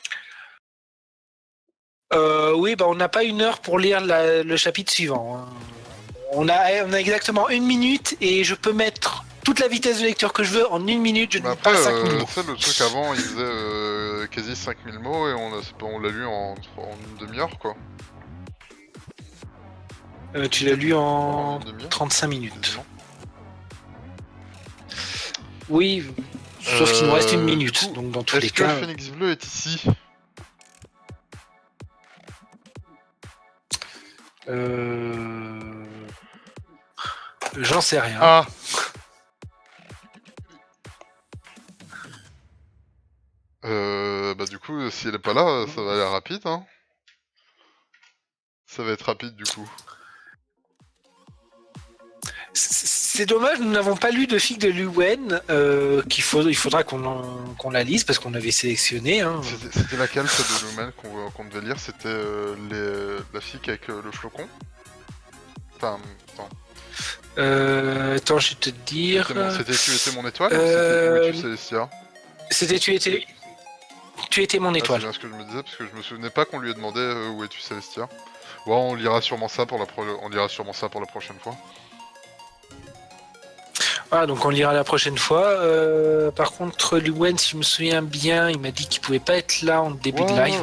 S2: Oui, on n'a pas 1 heure pour lire le chapitre suivant. Hein. On a exactement 1 minute et je peux mettre toute la vitesse de lecture que je veux en 1 minute. Je ne
S1: Mais
S2: lis
S1: après,
S2: pas 5000 mots.
S1: tu sais, le truc avant, il faisait quasi 5000 mots et on l'a lu en une demi-heure, quoi.
S2: Tu l'as lu
S1: En
S2: en
S1: une demi-heure,
S2: 35 minutes.
S1: quasiment.
S2: Oui, sauf qu'il nous reste 1
S1: Du
S2: minute.
S1: coup,
S2: Donc dans tous les
S1: est-ce que
S2: cas.
S1: Phoenix Bleu est ici?
S2: J'en sais rien.
S1: Ah! Bah du coup, s'il est pas là, ça va aller rapide, hein. Ça va être rapide, du coup.
S2: C'est dommage, nous n'avons pas lu de figue de Luwen. Il faudra qu'on la lise parce qu'on avait sélectionné. Hein.
S1: C'était laquelle, celle de Lumen qu'on devait lire? C'était la fille avec le flocon? Enfin, attends.
S2: Attends, je vais te dire.
S1: C'était Tu étais mon étoile ou c'était Où es-tu Célestia?
S2: C'était Tu étais mon
S1: Ah,
S2: étoile.
S1: c'est bien ce que je me disais, parce que je me souvenais pas qu'on lui ait demandé Où es-tu Célestia. Ouais, on lira sûrement ça pour la prochaine fois.
S2: Voilà, donc on lira la prochaine fois. Par contre, Luwen, si je me souviens bien, il m'a dit qu'il pouvait pas être là en début de live.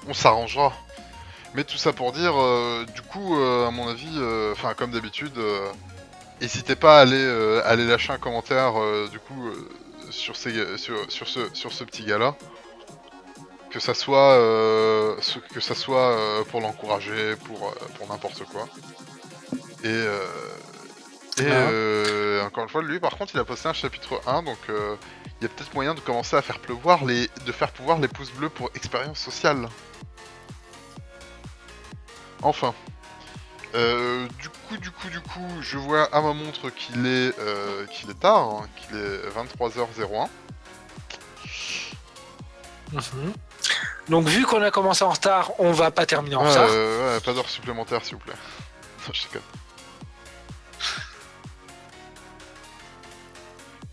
S1: On s'arrangera. Mais tout ça pour dire, du coup, à mon avis, enfin comme d'habitude, n'hésitez pas à aller lâcher un commentaire, du coup, sur ce petit gars-là, que ça soit, pour l'encourager, pour n'importe quoi. Et encore une fois, lui, par contre, il a posté un chapitre 1, donc il y a peut-être moyen de commencer à faire pleuvoir de faire pouvoir les pouces bleus pour expérience sociale. Enfin. Du coup, je vois à ma montre qu'il est tard, hein, qu'il est 23h01.
S2: Donc vu qu'on a commencé en retard, on va pas terminer en retard.
S1: Ouais, pas d'heure supplémentaire, s'il vous plaît. Non, je déconne.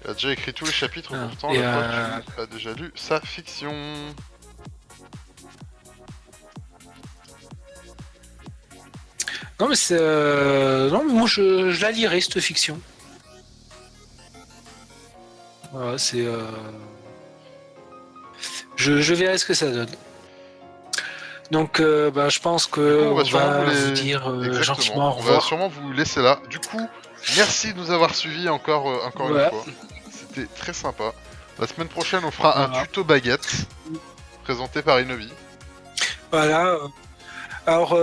S1: Il a déjà écrit tous les chapitres, pourtant, le tu as déjà lu sa fiction.
S2: Non mais c'est non mais moi je la lirai cette fiction. Voilà, c'est je verrai ce que ça donne. Donc je pense que
S1: on va
S2: vous dire gentiment au
S1: on
S2: revoir.
S1: va sûrement vous laisser là. Du coup, merci de nous avoir suivis encore une fois. C'était très sympa. La semaine prochaine, on fera un tuto baguette présenté par Inovi.
S2: Voilà. Alors,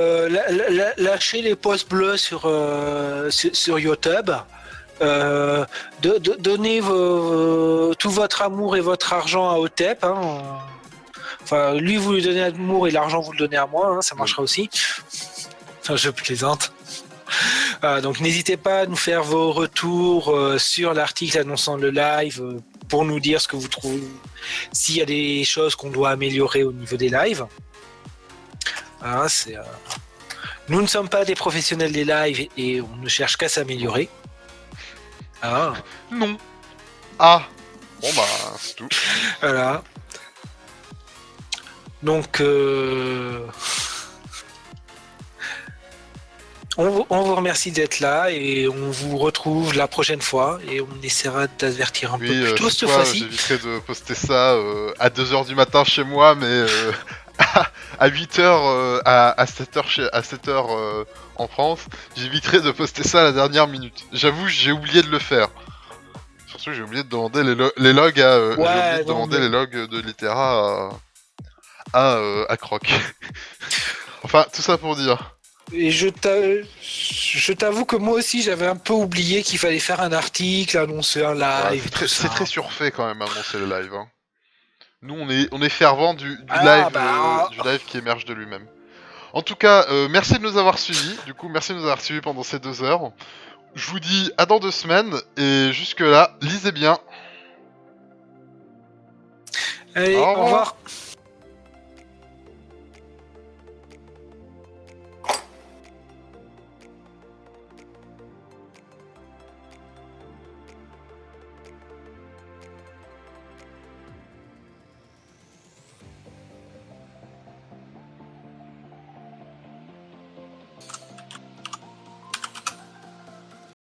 S2: lâchez les posts bleus sur YouTube. Donnez tout votre amour et votre argent à Otep. Hein. Enfin, lui, vous lui donnez l'amour et l'argent, vous le donnez à moi. Hein, ça marchera aussi. Enfin, je plaisante. Donc, n'hésitez pas à nous faire vos retours sur l'article annonçant le live pour nous dire ce que vous trouvez. S'il y a des choses qu'on doit améliorer au niveau des lives. Ah, nous ne sommes pas des professionnels des lives et on ne cherche qu'à s'améliorer. Ah.
S1: Non. Ah. Bon bah, c'est tout.
S2: Voilà. Donc, on vous remercie d'être là et on vous retrouve la prochaine fois et on essaiera d'avertir un peu plus tôt cette fois-ci.
S1: J'éviterai de poster ça à 2h du matin chez moi, mais à 8h, à 7h en France, j'éviterai de poster ça à la dernière minute. J'avoue, j'ai oublié de le faire. Surtout, j'ai oublié de demander les logs les logs de Littéra à Croc. Enfin, tout ça pour dire.
S2: Et je t'avoue que moi aussi j'avais un peu oublié qu'il fallait faire un article, annoncer un live.
S1: Ouais, c'est très surfait quand même annoncer le live. Hein. Nous on est fervent du live qui émerge de lui-même. En tout cas, merci de nous avoir suivis. Du coup, merci de nous avoir suivis pendant ces 2 heures. Je vous dis à dans 2 semaines et jusque là, lisez bien.
S2: Allez, au revoir.